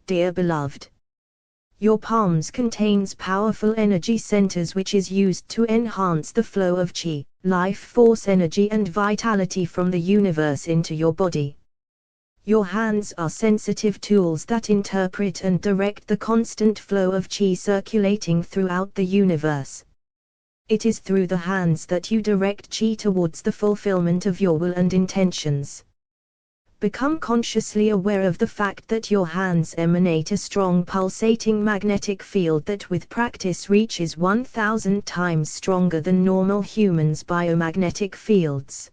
dear beloved. Your palms contains powerful energy centers which is used to enhance the flow of chi, life force energy and vitality from the universe into your body. Your hands are sensitive tools that interpret and direct the constant flow of chi circulating throughout the universe. It is through the hands that you direct chi towards the fulfillment of your will and intentions. Become consciously aware of the fact that your hands emanate a strong pulsating magnetic field that with practice reaches 1,000 times stronger than normal humans' biomagnetic fields.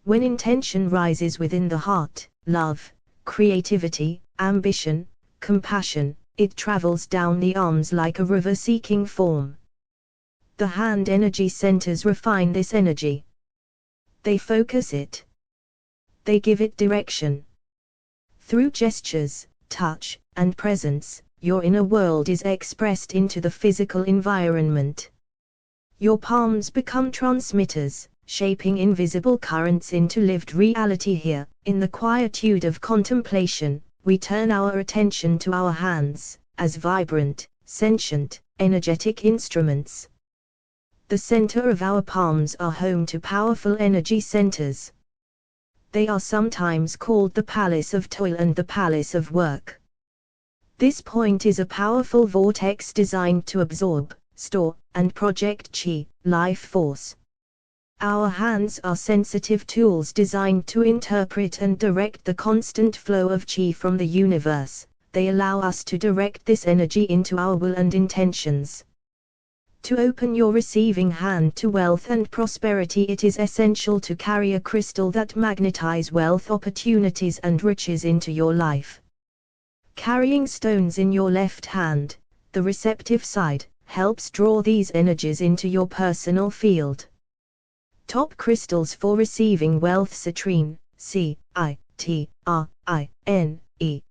When intention rises within the heart, love, creativity, ambition, compassion, it travels down the arms like a river seeking form. The hand energy centers refine this energy. They focus it. They give it direction. Through gestures, touch, and presence, your inner world is expressed into the physical environment. Your palms become transmitters, shaping invisible currents into lived reality here. In the quietude of contemplation, we turn our attention to our hands, as vibrant, sentient, energetic instruments. The center of our palms are home to powerful energy centers. They are sometimes called the Palace of Toil and the Palace of Work. This point is a powerful vortex designed to absorb, store, and project chi, life force. Our hands are sensitive tools designed to interpret and direct the constant flow of chi from the universe. They allow us to direct this energy into our will and intentions. To open your receiving hand to wealth and prosperity, it is essential to carry a crystal that magnetizes wealth, opportunities and riches into your life. Carrying stones in your left hand, the receptive side, helps draw these energies into your personal field. Top crystals for receiving wealth: citrine, C-I-T-R-I-N-E,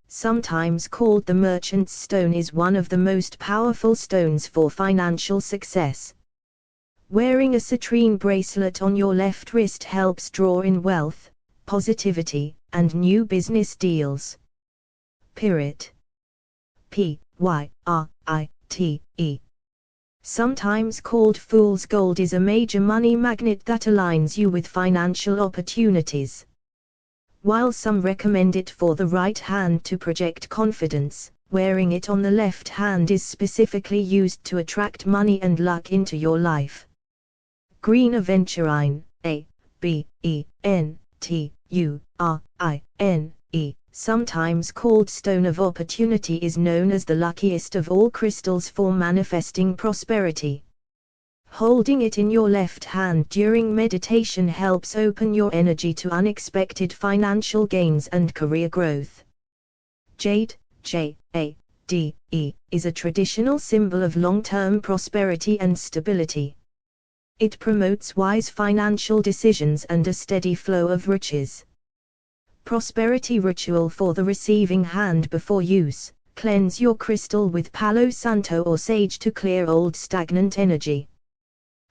sometimes called the merchant's stone, is one of the most powerful stones for financial success. Wearing a citrine bracelet on your left wrist helps draw in wealth, positivity, and new business deals. Pyrit, P-Y-R-I-T-E, sometimes called fool's gold, is a major money magnet that aligns you with financial opportunities. While some recommend it for the right hand to project confidence, wearing it on the left hand is specifically used to attract money and luck into your life. Green aventurine, A-B-E-N-T-U-R-I-N-E, sometimes called stone of opportunity, is known as the luckiest of all crystals for manifesting prosperity. Holding it in your left hand during meditation helps open your energy to unexpected financial gains and career growth. Jade, J-A-D-E, is a traditional symbol of long-term prosperity and stability. It promotes wise financial decisions and a steady flow of riches. Prosperity ritual for the receiving hand before use: cleanse your crystal with Palo Santo or sage to clear old stagnant energy.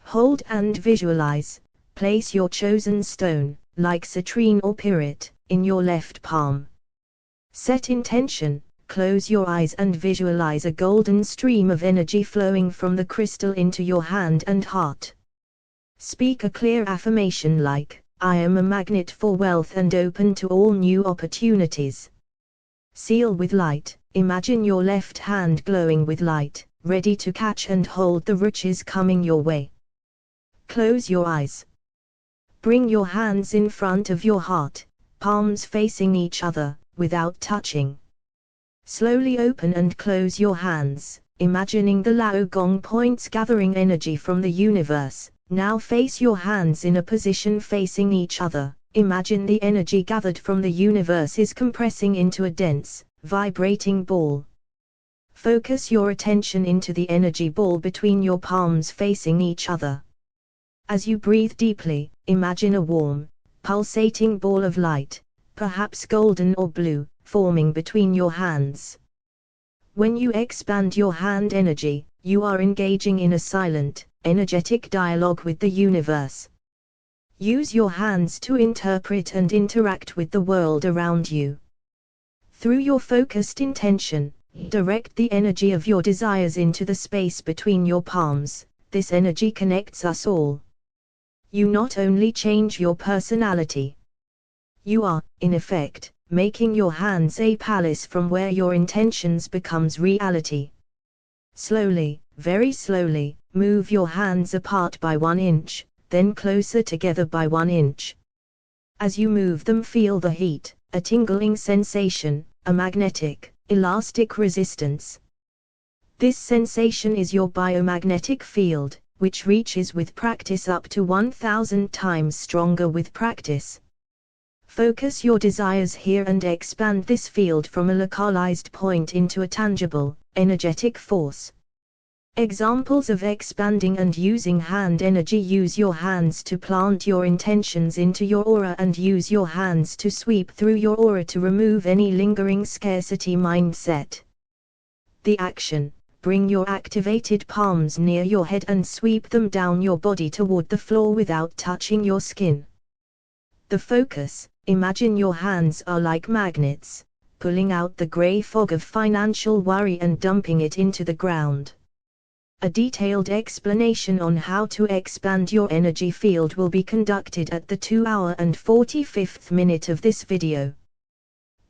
Hold and visualize. Place your chosen stone, like citrine or pyrit, in your left palm. Set intention. Close your eyes and visualize a golden stream of energy flowing from the crystal into your hand and heart. Speak a clear affirmation like, "I am a magnet for wealth and open to all new opportunities." Seal with light. Imagine your left hand glowing with light, ready to catch and hold the riches coming your way. Close your eyes. Bring your hands in front of your heart, palms facing each other, without touching. Slowly open and close your hands, imagining the Lao Gong points gathering energy from the universe. Now face your hands in a position facing each other. Imagine the energy gathered from the universe is compressing into a dense, vibrating ball. Focus your attention into the energy ball between your palms facing each other. As you breathe deeply, imagine a warm, pulsating ball of light, perhaps golden or blue, forming between your hands. When you expand your hand energy, you are engaging in a silent, energetic dialogue with the universe. Use your hands to interpret and interact with the world around you. Through your focused intention, direct the energy of your desires into the space between your palms. This energy connects us all. You not only change your personality, you are, in effect, making your hands a palace from where your intentions becomes reality. Slowly, very slowly, move your hands apart by 1 inch, then closer together by 1 inch. As you move them, feel the heat, a tingling sensation, a magnetic, elastic resistance. This sensation is your biomagnetic field, which reaches with practice up to 1,000 times stronger with practice. Focus your desires here and expand this field from a localized point into a tangible, energetic force. Examples of expanding and using hand energy: use your hands to plant your intentions into your aura, and use your hands to sweep through your aura to remove any lingering scarcity mindset. The action: bring your activated palms near your head and sweep them down your body toward the floor without touching your skin. The focus: imagine your hands are like magnets, pulling out the gray fog of financial worry and dumping it into the ground. A detailed explanation on how to expand your energy field will be conducted at the 2-hour and 45th minute of this video.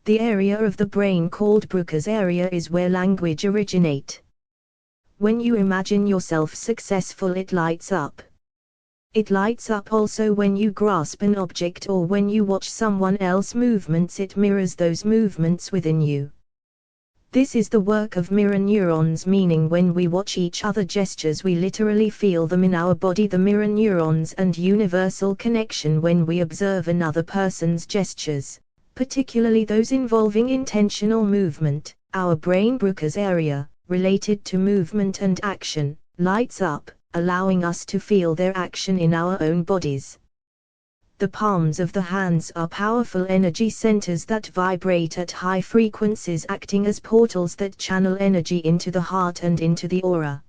The area of the brain called Broca's area is where language originates. When you imagine yourself successful, it lights up. It lights up also when you grasp an object or when you watch someone else's movements. It mirrors those movements within you. This is the work of mirror neurons, meaning when we watch each other gestures we literally feel them in our body. The mirror neurons and universal connection when we observe another person's gestures, particularly those involving intentional movement. Our brain Broca's area, related to movement and action, lights up, allowing us to feel their action in our own bodies. The palms of the hands are powerful energy centers that vibrate at high frequencies, acting as portals that channel energy into the heart and into the aura.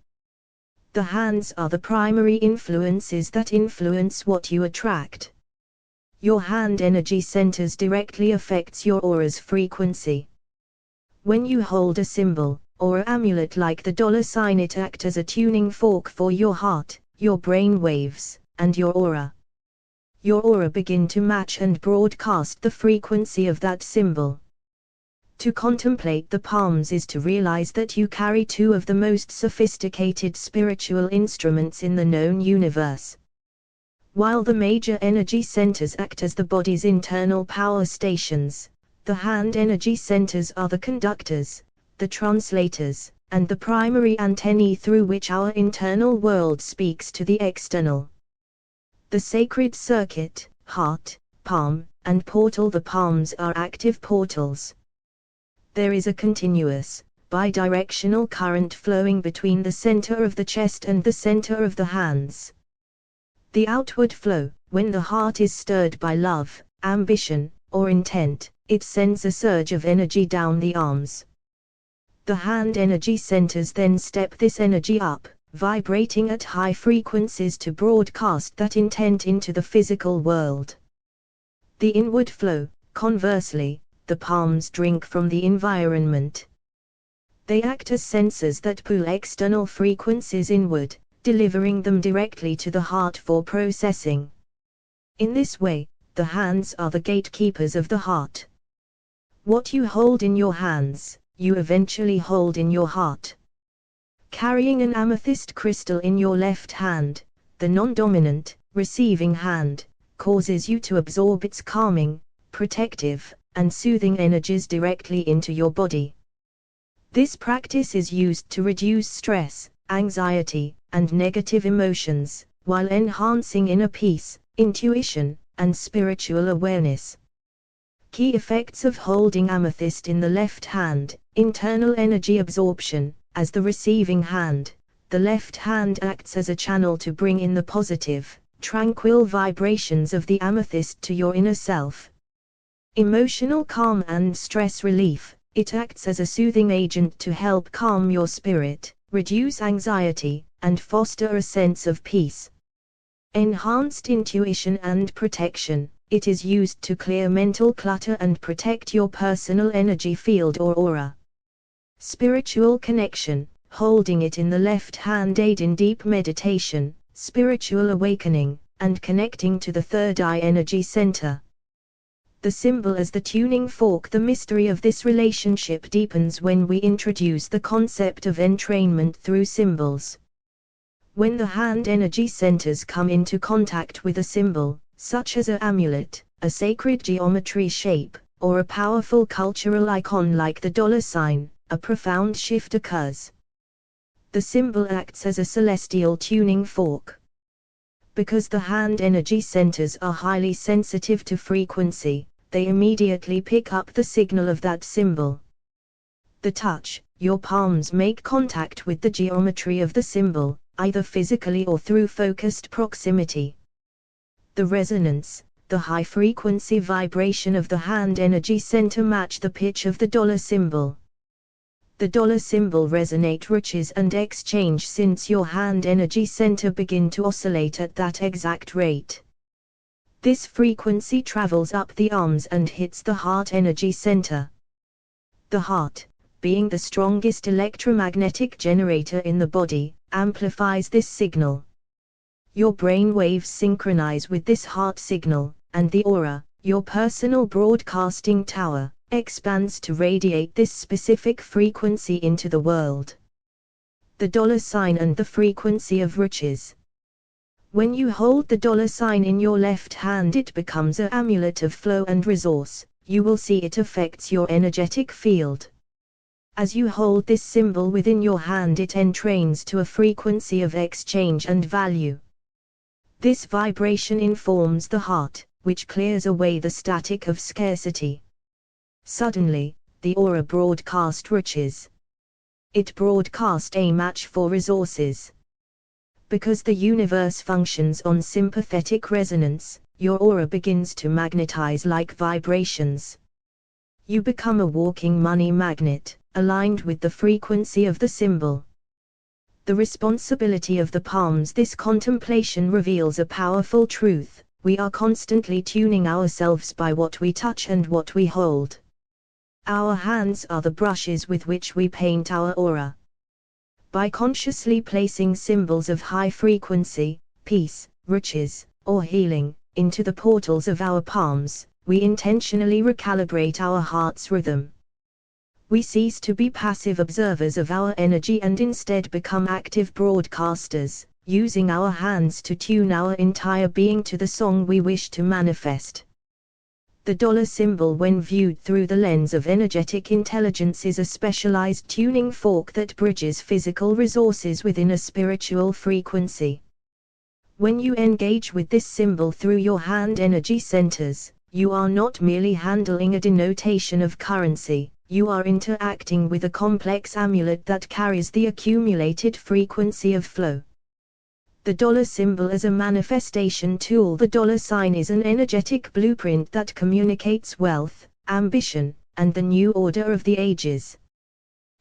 The hands are the primary influences that influence what you attract. Your hand energy centers directly affects your aura's frequency. When you hold a symbol or amulet like the $sign, it acts as a tuning fork for your heart, your brain waves, and your aura. Your aura begin to match and broadcast the frequency of that symbol. To contemplate the palms is to realize that you carry two of the most sophisticated spiritual instruments in the known universe. While the major energy centers act as the body's internal power stations, the hand energy centers are the conductors, the translators, and the primary antennae through which our internal world speaks to the external. The sacred circuit, heart, palm, and portal. The palms are active portals. There is a continuous, bidirectional current flowing between the center of the chest and the center of the hands. The outward flow: when the heart is stirred by love, ambition, or intent, it sends a surge of energy down the arms. The hand energy centers then step this energy up, vibrating at high frequencies to broadcast that intent into the physical world. The inward flow: conversely, the palms drink from the environment. They act as sensors that pull external frequencies inward, delivering them directly to the heart for processing. In this way, the hands are the gatekeepers of the heart. What you hold in your hands, you eventually hold in your heart. Carrying an amethyst crystal in your left hand, the non-dominant, receiving hand, causes you to absorb its calming, protective, and soothing energies directly into your body. This practice is used to reduce stress, anxiety, and negative emotions, while enhancing inner peace, intuition, and spiritual awareness. Key effects of holding amethyst in the left hand: internal energy absorption. As the receiving hand, the left hand acts as a channel to bring in the positive, tranquil vibrations of the amethyst to your inner self. Emotional calm and stress relief: it acts as a soothing agent to help calm your spirit, reduce anxiety, and foster a sense of peace. Enhanced intuition and protection: It is used to clear mental clutter and protect your personal energy field or aura. Spiritual connection. Holding it in the left hand aid in deep meditation, spiritual awakening, and connecting to the third eye energy center. The symbol as the tuning fork. The mystery of this relationship deepens when we introduce the concept of entrainment through symbols. When the hand energy centers come into contact with a symbol, such as an amulet, a sacred geometry shape, or a powerful cultural icon like the $, a profound shift occurs. The symbol acts as a celestial tuning fork. Because the hand energy centers are highly sensitive to frequency, they immediately pick up the signal of that symbol. The touch. Your palms make contact with the geometry of the symbol, either physically or through focused proximity. The resonance. The high-frequency vibration of the hand energy center match the pitch of the $, symbol. The $, symbol resonate riches and exchange since your hand energy center begin to oscillate at that exact rate. This frequency travels up the arms and hits the heart energy center. The heart, being the strongest electromagnetic generator in the body, amplifies this signal. Your brain waves synchronize with this heart signal, and the aura, your personal broadcasting tower, expands to radiate this specific frequency into the world. The $, and the frequency of riches. When you hold the $, in your left hand, it becomes an amulet of flow and resource. You will see it affects your energetic field. As you hold this symbol within your hand, it entrains to a frequency of exchange and value. This vibration informs the heart, which clears away the static of scarcity. Suddenly, the aura broadcast riches. It broadcast a match for resources. Because the universe functions on sympathetic resonance, your aura begins to magnetize like vibrations. You become a walking money magnet, aligned with the frequency of the symbol. The responsibility of the palms. This contemplation reveals a powerful truth. We are constantly tuning ourselves by what we touch and what we hold. Our hands are the brushes with which we paint our aura. By consciously placing symbols of high frequency, peace, riches, or healing, into the portals of our palms, we intentionally recalibrate our heart's rhythm. We cease to be passive observers of our energy and instead become active broadcasters, using our hands to tune our entire being to the song we wish to manifest. The $, symbol, when viewed through the lens of energetic intelligence, is a specialized tuning fork that bridges physical resources within a spiritual frequency. When you engage with this symbol through your hand energy centers, you are not merely handling a denotation of currency, you are interacting with a complex amulet that carries the accumulated frequency of flow. The $, symbol as a manifestation tool. The $, is an energetic blueprint that communicates wealth, ambition, and the new order of the ages.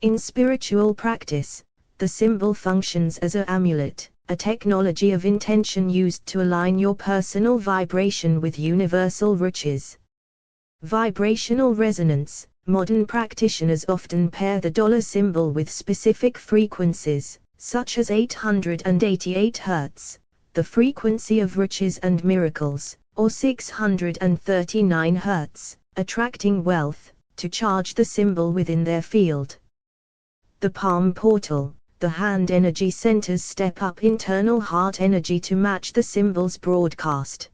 In spiritual practice, the symbol functions as an amulet, a technology of intention used to align your personal vibration with universal riches. Vibrational resonance. Modern practitioners often pair the $, symbol with specific frequencies, such as 888 Hz, the frequency of riches and miracles, or 639 Hz, attracting wealth, to charge the symbol within their field. The palm portal. The hand energy centers step up internal heart energy to match the symbol's broadcast.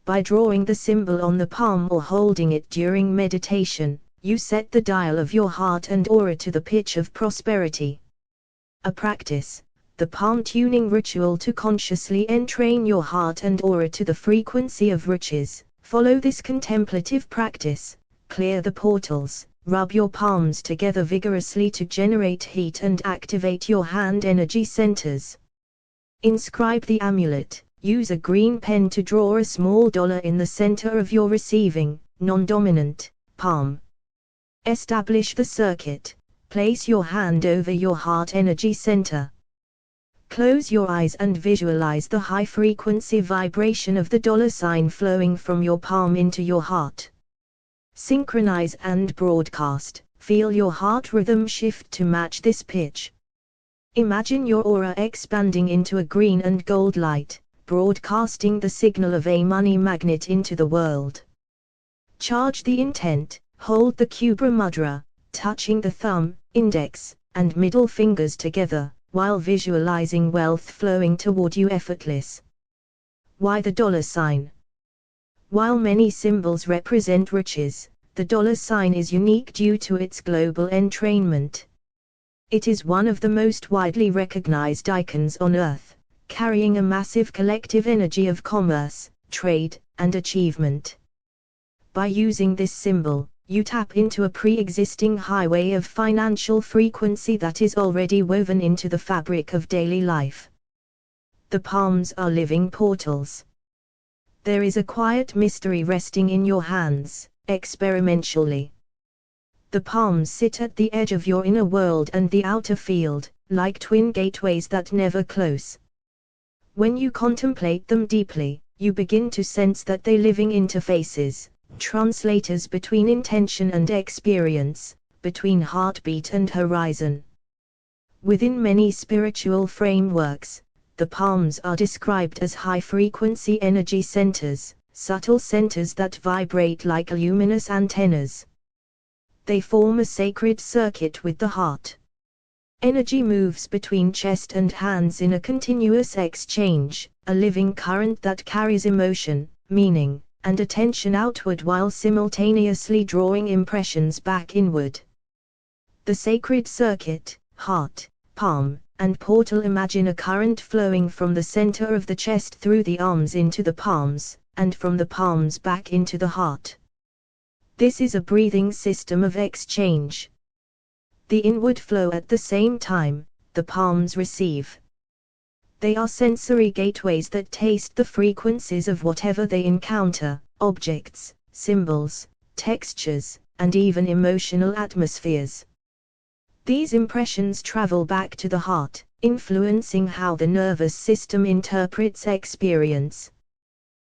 By drawing the symbol on the palm or holding it during meditation, you set the dial of your heart and aura to the pitch of prosperity. A practice. The palm tuning ritual to consciously entrain your heart and aura to the frequency of riches. Follow this contemplative practice, clear the portals, rub your palms together vigorously to generate heat and activate your hand energy centers. Inscribe the amulet. Use a green pen to draw a small $, in the center of your receiving, non-dominant, palm. Establish the circuit. Place your hand over your heart energy center. Close your eyes and visualize the high-frequency vibration of the $sign flowing from your palm into your heart. Synchronize and broadcast. Feel your heart rhythm shift to match this pitch. Imagine your aura expanding into a green and gold light, broadcasting the signal of a money magnet into the world. Charge the intent, hold the Kubra Mudra, touching the thumb, index, and middle fingers together, while visualizing wealth flowing toward you effortless. Why the $sign? While many symbols represent riches, the $sign is unique due to its global entrainment. It is one of the most widely recognized icons on Earth, carrying a massive collective energy of commerce, trade, and achievement. By using this symbol, you tap into a pre-existing highway of financial frequency that is already woven into the fabric of daily life. The palms are living portals. There is a quiet mystery resting in your hands, experientially. The palms sit at the edge of your inner world and the outer field, like twin gateways that never close. When you contemplate them deeply, you begin to sense that they living interfaces, translators between intention and experience, between heartbeat and horizon. Within many spiritual frameworks, the palms are described as high-frequency energy centers, subtle centers that vibrate like luminous antennas. They form a sacred circuit with the heart. Energy moves between chest and hands in a continuous exchange, a living current that carries emotion, meaning, and attention outward while simultaneously drawing impressions back inward. The sacred circuit, heart, palm, and portal. Imagine a current flowing from the center of the chest through the arms into the palms, and from the palms back into the heart. This is a breathing system of exchange. The inward flow at the same time, the palms receive. They are sensory gateways that taste the frequencies of whatever they encounter, objects, symbols, textures, and even emotional atmospheres. These impressions travel back to the heart, influencing how the nervous system interprets experience.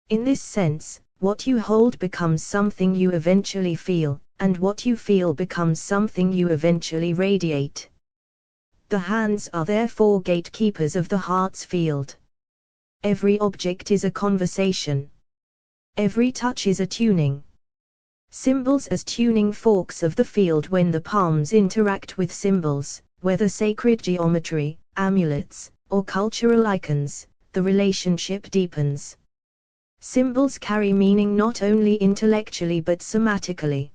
In this sense, what you hold becomes something you eventually feel, and what you feel becomes something you eventually radiate. The hands are therefore gatekeepers of the heart's field. Every object is a conversation. Every touch is a tuning. Symbols as tuning forks of the field. When the palms interact with symbols, whether sacred geometry, amulets, or cultural icons, the relationship deepens. Symbols carry meaning not only intellectually but somatically.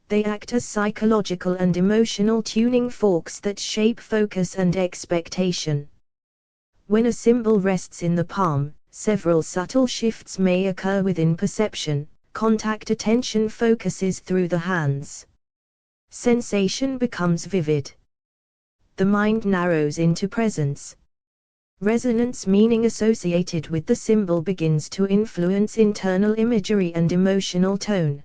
They act as psychological and emotional tuning forks that shape focus and expectation. When a symbol rests in the palm, several subtle shifts may occur within perception. Contact attention focuses through the hands. Sensation becomes vivid. The mind narrows into presence. Resonance, meaning associated with the symbol, begins to influence internal imagery and emotional tone.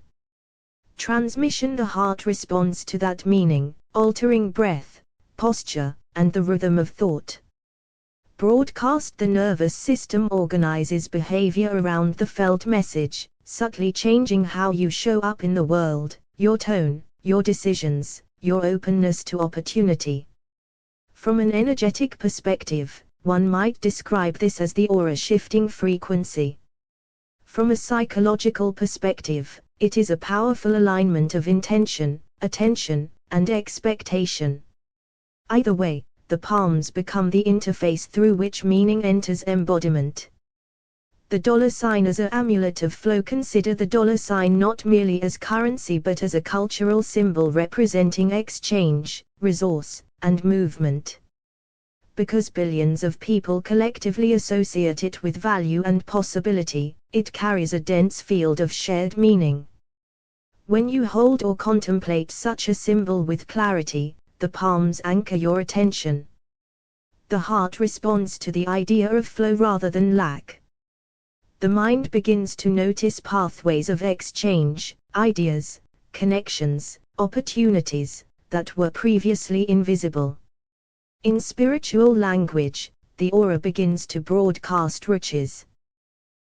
Transmission, the heart responds to that meaning, altering breath, posture, and the rhythm of thought. Broadcast, the nervous system organizes behavior around the felt message, subtly changing how you show up in the world, your tone, your decisions, your openness to opportunity. From an energetic perspective, one might describe this as the aura shifting frequency. From a psychological perspective, it is a powerful alignment of intention, attention, and expectation. Either way, the palms become the interface through which meaning enters embodiment. The $sign as an amulet of flow. Consider the $sign not merely as currency but as a cultural symbol representing exchange, resource, and movement. Because billions of people collectively associate it with value and possibility, it carries a dense field of shared meaning. When you hold or contemplate such a symbol with clarity, the palms anchor your attention. The heart responds to the idea of flow rather than lack. The mind begins to notice pathways of exchange, ideas, connections, opportunities, that were previously invisible. In spiritual language, the aura begins to broadcast riches.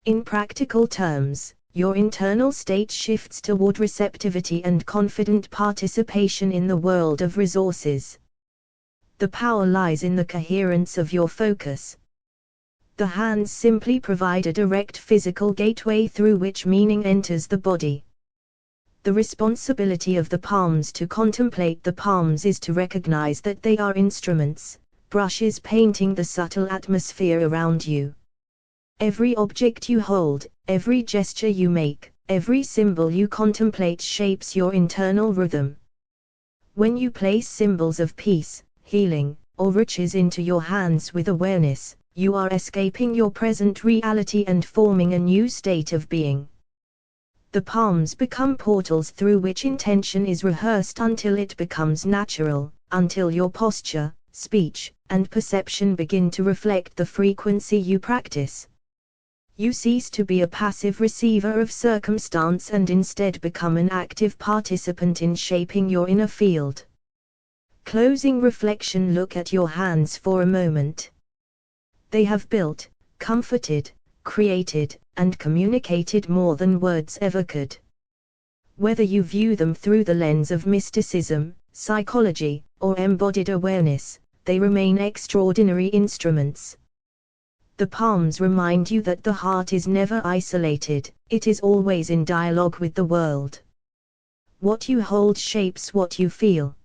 In practical terms, your internal state shifts toward receptivity and confident participation in the world of resources. The power lies in the coherence of your focus. The hands simply provide a direct physical gateway through which meaning enters the body. The responsibility of the palms to contemplate the palms is to recognize that they are instruments, brushes painting the subtle atmosphere around you. Every object you hold, every gesture you make, every symbol you contemplate shapes your internal rhythm. When you place symbols of peace, healing, or riches into your hands with awareness, you are escaping your present reality and forming a new state of being. The palms become portals through which intention is rehearsed until it becomes natural, until your posture, speech, and perception begin to reflect the frequency you practice. You cease to be a passive receiver of circumstance and instead become an active participant in shaping your inner field. Closing reflection. Look at your hands for a moment. They have built, comforted, created, and communicated more than words ever could. Whether you view them through the lens of mysticism, psychology, or embodied awareness, they remain extraordinary instruments. The palms remind you that the heart is never isolated, it is always in dialogue with the world. What you hold shapes what you feel.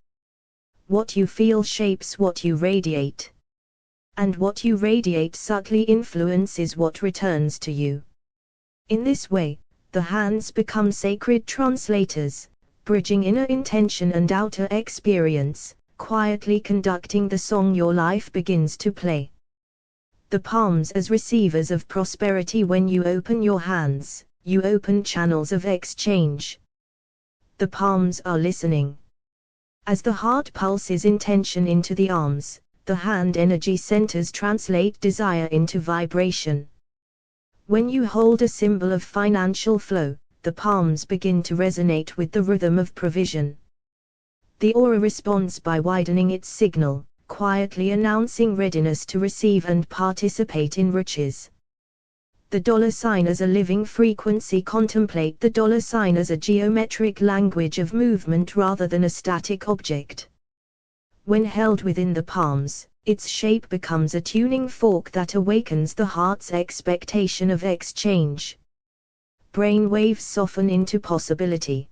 What you feel shapes what you radiate. And what you radiate subtly influences what returns to you. In this way, the hands become sacred translators, bridging inner intention and outer experience, quietly conducting the song your life begins to play. The palms as receivers of prosperity. When you open your hands, you open channels of exchange. The palms are listening. As the heart pulses intention into the arms, the hand energy centers translate desire into vibration. When you hold a symbol of financial flow, the palms begin to resonate with the rhythm of provision. The aura responds by widening its signal, quietly announcing readiness to receive and participate in riches. The dollar sign as a living frequency. Contemplate the dollar sign as a geometric language of movement rather than a static object. When held within the palms, its shape becomes a tuning fork that awakens the heart's expectation of exchange. Brain waves soften into possibility.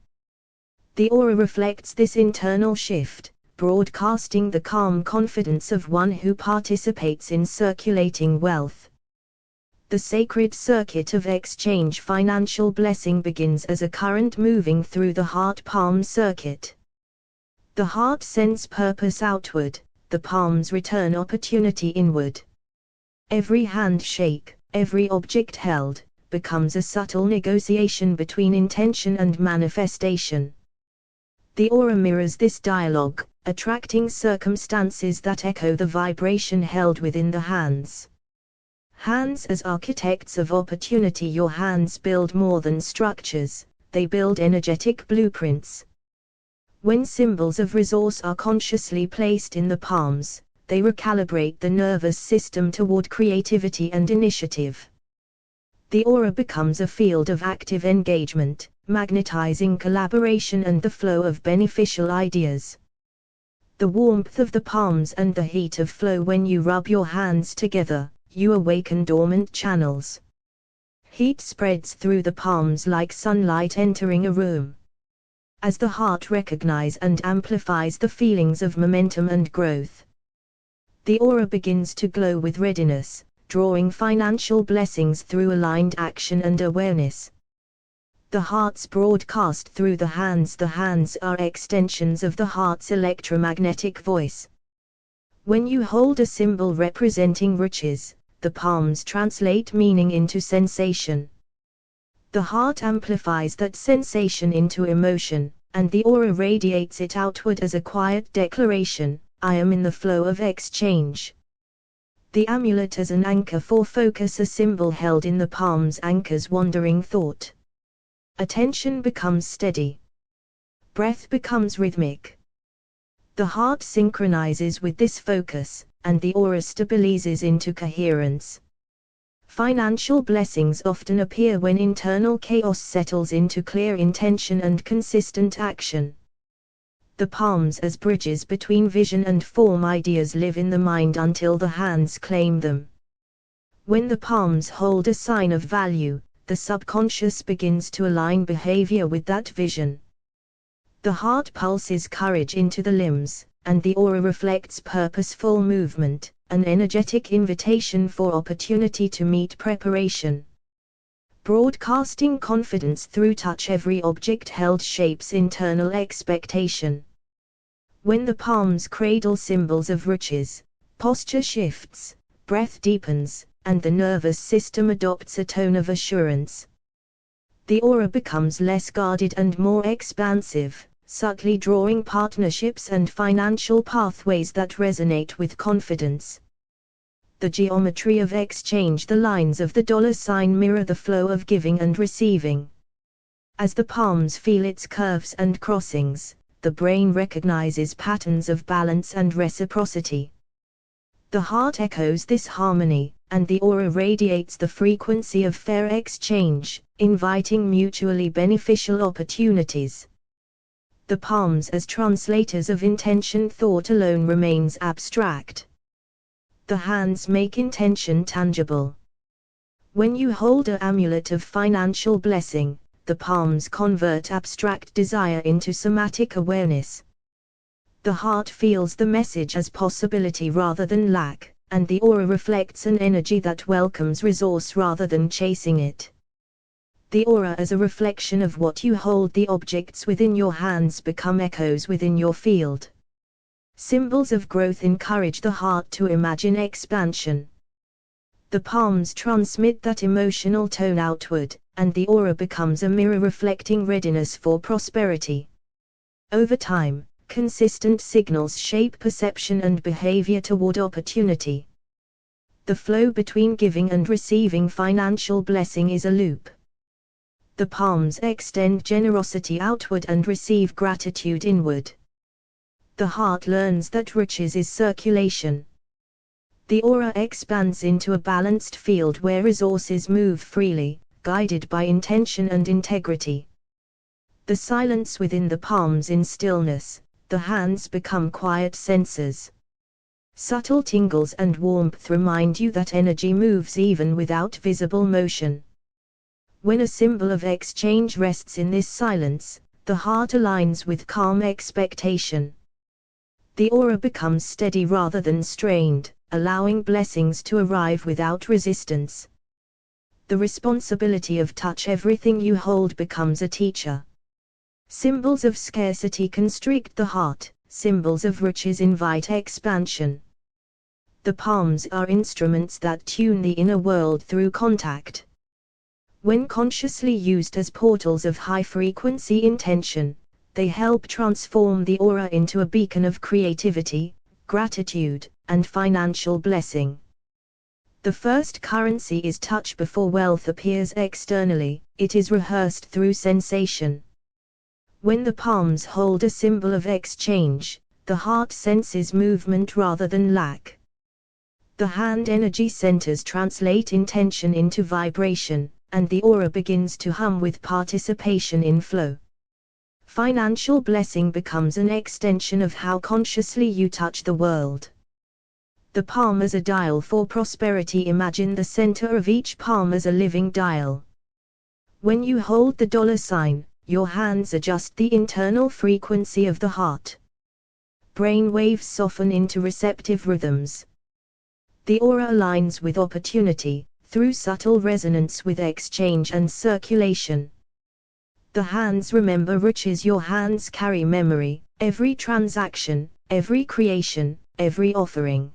The aura reflects this internal shift, broadcasting the calm confidence of one who participates in circulating wealth. The sacred circuit of exchange. Financial blessing begins as a current moving through the heart palm circuit. The heart sends purpose outward, the palms return opportunity inward. Every handshake, every object held, becomes a subtle negotiation between intention and manifestation. The aura mirrors this dialogue, attracting circumstances that echo the vibration held within the hands. Hands as architects of opportunity. Your hands build more than structures, they build energetic blueprints. When symbols of resource are consciously placed in the palms, they recalibrate the nervous system toward creativity and initiative. The aura becomes a field of active engagement, magnetizing collaboration and the flow of beneficial ideas. The warmth of the palms and the heat of flow. When you rub your hands together, you awaken dormant channels. Heat spreads through the palms like sunlight entering a room. As the heart recognizes and amplifies the feelings of momentum and growth, the aura begins to glow with readiness, drawing financial blessings through aligned action and awareness. The heart's broadcast through the hands. The hands are extensions of the heart's electromagnetic voice. When you hold a symbol representing riches, the palms translate meaning into sensation. The heart amplifies that sensation into emotion, and the aura radiates it outward as a quiet declaration, I am in the flow of exchange. The amulet as an anchor for focus. A symbol held in the palms anchors wandering thought. Attention becomes steady. Breath becomes rhythmic. The heart synchronizes with this focus, and the aura stabilizes into coherence. Financial blessings often appear when internal chaos settles into clear intention and consistent action. The palms as bridges between vision and form. Ideas live in the mind until the hands claim them. When the palms hold a sign of value, the subconscious begins to align behavior with that vision. The heart pulses courage into the limbs, and the aura reflects purposeful movement, an energetic invitation for opportunity to meet preparation. Broadcasting confidence through touch. Every object held shapes internal expectation. When the palms cradle symbols of riches, posture shifts, breath deepens, and the nervous system adopts a tone of assurance. The aura becomes less guarded and more expansive, subtly drawing partnerships and financial pathways that resonate with confidence. The geometry of exchange. The lines of the dollar sign mirror the flow of giving and receiving. As the palms feel its curves and crossings, the brain recognizes patterns of balance and reciprocity. The heart echoes this harmony, and the aura radiates the frequency of fair exchange, inviting mutually beneficial opportunities. The palms as translators of intention. Thought alone remains abstract. The hands make intention tangible. When you hold an amulet of financial blessing, the palms convert abstract desire into somatic awareness. The heart feels the message as possibility rather than lack, and the aura reflects an energy that welcomes resource rather than chasing it. The aura as a reflection of what you hold. The objects within your hands become echoes within your field. Symbols of growth encourage the heart to imagine expansion. The palms transmit that emotional tone outward, and the aura becomes a mirror reflecting readiness for prosperity. Over time, consistent signals shape perception and behavior toward opportunity. The flow between giving and receiving financial blessing is a loop. The palms extend generosity outward and receive gratitude inward. The heart learns that riches is circulation. The aura expands into a balanced field where resources move freely, guided by intention and integrity. The silence within the palms in stillness, the hands become quiet sensors. Subtle tingles and warmth remind you that energy moves even without visible motion. When a symbol of exchange rests in this silence, the heart aligns with calm expectation. The aura becomes steady rather than strained, allowing blessings to arrive without resistance. The responsibility of touch. Everything you hold becomes a teacher. Symbols of scarcity constrict the heart, symbols of riches invite expansion. The palms are instruments that tune the inner world through contact. When consciously used as portals of high-frequency intention, they help transform the aura into a beacon of creativity, gratitude, and financial blessing. The first currency is touch. Before wealth appears externally, it is rehearsed through sensation. When the palms hold a symbol of exchange, the heart senses movement rather than lack. The hand energy centers translate intention into vibration, and the aura begins to hum with participation in flow. Financial blessing becomes an extension of how consciously you touch the world. The palm as a dial for prosperity. Imagine the center of each palm as a living dial. When you hold the dollar sign, your hands adjust the internal frequency of the heart. Brain waves soften into receptive rhythms. The aura aligns with opportunity, through subtle resonance with exchange and circulation. The hands remember riches. Your hands carry memory, every transaction, every creation, every offering.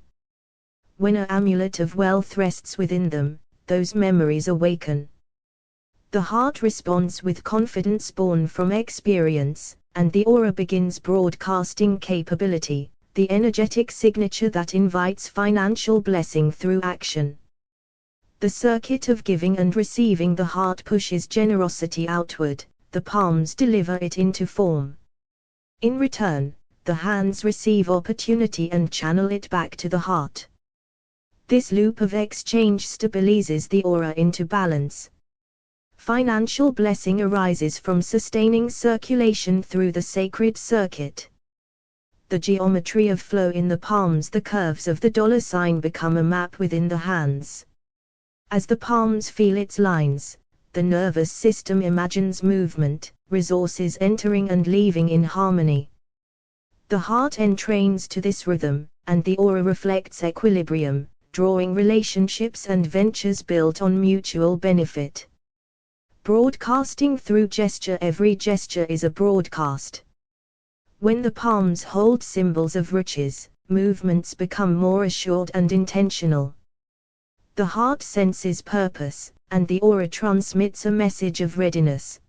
When an amulet of wealth rests within them, those memories awaken. The heart responds with confidence born from experience, and the aura begins broadcasting capability, the energetic signature that invites financial blessing through action. The circuit of giving and receiving. The heart pushes generosity outward, the palms deliver it into form. In return, the hands receive opportunity and channel it back to the heart. This loop of exchange stabilizes the aura into balance. Financial blessing arises from sustaining circulation through the sacred circuit. The geometry of flow in the palms. The curves of the dollar sign become a map within the hands. As the palms feel its lines, the nervous system imagines movement, resources entering and leaving in harmony. The heart entrains to this rhythm, and the aura reflects equilibrium, drawing relationships and ventures built on mutual benefit. Broadcasting through gesture. Every gesture is a broadcast. When the palms hold symbols of riches, movements become more assured and intentional. The heart senses purpose, and the aura transmits a message of readiness.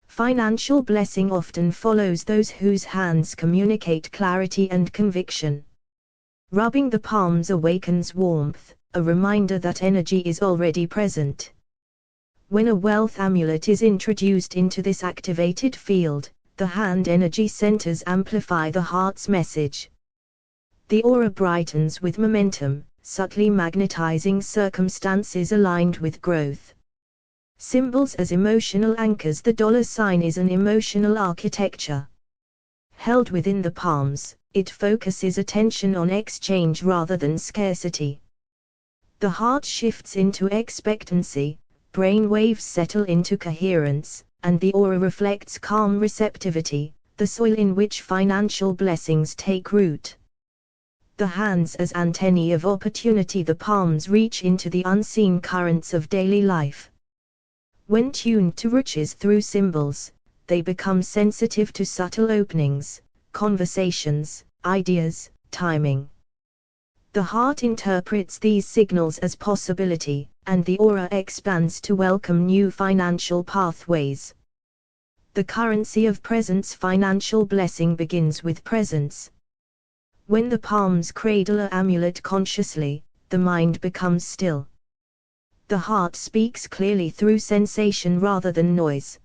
Financial blessing often follows those whose hands communicate clarity and conviction. Rubbing the palms awakens warmth, a reminder that energy is already present. When a wealth amulet is introduced into this activated field, the hand energy centers amplify the heart's message. The aura brightens with momentum, subtly magnetizing circumstances aligned with growth. Symbols as emotional anchors. The dollar sign is an emotional architecture. Held within the palms, it focuses attention on exchange rather than scarcity. The heart shifts into expectancy, brain waves settle into coherence, and the aura reflects calm receptivity, the soil in which financial blessings take root. The hands as antennae of opportunity. The palms reach into the unseen currents of daily life. When tuned to riches through symbols, they become sensitive to subtle openings, conversations, ideas, timing. The heart interprets these signals as possibility, and the aura expands to welcome new financial pathways. The currency of presence. Financial blessing begins with presence. When the palms cradle an amulet consciously, the mind becomes still. The heart speaks clearly through sensation rather than noise.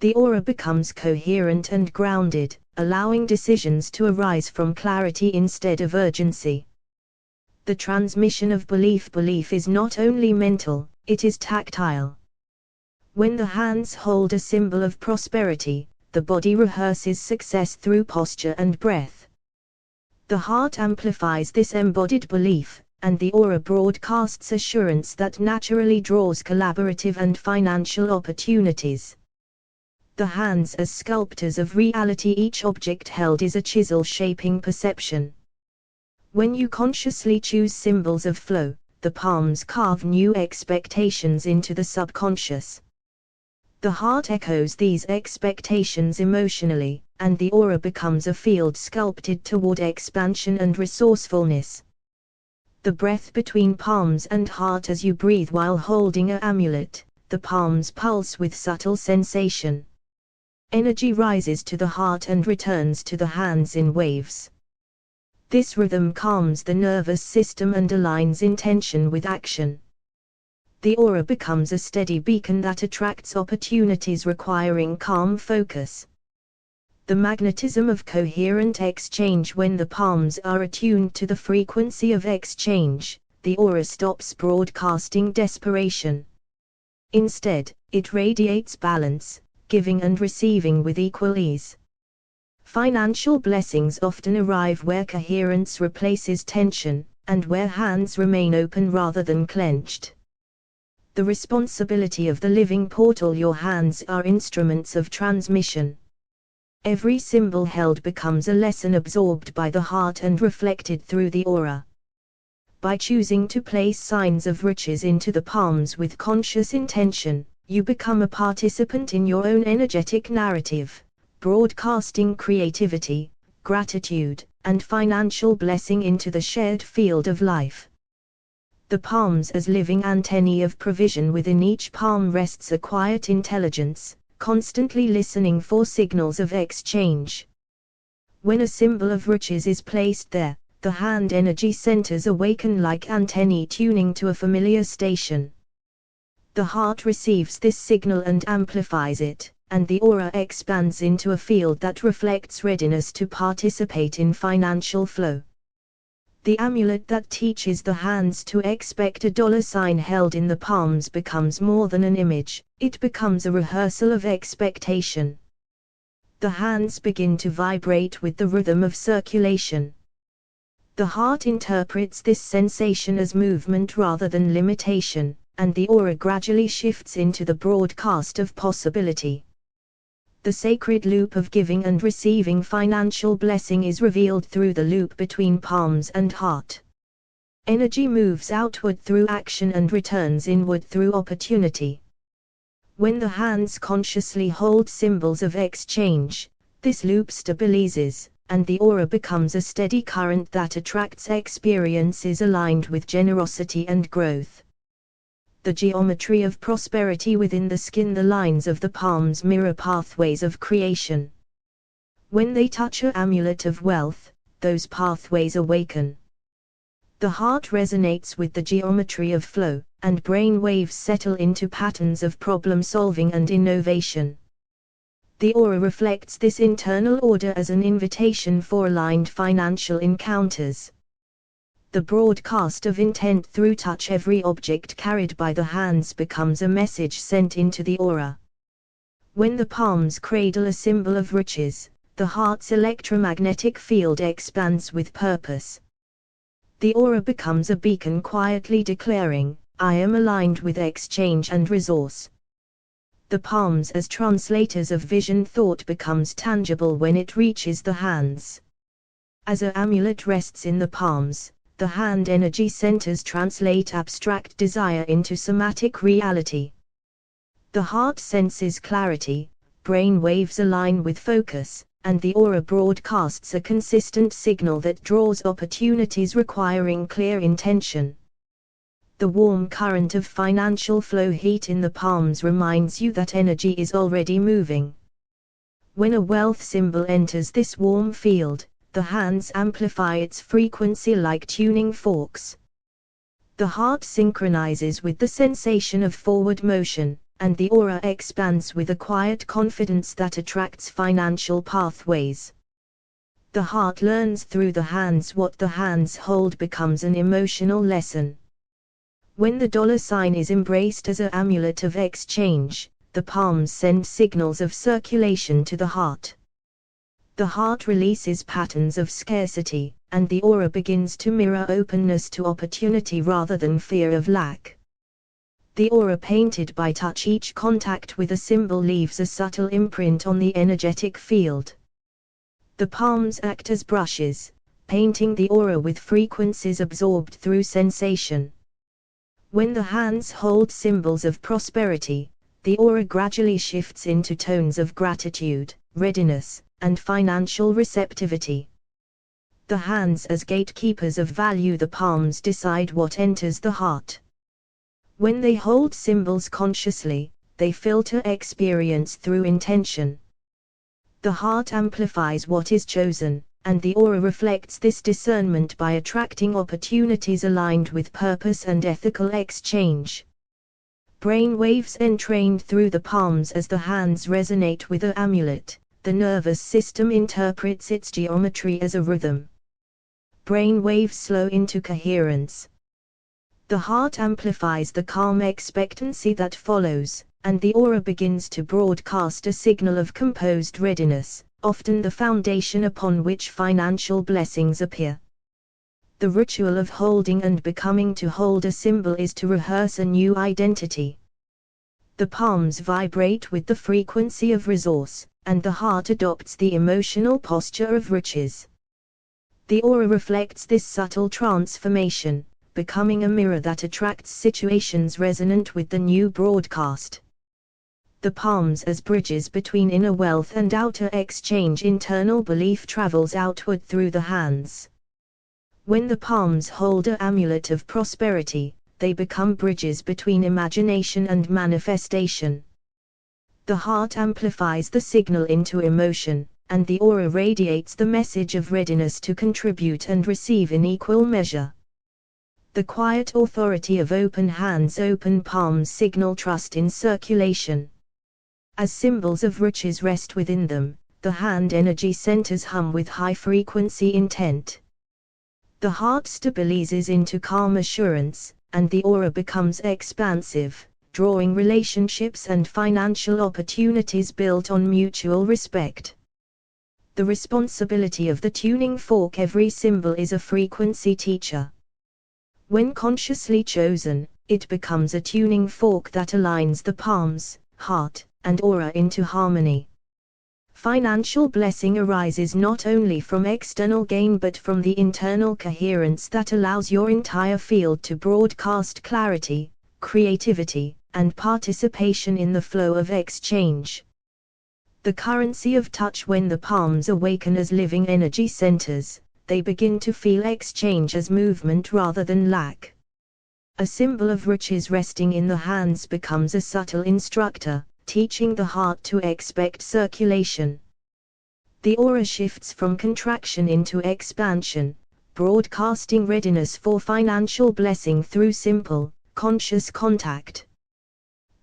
The aura becomes coherent and grounded, allowing decisions to arise from clarity instead of urgency. The transmission of belief. Belief is not only mental, it is tactile. When the hands hold a symbol of prosperity, the body rehearses success through posture and breath. The heart amplifies this embodied belief, and the aura broadcasts assurance that naturally draws collaborative and financial opportunities. The hands as sculptors of reality. Each object held is a chisel shaping perception. When you consciously choose symbols of flow, the palms carve new expectations into the subconscious. The heart echoes these expectations emotionally, and the aura becomes a field sculpted toward expansion and resourcefulness. The breath between palms and heart. As you breathe while holding an amulet, the palms pulse with subtle sensation. Energy rises to the heart and returns to the hands in waves. This rhythm calms the nervous system and aligns intention with action. The aura becomes a steady beacon that attracts opportunities requiring calm focus. The magnetism of coherent exchange. When the palms are attuned to the frequency of exchange, the aura stops broadcasting desperation. Instead, it radiates balance, giving and receiving with equal ease. Financial blessings often arrive where coherence replaces tension, and where hands remain open rather than clenched. The responsibility of the living portal. Your hands are instruments of transmission. Every symbol held becomes a lesson absorbed by the heart and reflected through the aura. By choosing to place signs of riches into the palms with conscious intention, you become a participant in your own energetic narrative, broadcasting creativity, gratitude, and financial blessing into the shared field of life. The palms as living antennae of provision. Within each palm rests a quiet intelligence, constantly listening for signals of exchange. When a symbol of riches is placed there, the hand energy centers awaken like antennae tuning to a familiar station. The heart receives this signal and amplifies it, and the aura expands into a field that reflects readiness to participate in financial flow. The amulet that teaches the hands to expect a dollar sign held in the palms becomes more than an image, it becomes a rehearsal of expectation. The hands begin to vibrate with the rhythm of circulation. The heart interprets this sensation as movement rather than limitation, and the aura gradually shifts into the broadcast of possibility. The sacred loop of giving and receiving financial blessing is revealed through the loop between palms and heart. Energy moves outward through action and returns inward through opportunity. When the hands consciously hold symbols of exchange, this loop stabilizes, and the aura becomes a steady current that attracts experiences aligned with generosity and growth. The geometry of prosperity within the skin. The lines of the palms mirror pathways of creation. When they touch an amulet of wealth, those pathways awaken. The heart resonates with the geometry of flow, and brain waves settle into patterns of problem solving and innovation. The aura reflects this internal order as an invitation for aligned financial encounters. The broadcast of intent through touch. Every object carried by the hands becomes a message sent into the aura. When the palms cradle a symbol of riches, the heart's electromagnetic field expands with purpose. The aura becomes a beacon quietly declaring, "I am aligned with exchange and resource." The palms as translators of vision. Thought becomes tangible when it reaches the hands. As an amulet rests in the palms, the hand energy centers translate abstract desire into somatic reality. The heart senses clarity, brain waves align with focus, and the aura broadcasts a consistent signal that draws opportunities requiring clear intention. The warm current of financial flow. Heat in the palms reminds you that energy is already moving. When a wealth symbol enters this warm field, the hands amplify its frequency like tuning forks. The heart synchronizes with the sensation of forward motion, and the aura expands with a quiet confidence that attracts financial pathways. The heart learns through the hands. What the hands hold becomes an emotional lesson. When the dollar sign is embraced as an amulet of exchange, the palms send signals of circulation to the heart. The heart releases patterns of scarcity, and the aura begins to mirror openness to opportunity rather than fear of lack. The aura painted by touch. Each contact with a symbol leaves a subtle imprint on the energetic field. The palms act as brushes, painting the aura with frequencies absorbed through sensation. When the hands hold symbols of prosperity, the aura gradually shifts into tones of gratitude, readiness, and financial receptivity. The hands as gatekeepers of value. The palms decide what enters the heart. When they hold symbols consciously, they filter experience through intention. The heart amplifies what is chosen, and the aura reflects this discernment by attracting opportunities aligned with purpose and ethical exchange. Brain waves entrained through the palms as the hands resonate with an amulet. The nervous system interprets its geometry as a rhythm. Brain waves slow into coherence. The heart amplifies the calm expectancy that follows, and the aura begins to broadcast a signal of composed readiness, often the foundation upon which financial blessings appear. The ritual of holding and becoming. To hold a symbol is to rehearse a new identity. The palms vibrate with the frequency of resource, and the heart adopts the emotional posture of riches. The aura reflects this subtle transformation, becoming a mirror that attracts situations resonant with the new broadcast. The palms as bridges between inner wealth and outer exchange. Internal belief travels outward through the hands. When the palms hold an amulet of prosperity, they become bridges between imagination and manifestation. The heart amplifies the signal into emotion, and the aura radiates the message of readiness to contribute and receive in equal measure. The quiet authority of open hands. Open palms signal trust in circulation. As symbols of riches rest within them, the hand energy centers hum with high-frequency intent. The heart stabilizes into calm assurance, and the aura becomes expansive, drawing relationships and financial opportunities built on mutual respect. The responsibility of the tuning fork. Every symbol is a frequency teacher. When consciously chosen, it becomes a tuning fork that aligns the palms, heart, and aura into harmony. Financial blessing arises not only from external gain but from the internal coherence that allows your entire field to broadcast clarity, creativity, and participation in the flow of exchange. The currency of touch. When the palms awaken as living energy centers, they begin to feel exchange as movement rather than lack. A symbol of riches resting in the hands becomes a subtle instructor, teaching the heart to expect circulation. The aura shifts from contraction into expansion, broadcasting readiness for financial blessing through simple, conscious contact.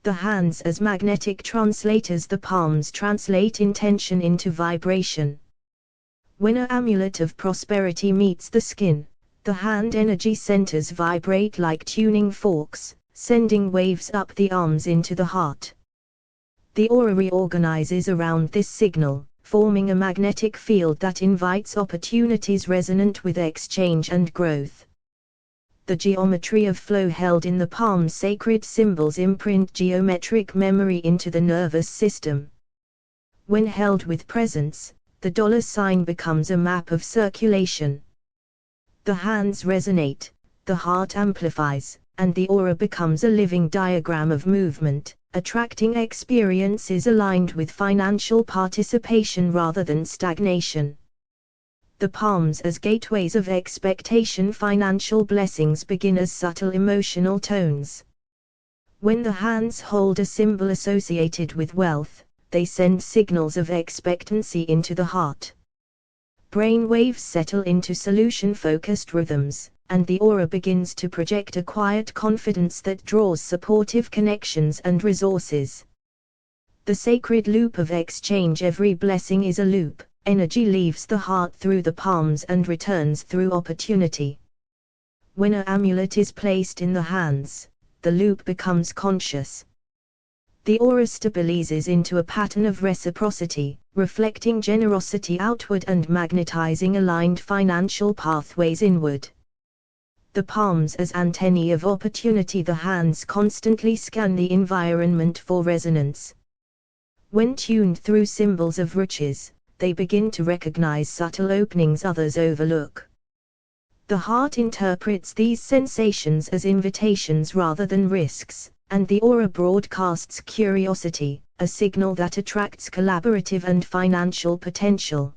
The hands as magnetic translators. The palms translate intention into vibration. When an amulet of prosperity meets the skin, the hand energy centers vibrate like tuning forks, sending waves up the arms into the heart. The aura reorganizes around this signal, forming a magnetic field that invites opportunities resonant with exchange and growth. The geometry of flow held in the palms. Sacred symbols imprint geometric memory into the nervous system. When held with presence, the dollar sign becomes a map of circulation. The hands resonate, the heart amplifies, and the aura becomes a living diagram of movement, attracting experiences aligned with financial participation rather than stagnation. The palms as gateways of expectation. Financial blessings begin as subtle emotional tones. When the hands hold a symbol associated with wealth, they send signals of expectancy into the heart. Brain waves settle into solution-focused rhythms, and the aura begins to project a quiet confidence that draws supportive connections and resources. The sacred loop of exchange. Every blessing is a loop. Energy leaves the heart through the palms and returns through opportunity. When an amulet is placed in the hands, the loop becomes conscious. The aura stabilizes into a pattern of reciprocity, reflecting generosity outward and magnetizing aligned financial pathways inward. The palms as antennae of opportunity. The hands constantly scan the environment for resonance. When tuned through symbols of riches, they begin to recognize subtle openings others overlook. The heart interprets these sensations as invitations rather than risks, and the aura broadcasts curiosity, a signal that attracts collaborative and financial potential.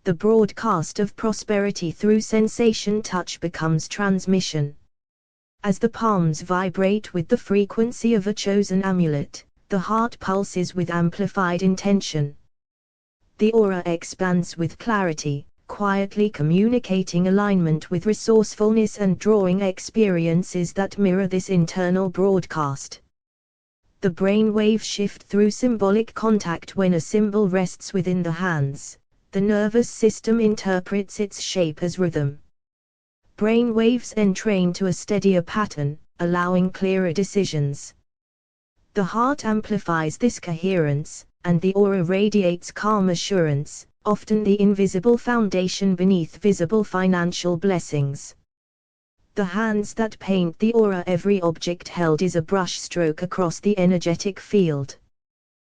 The broadcast of prosperity through sensation touch becomes transmission. As the palms vibrate with the frequency of a chosen amulet, the heart pulses with amplified intention. The aura expands with clarity, quietly communicating alignment with resourcefulness and drawing experiences that mirror this internal broadcast. The brain waves shift through symbolic contact. When a symbol rests within the hands, the nervous system interprets its shape as rhythm. Brain waves entrain to a steadier pattern, allowing clearer decisions. The heart amplifies this coherence, and the aura radiates calm assurance, often the invisible foundation beneath visible financial blessings. The hands that paint the aura. Every object held is a brushstroke across the energetic field.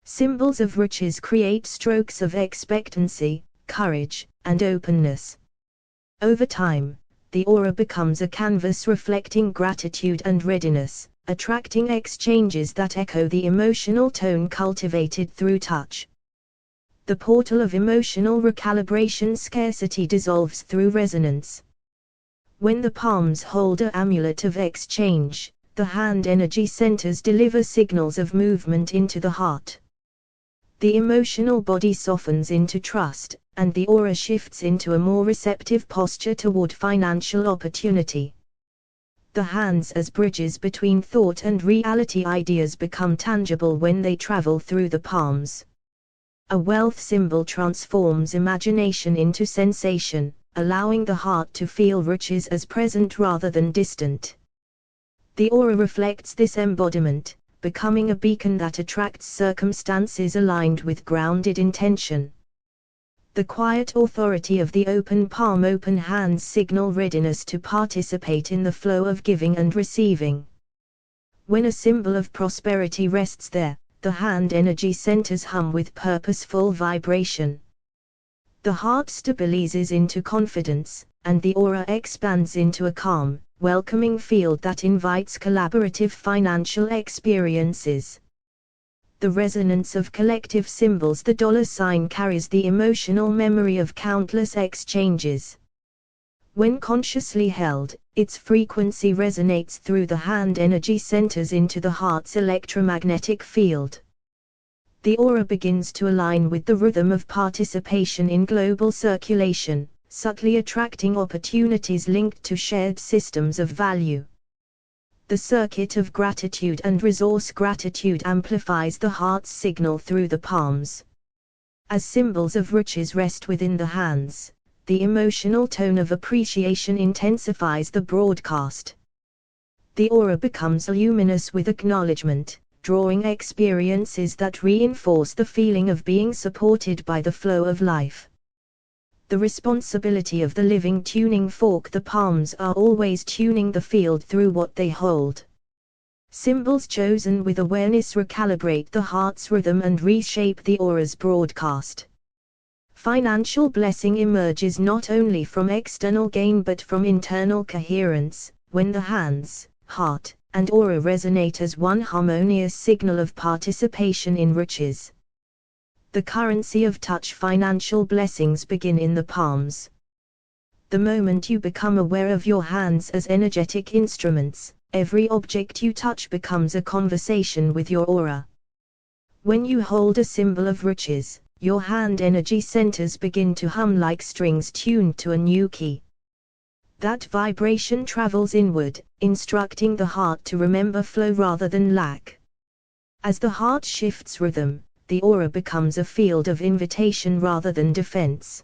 Symbols of riches create strokes of expectancy, courage, and openness. Over time, the aura becomes a canvas reflecting gratitude and readiness, attracting exchanges that echo the emotional tone cultivated through touch. The portal of emotional recalibration. Scarcity dissolves through resonance. When the palms hold an amulet of exchange, the hand energy centers deliver signals of movement into the heart. The emotional body softens into trust, and the aura shifts into a more receptive posture toward financial opportunity. The hands as bridges between thought and reality. Ideas become tangible when they travel through the palms. A wealth symbol transforms imagination into sensation, allowing the heart to feel riches as present rather than distant. The aura reflects this embodiment, becoming a beacon that attracts circumstances aligned with grounded intention. The quiet authority of the open palm. Open hands signal readiness to participate in the flow of giving and receiving. When a symbol of prosperity rests there, the hand energy centers hum with purposeful vibration. The heart stabilizes into confidence, and the aura expands into a calm, welcoming field that invites collaborative financial experiences. The resonance of collective symbols. The dollar sign carries the emotional memory of countless exchanges. When consciously held, its frequency resonates through the hand energy centers into the heart's electromagnetic field. The aura begins to align with the rhythm of participation in global circulation, subtly attracting opportunities linked to shared systems of value. The circuit of gratitude and resource. Gratitude amplifies the heart's signal through the palms. As symbols of riches rest within the hands, the emotional tone of appreciation intensifies the broadcast. The aura becomes luminous with acknowledgement, drawing experiences that reinforce the feeling of being supported by the flow of life. The responsibility of the living tuning fork. The palms are always tuning the field through what they hold. Symbols chosen with awareness recalibrate the heart's rhythm and reshape the aura's broadcast. Financial blessing emerges not only from external gain but from internal coherence, when the hands, heart, and aura resonate as one harmonious signal of participation in riches. The currency of touch. Financial blessings begin in the palms. The moment you become aware of your hands as energetic instruments, every object you touch becomes a conversation with your aura. When you hold a symbol of riches, your hand energy centers begin to hum like strings tuned to a new key. That vibration travels inward, instructing the heart to remember flow rather than lack. As the heart shifts rhythm, the aura becomes a field of invitation rather than defense.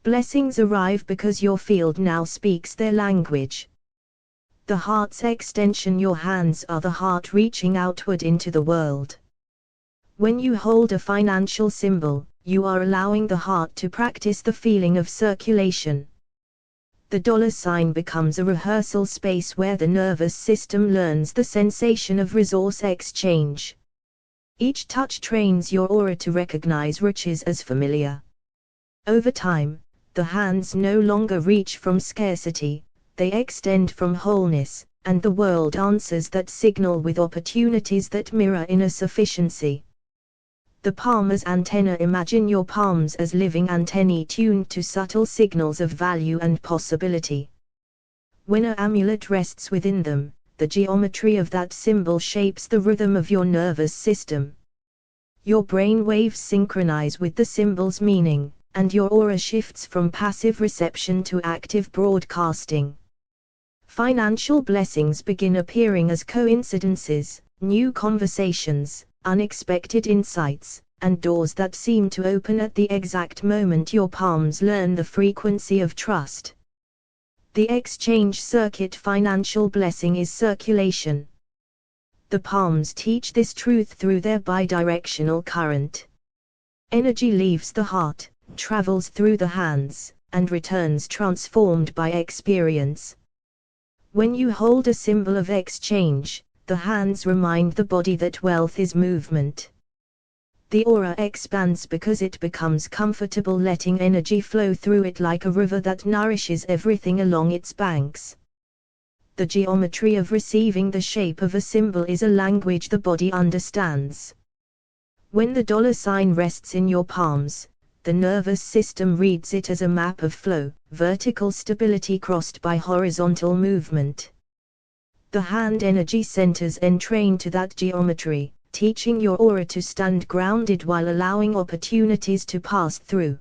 Blessings arrive because your field now speaks their language. The heart's extension. Your hands are the heart reaching outward into the world. When you hold a financial symbol, you are allowing the heart to practice the feeling of circulation. The dollar sign becomes a rehearsal space where the nervous system learns the sensation of resource exchange. Each touch trains your aura to recognize riches as familiar. Over time, the hands no longer reach from scarcity, they extend from wholeness, and the world answers that signal with opportunities that mirror inner sufficiency. The palm as antenna. Imagine your palms as living antennae tuned to subtle signals of value and possibility. When an amulet rests within them, the geometry of that symbol shapes the rhythm of your nervous system. Your brain waves synchronize with the symbol's meaning, and your aura shifts from passive reception to active broadcasting. Financial blessings begin appearing as coincidences, new conversations, unexpected insights, and doors that seem to open at the exact moment your palms learn the frequency of trust. The exchange circuit. Financial blessing is circulation. The palms teach this truth through their bidirectional current. Energy leaves the heart, travels through the hands, and returns transformed by experience. When you hold a symbol of exchange, the hands remind the body that wealth is movement. The aura expands because it becomes comfortable letting energy flow through it like a river that nourishes everything along its banks. The geometry of receiving. The shape of a symbol is a language the body understands. When the dollar sign rests in your palms, the nervous system reads it as a map of flow, vertical stability crossed by horizontal movement. The hand energy centers entrain to that geometry, teaching your aura to stand grounded while allowing opportunities to pass through.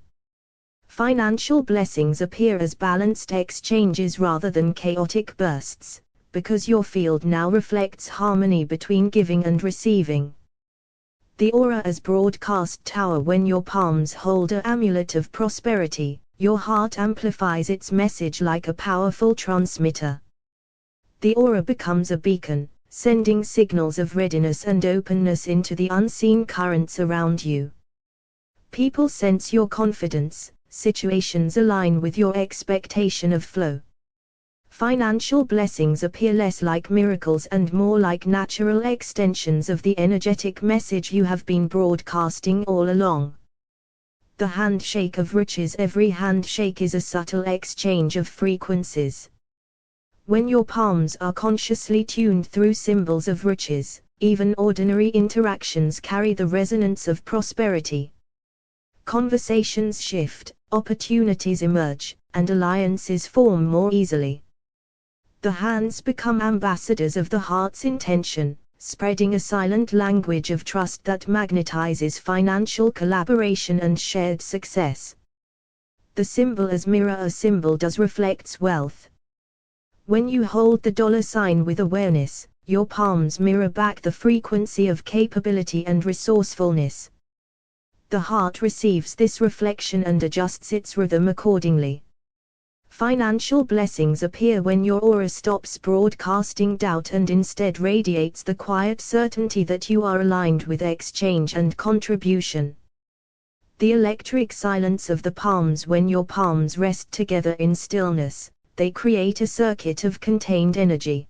Financial blessings appear as balanced exchanges rather than chaotic bursts, because your field now reflects harmony between giving and receiving. The aura as broadcast tower. When your palms hold an amulet of prosperity, your heart amplifies its message like a powerful transmitter. The aura becomes a beacon, sending signals of readiness and openness into the unseen currents around you. People sense your confidence, situations align with your expectation of flow. Financial blessings appear less like miracles and more like natural extensions of the energetic message you have been broadcasting all along. The handshake of riches. Every handshake is a subtle exchange of frequencies. When your palms are consciously tuned through symbols of riches, even ordinary interactions carry the resonance of prosperity. Conversations shift, opportunities emerge, and alliances form more easily. The hands become ambassadors of the heart's intention, spreading a silent language of trust that magnetizes financial collaboration and shared success. The symbol as mirror. A symbol does reflects wealth. When you hold the dollar sign with awareness, your palms mirror back the frequency of capability and resourcefulness. The heart receives this reflection and adjusts its rhythm accordingly. Financial blessings appear when your aura stops broadcasting doubt and instead radiates the quiet certainty that you are aligned with exchange and contribution. The electric silence of the palms. When your palms rest together in stillness, they create a circuit of contained energy.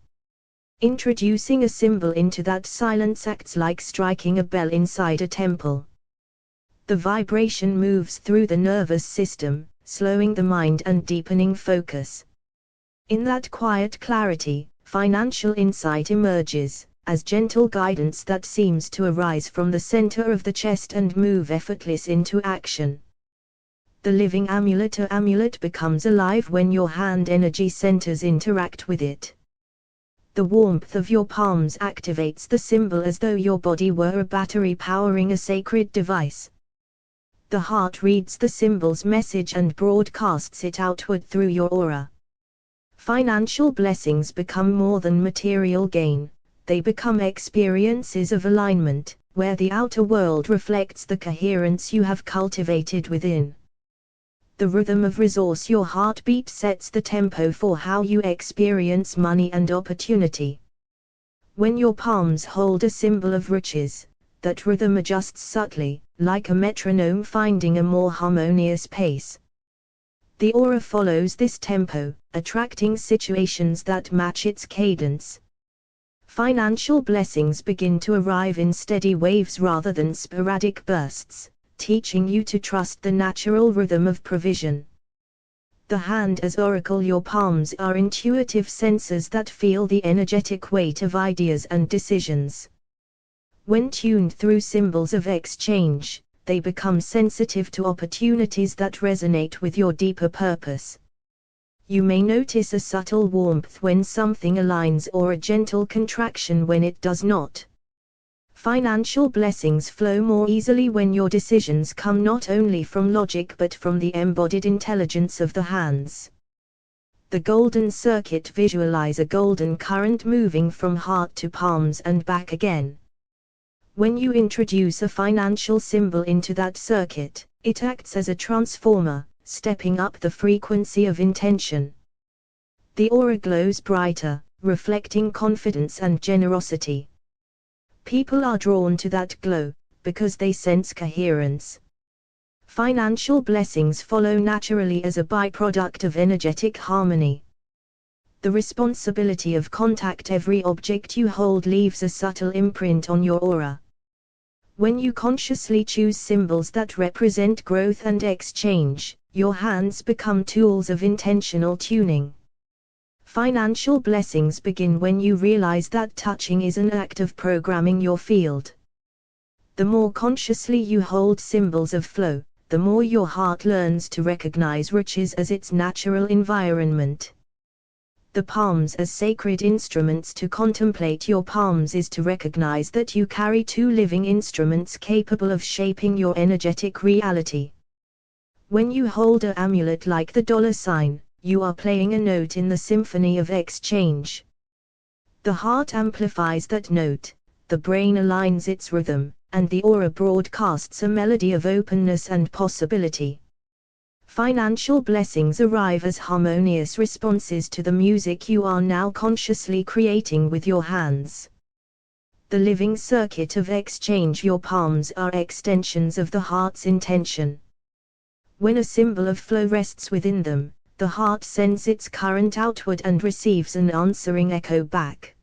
Introducing a symbol into that silence acts like striking a bell inside a temple. The vibration moves through the nervous system, slowing the mind and deepening focus. In that quiet clarity, financial insight emerges, as gentle guidance that seems to arise from the center of the chest and move effortless into action. The living amulet. An amulet becomes alive when your hand energy centers interact with it. The warmth of your palms activates the symbol as though your body were a battery powering a sacred device. The heart reads the symbol's message and broadcasts it outward through your aura. Financial blessings become more than material gain, they become experiences of alignment, where the outer world reflects the coherence you have cultivated within. The rhythm of resource. Your heartbeat sets the tempo for how you experience money and opportunity. When your palms hold a symbol of riches, that rhythm adjusts subtly, like a metronome finding a more harmonious pace. The aura follows this tempo, attracting situations that match its cadence. Financial blessings begin to arrive in steady waves rather than sporadic bursts, teaching you to trust the natural rhythm of provision. The hand as oracle. Your palms are intuitive sensors that feel the energetic weight of ideas and decisions. When tuned through symbols of exchange, they become sensitive to opportunities that resonate with your deeper purpose. You may notice a subtle warmth when something aligns or a gentle contraction when it does not. Financial blessings flow more easily when your decisions come not only from logic but from the embodied intelligence of the hands. The golden circuit. Visualize a golden current moving from heart to palms and back again. When you introduce a financial symbol into that circuit, it acts as a transformer, stepping up the frequency of intention. The aura glows brighter, reflecting confidence and generosity. People are drawn to that glow, because they sense coherence. Financial blessings follow naturally as a byproduct of energetic harmony. The responsibility of contact. Every object you hold leaves a subtle imprint on your aura. When you consciously choose symbols that represent growth and exchange, your hands become tools of intentional tuning. Financial blessings begin when you realize that touching is an act of programming your field. The more consciously you hold symbols of flow, the more your heart learns to recognize riches as its natural environment. The palms as sacred instruments. To contemplate your palms is to recognize that you carry two living instruments capable of shaping your energetic reality. When you hold an amulet like the dollar sign, you are playing a note in the symphony of exchange. The heart amplifies that note, the brain aligns its rhythm, and the aura broadcasts a melody of openness and possibility. Financial blessings arrive as harmonious responses to the music you are now consciously creating with your hands. The living circuit of exchange. Your palms are extensions of the heart's intention. When a symbol of flow rests within them, the heart sends its current outward and receives an answering echo back.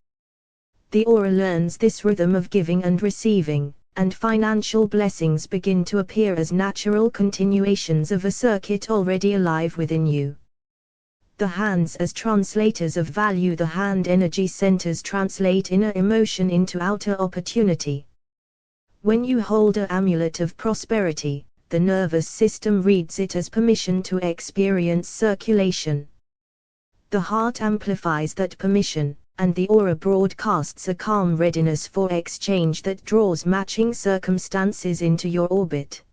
The aura learns this rhythm of giving and receiving, and financial blessings begin to appear as natural continuations of a circuit already alive within you. The hands as translators of value. The hand energy centers translate inner emotion into outer opportunity. When you hold an amulet of prosperity, the nervous system reads it as permission to experience circulation. The heart amplifies that permission, and the aura broadcasts a calm readiness for exchange that draws matching circumstances into your orbit.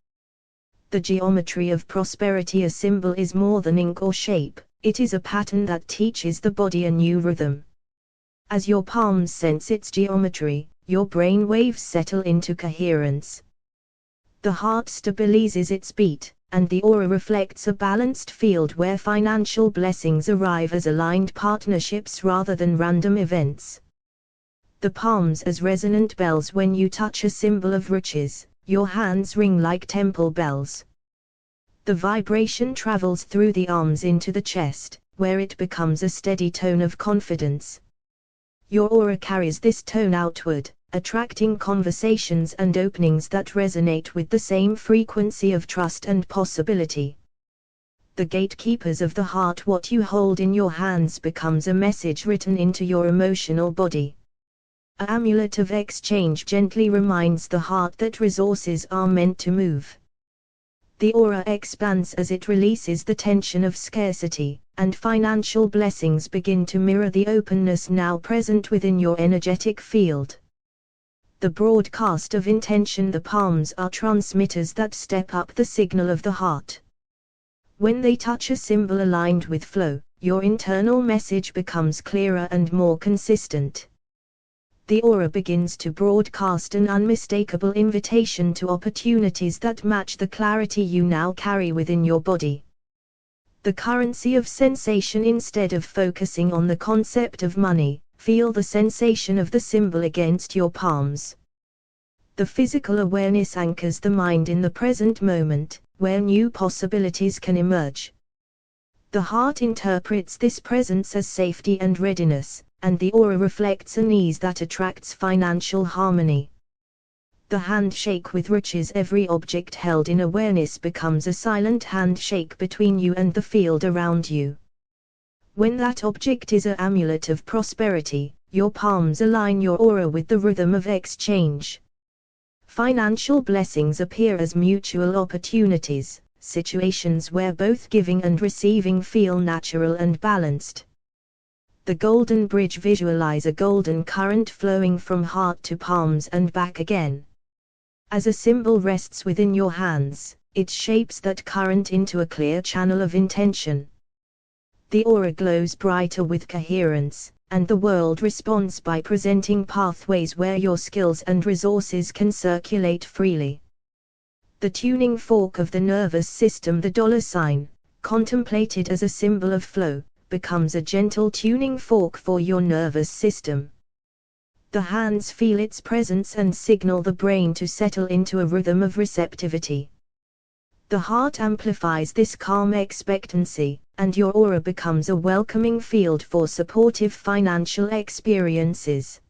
The geometry of prosperity. A symbol is more than ink or shape, it is a pattern that teaches the body a new rhythm. As your palms sense its geometry, your brain waves settle into coherence. The heart stabilizes its beat, and the aura reflects a balanced field where financial blessings arrive as aligned partnerships rather than random events. The palms as resonant bells. When you touch a symbol of riches, your hands ring like temple bells. The vibration travels through the arms into the chest, where it becomes a steady tone of confidence. Your aura carries this tone outward, attracting conversations and openings that resonate with the same frequency of trust and possibility. The gatekeepers of the heart. What you hold in your hands becomes a message written into your emotional body. An amulet of exchange gently reminds the heart that resources are meant to move. The aura expands as it releases the tension of scarcity, and financial blessings begin to mirror the openness now present within your energetic field. The broadcast of intention. The palms are transmitters that step up the signal of the heart. When they touch a symbol aligned with flow, your internal message becomes clearer and more consistent. The aura begins to broadcast an unmistakable invitation to opportunities that match the clarity you now carry within your body. The currency of sensation. Instead of focusing on the concept of money, feel the sensation of the symbol against your palms. The physical awareness anchors the mind in the present moment, where new possibilities can emerge. The heart interprets this presence as safety and readiness, and the aura reflects an ease that attracts financial harmony. The handshake with riches. Every object held in awareness becomes a silent handshake between you and the field around you. When that object is an amulet of prosperity, your palms align your aura with the rhythm of exchange. Financial blessings appear as mutual opportunities, situations where both giving and receiving feel natural and balanced. The golden bridge. Visualize a golden current flowing from heart to palms and back again. As a symbol rests within your hands, it shapes that current into a clear channel of intention. The aura glows brighter with coherence, and the world responds by presenting pathways where your skills and resources can circulate freely. The tuning fork of the nervous system. The dollar sign, contemplated as a symbol of flow, becomes a gentle tuning fork for your nervous system. The hands feel its presence and signal the brain to settle into a rhythm of receptivity. The heart amplifies this calm expectancy, and your aura becomes a welcoming field for supportive financial experiences.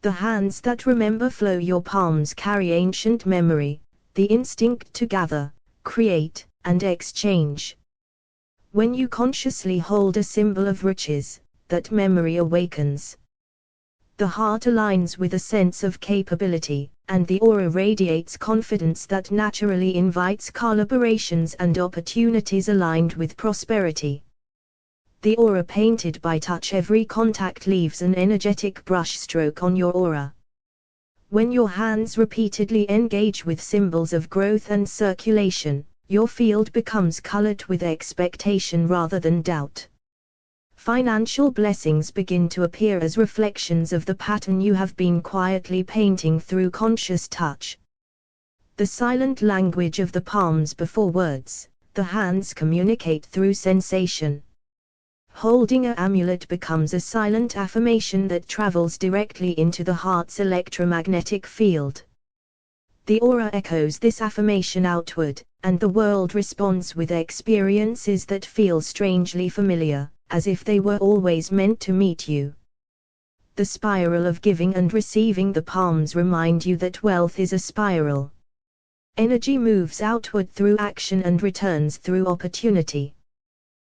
The hands that remember flow. Your palms carry ancient memory, the instinct to gather, create, and exchange. When you consciously hold a symbol of riches, that memory awakens. The heart aligns with a sense of capability, and the aura radiates confidence that naturally invites collaborations and opportunities aligned with prosperity. The aura painted by touch. Every contact leaves an energetic brushstroke on your aura. When your hands repeatedly engage with symbols of growth and circulation, your field becomes colored with expectation rather than doubt. Financial blessings begin to appear as reflections of the pattern you have been quietly painting through conscious touch. The silent language of the palms before words, the hands communicate through sensation. Holding an amulet becomes a silent affirmation that travels directly into the heart's electromagnetic field. The aura echoes this affirmation outward, and the world responds with experiences that feel strangely familiar, as if they were always meant to meet you. The spiral of giving and receiving. The palms remind you that wealth is a spiral. Energy moves outward through action and returns through opportunity.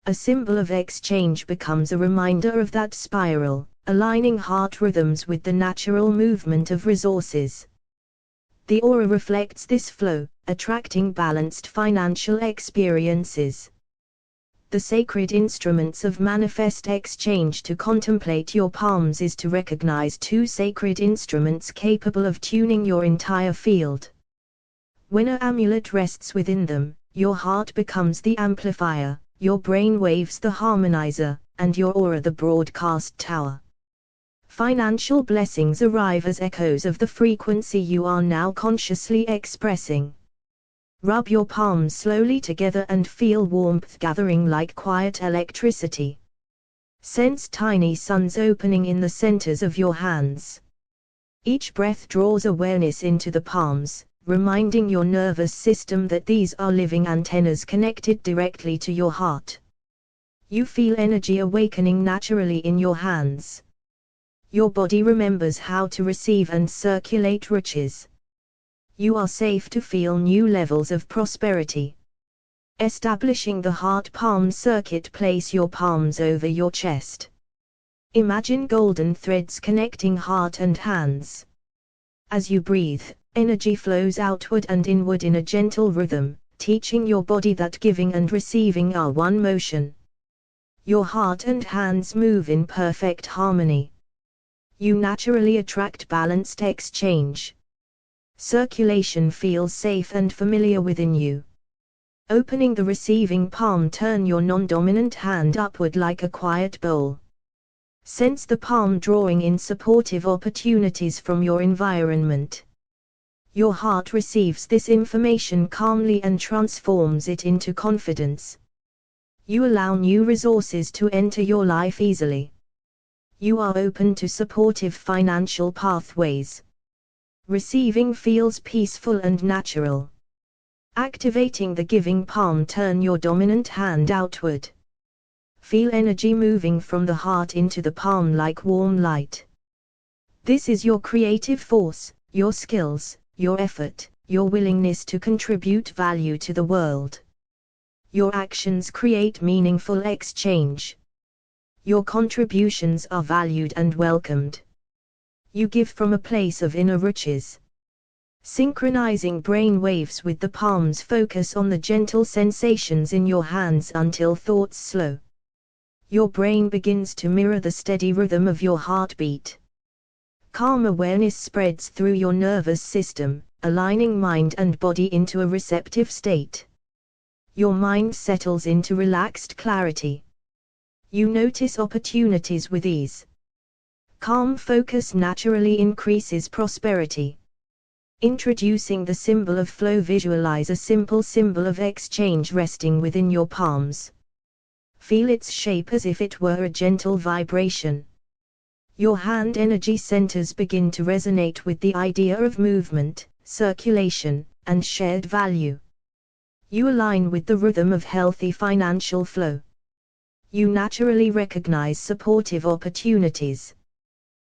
A symbol of exchange becomes a reminder of that spiral, aligning heart rhythms with the natural movement of resources. The aura reflects this flow, attracting balanced financial experiences. The sacred instruments of manifest exchange. To contemplate your palms is to recognize two sacred instruments capable of tuning your entire field. When an amulet rests within them, your heart becomes the amplifier, your brain waves the harmonizer, and your aura the broadcast tower. Financial blessings arrive as echoes of the frequency you are now consciously expressing. Rub your palms slowly together and feel warmth gathering like quiet electricity. Sense tiny suns opening in the centers of your hands. Each breath draws awareness into the palms, reminding your nervous system that these are living antennas connected directly to your heart. You feel energy awakening naturally in your hands. Your body remembers how to receive and circulate riches. You are safe to feel new levels of prosperity. Establishing the heart palm circuit. Place your palms over your chest. Imagine golden threads connecting heart and hands. As you breathe, energy flows outward and inward in a gentle rhythm, teaching your body that giving and receiving are one motion. Your heart and hands move in perfect harmony. You naturally attract balanced exchange. Circulation feels safe and familiar within you. Opening the receiving palm. Turn your non-dominant hand upward like a quiet bowl. Sense the palm drawing in supportive opportunities from your environment. Your heart receives this information calmly and transforms it into confidence. You allow new resources to enter your life easily. You are open to supportive financial pathways. Receiving feels peaceful and natural. Activating the giving palm. Turn your dominant hand outward. Feel energy moving from the heart into the palm like warm light. This is your creative force, your skills, your effort, your willingness to contribute value to the world. Your actions create meaningful exchange. Your contributions are valued and welcomed. You give from a place of inner riches. Synchronizing brain waves with the palms. Focus on the gentle sensations in your hands until thoughts slow. Your brain begins to mirror the steady rhythm of your heartbeat. Calm awareness spreads through your nervous system, aligning mind and body into a receptive state. Your mind settles into relaxed clarity. You notice opportunities with ease. Calm focus naturally increases prosperity. Introducing the symbol of flow. Visualize a simple symbol of exchange resting within your palms. Feel its shape as if it were a gentle vibration. Your hand energy centers begin to resonate with the idea of movement, circulation, and shared value. You align with the rhythm of healthy financial flow. You naturally recognize supportive opportunities.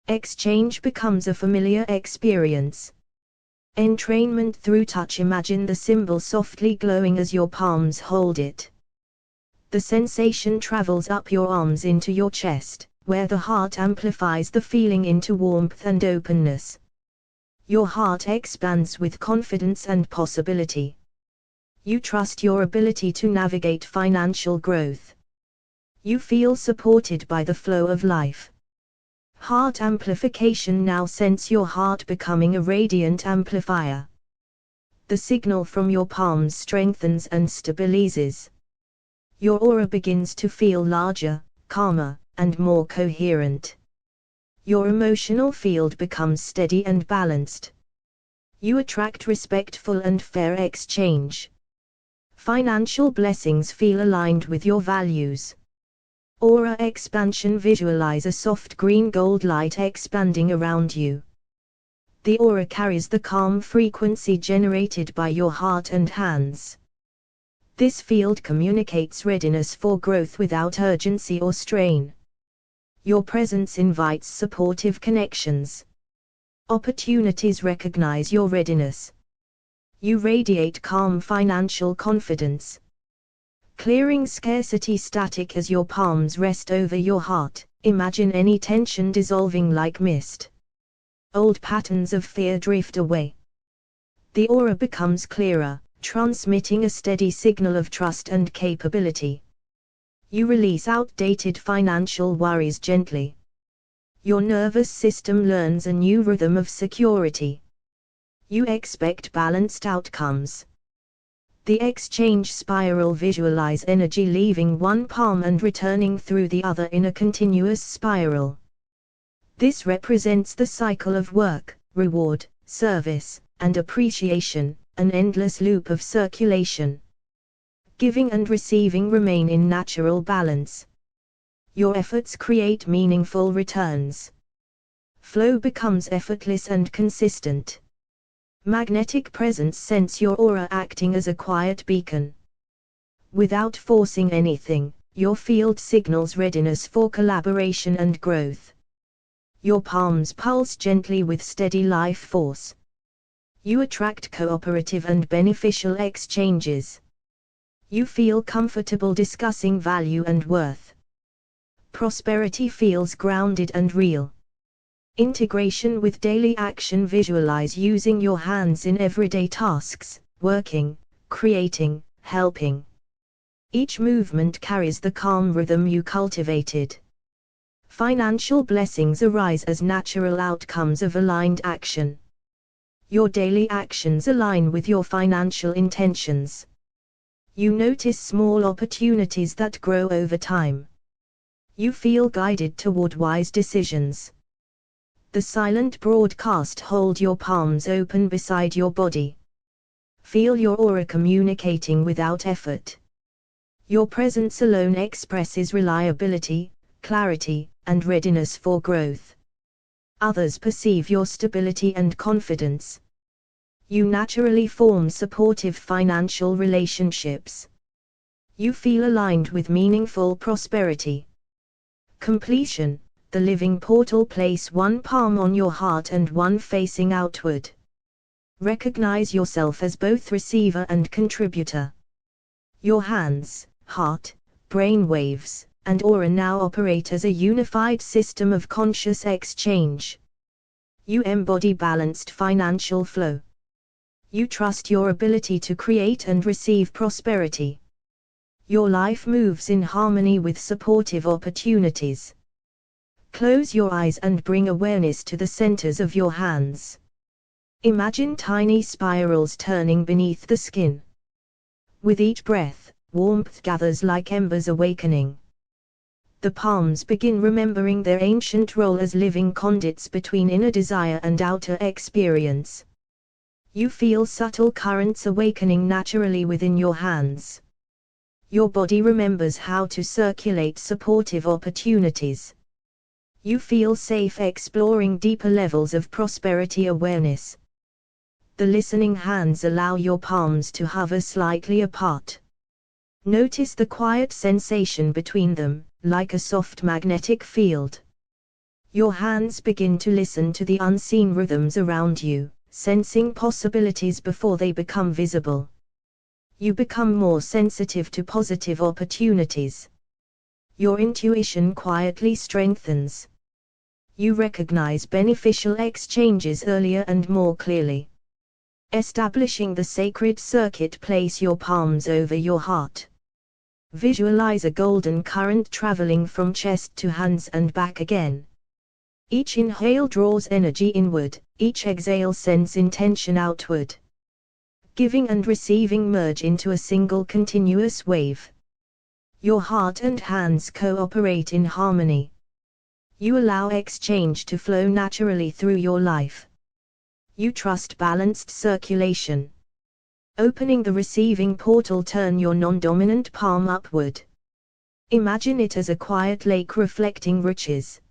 Exchange becomes a familiar experience. Entrainment through touch. Imagine the symbol softly glowing as your palms hold it. The sensation travels up your arms into your chest, where the heart amplifies the feeling into warmth and openness. Your heart expands with confidence and possibility. You trust your ability to navigate financial growth. You feel supported by the flow of life. Heart amplification. Now sense your heart becoming a radiant amplifier. The signal from your palms strengthens and stabilizes. Your aura begins to feel larger, calmer, and more coherent. Your emotional field becomes steady and balanced. You attract respectful and fair exchange. Financial blessings feel aligned with your values. Aura expansion. Visualize a soft green gold light expanding around you. The aura carries the calm frequency generated by your heart and hands. This field communicates readiness for growth without urgency or strain. Your presence invites supportive connections. Opportunities recognize your readiness. You radiate calm financial confidence. Clearing scarcity static. As your palms rest over your heart, imagine any tension dissolving like mist. Old patterns of fear drift away. The aura becomes clearer, transmitting a steady signal of trust and capability. You release outdated financial worries gently. Your nervous system learns a new rhythm of security. You expect balanced outcomes. The exchange spiral. Visualize energy leaving one palm and returning through the other in a continuous spiral. This represents the cycle of work, reward, service, and appreciation, an endless loop of circulation. Giving and receiving remain in natural balance. Your efforts create meaningful returns. Flow becomes effortless and consistent. Magnetic presence. Sense your aura acting as a quiet beacon. Without forcing anything, your field signals readiness for collaboration and growth. Your palms pulse gently with steady life force. You attract cooperative and beneficial exchanges. You feel comfortable discussing value and worth. Prosperity feels grounded and real. Integration with daily action. Visualize using your hands in everyday tasks, working, creating, helping. Each movement carries the calm rhythm you cultivated. Financial blessings arise as natural outcomes of aligned action. Your daily actions align with your financial intentions. You notice small opportunities that grow over time. You feel guided toward wise decisions. The silent broadcast. Hold your palms open beside your body. Feel your aura communicating without effort. Your presence alone expresses reliability, clarity, and readiness for growth. Others perceive your stability and confidence. You naturally form supportive financial relationships. You feel aligned with meaningful prosperity. Completion. The living portal. Place one palm on your heart and one facing outward. Recognize yourself as both receiver and contributor. Your hands, heart, brain waves, and aura now operate as a unified system of conscious exchange. You embody balanced financial flow. You trust your ability to create and receive prosperity. Your life moves in harmony with supportive opportunities. Close your eyes and bring awareness to the centers of your hands. Imagine tiny spirals turning beneath the skin. With each breath, warmth gathers like embers awakening. The palms begin remembering their ancient role as living conduits between inner desire and outer experience. You feel subtle currents awakening naturally within your hands. Your body remembers how to circulate supportive opportunities. You feel safe exploring deeper levels of prosperity awareness. The listening hands allow your palms to hover slightly apart. Notice the quiet sensation between them, like a soft magnetic field. Your hands begin to listen to the unseen rhythms around you, sensing possibilities before they become visible. You become more sensitive to positive opportunities. Your intuition quietly strengthens. You recognize beneficial exchanges earlier and more clearly. Establishing the sacred circuit. Place your palms over your heart. Visualize a golden current traveling from chest to hands and back again. Each inhale draws energy inward, each exhale sends intention outward. Giving and receiving merge into a single continuous wave. Your heart and hands cooperate in harmony. You allow exchange to flow naturally through your life. You trust balanced circulation. Opening the receiving portal, turn your non-dominant palm upward. Imagine it as a quiet lake reflecting riches.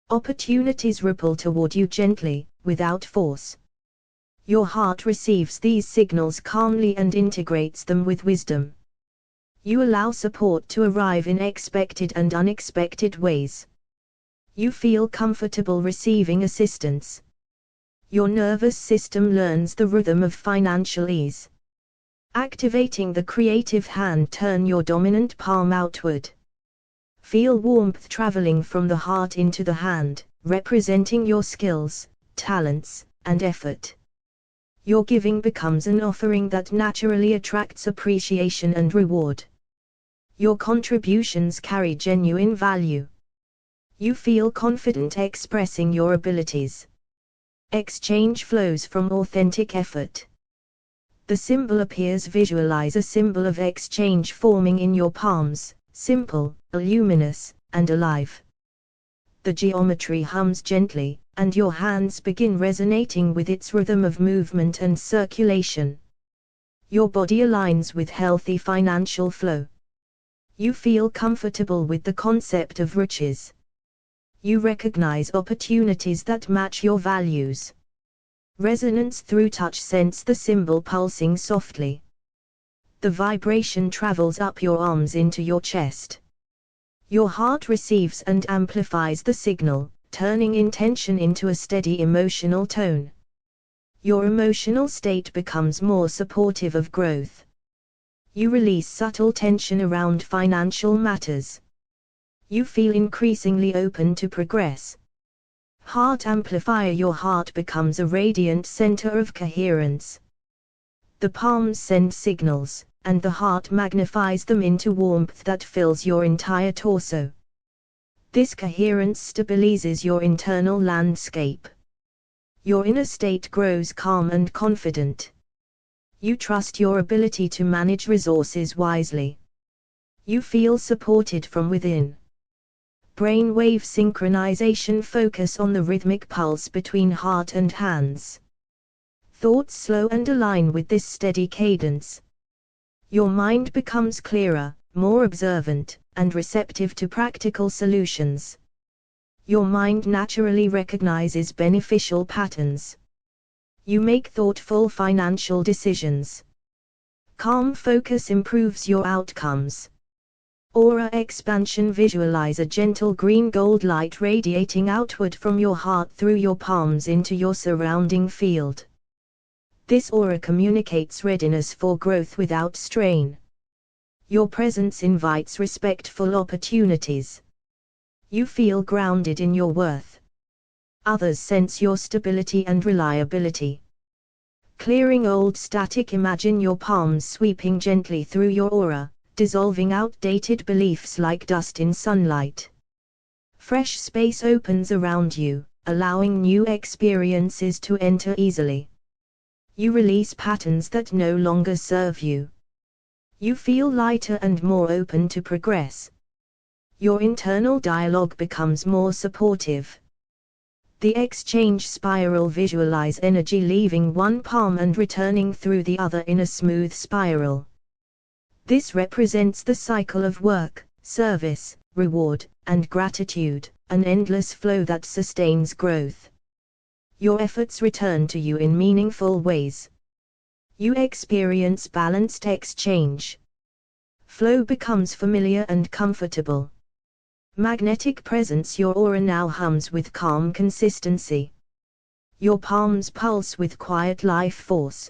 Opportunities ripple toward you gently, without force. Your heart receives these signals calmly and integrates them with wisdom. You allow support to arrive in expected and unexpected ways. You feel comfortable receiving assistance. Your nervous system learns the rhythm of financial ease. Activating the creative hand, turn your dominant palm outward. Feel warmth traveling from the heart into the hand, representing your skills, talents, and effort. Your giving becomes an offering that naturally attracts appreciation and reward. Your contributions carry genuine value. You feel confident expressing your abilities. Exchange flows from authentic effort. The symbol appears. Visualize a symbol of exchange forming in your palms, simple, luminous, and alive. The geometry hums gently, and your hands begin resonating with its rhythm of movement and circulation. Your body aligns with healthy financial flow. You feel comfortable with the concept of riches. You recognize opportunities that match your values. Resonance through touch, sense the symbol pulsing softly. The vibration travels up your arms into your chest. Your heart receives and amplifies the signal, turning intention into a steady emotional tone. Your emotional state becomes more supportive of growth. You release subtle tension around financial matters. You feel increasingly open to progress. Heart amplifier, your heart becomes a radiant center of coherence. The palms send signals, and the heart magnifies them into warmth that fills your entire torso. This coherence stabilizes your internal landscape. Your inner state grows calm and confident. You trust your ability to manage resources wisely. You feel supported from within. Brainwave synchronization, focus on the rhythmic pulse between heart and hands. Thoughts slow and align with this steady cadence. Your mind becomes clearer, more observant, and receptive to practical solutions. Your mind naturally recognizes beneficial patterns. You make thoughtful financial decisions. Calm focus improves your outcomes. Aura expansion, visualize a gentle green-gold light radiating outward from your heart through your palms into your surrounding field. This aura communicates readiness for growth without strain. Your presence invites respectful opportunities. You feel grounded in your worth. Others sense your stability and reliability. Clearing old static, imagine your palms sweeping gently through your aura, dissolving outdated beliefs like dust in sunlight. Fresh space opens around you, allowing new experiences to enter easily. You release patterns that no longer serve you. You feel lighter and more open to progress. Your internal dialogue becomes more supportive. The exchange spiral, visualize energy leaving one palm and returning through the other in a smooth spiral. This represents the cycle of work, service, reward, and gratitude, an endless flow that sustains growth. Your efforts return to you in meaningful ways. You experience balanced exchange. Flow becomes familiar and comfortable. Magnetic presence, your aura now hums with calm consistency. Your palms pulse with quiet life force.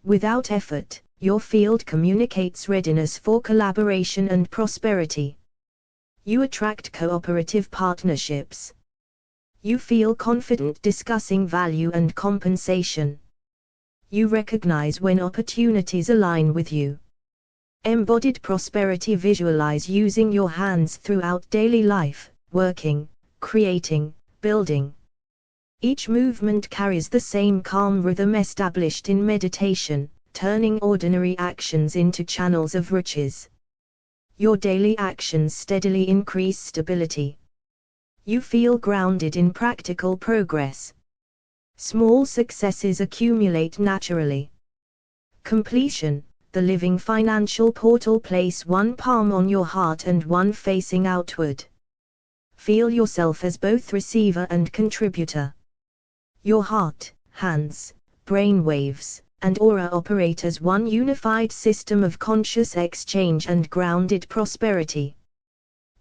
Without effort, your field communicates readiness for collaboration and prosperity. You attract cooperative partnerships. You feel confident discussing value and compensation. You recognize when opportunities align with you. Embodied prosperity, visualize using your hands throughout daily life, working, creating, building. Each movement carries the same calm rhythm established in meditation, turning ordinary actions into channels of riches. Your daily actions steadily increase stability. You feel grounded in practical progress. Small successes accumulate naturally. Completion. The living financial portal. Place one palm on your heart and one facing outward. Feel yourself as both receiver and contributor. Your heart, hands, brain waves, and aura operate as one unified system of conscious exchange and grounded prosperity.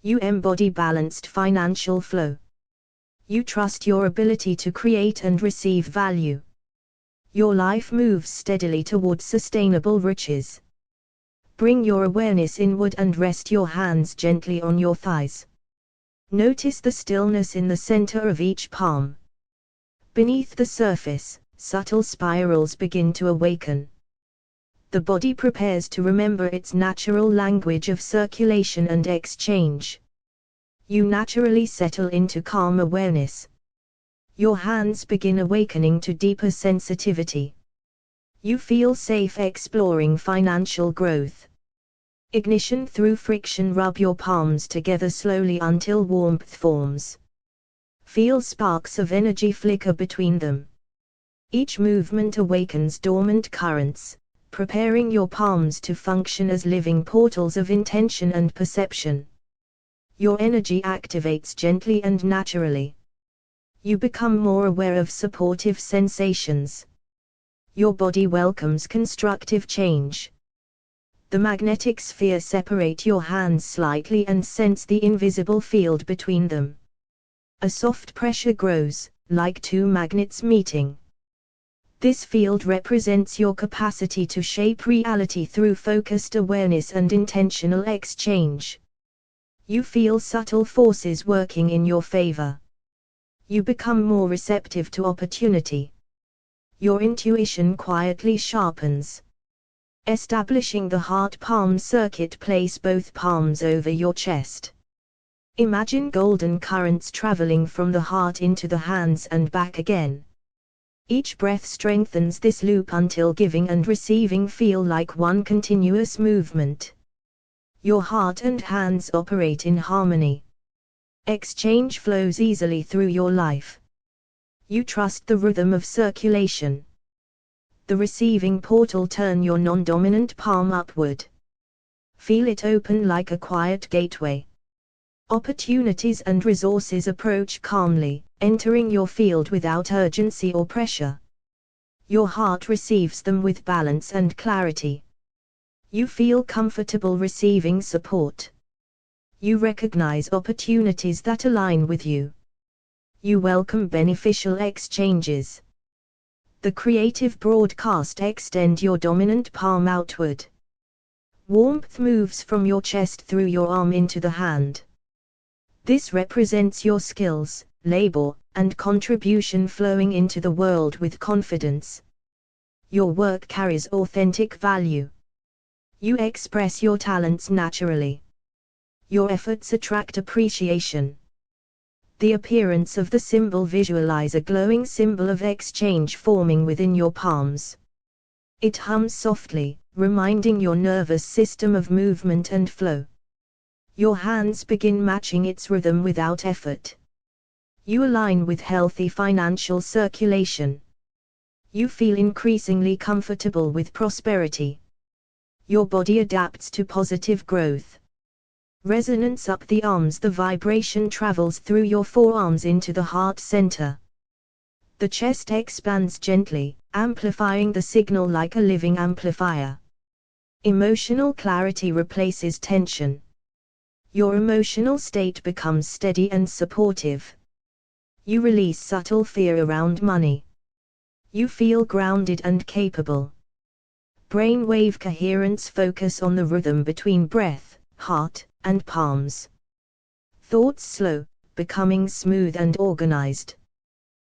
You embody balanced financial flow. You trust your ability to create and receive value. Your life moves steadily towards sustainable riches. Bring your awareness inward and rest your hands gently on your thighs. Notice the stillness in the center of each palm. Beneath the surface, subtle spirals begin to awaken. The body prepares to remember its natural language of circulation and exchange. You naturally settle into calm awareness. Your hands begin awakening to deeper sensitivity. You feel safe exploring financial growth. Ignition through friction. Rub your palms together slowly until warmth forms. Feel sparks of energy flicker between them. Each movement awakens dormant currents, preparing your palms to function as living portals of intention and perception. Your energy activates gently and naturally. You become more aware of supportive sensations. Your body welcomes constructive change. The magnetic sphere. Separate your hands slightly and sense the invisible field between them. A soft pressure grows, like two magnets meeting. This field represents your capacity to shape reality through focused awareness and intentional exchange. You feel subtle forces working in your favor. You become more receptive to opportunity. Your intuition quietly sharpens. Establishing the heart palm circuit. Place both palms over your chest. Imagine golden currents traveling from the heart into the hands and back again. Each breath strengthens this loop until giving and receiving feel like one continuous movement. Your heart and hands operate in harmony. Exchange flows easily through your life. You trust the rhythm of circulation. The receiving portal. Turn your non-dominant palm upward. Feel it open like a quiet gateway. Opportunities and resources approach calmly, entering your field without urgency or pressure. Your heart receives them with balance and clarity. You feel comfortable receiving support. You recognize opportunities that align with you. You welcome beneficial exchanges. The creative broadcast. Extend your dominant palm outward. Warmth moves from your chest through your arm into the hand. This represents your skills, labor, and contribution flowing into the world with confidence. Your work carries authentic value. You express your talents naturally. Your efforts attract appreciation. The appearance of the symbol. Visualize a glowing symbol of exchange forming within your palms. It hums softly, reminding your nervous system of movement and flow. Your hands begin matching its rhythm without effort. You align with healthy financial circulation. You feel increasingly comfortable with prosperity. Your body adapts to positive growth. Resonance up the arms. The vibration travels through your forearms into the heart center. The chest expands gently, amplifying the signal like a living amplifier. Emotional clarity replaces tension. Your emotional state becomes steady and supportive. You release subtle fear around money. You feel grounded and capable. Brainwave coherence. Focus on the rhythm between breath, heart, and palms. Thoughts slow, becoming smooth and organized.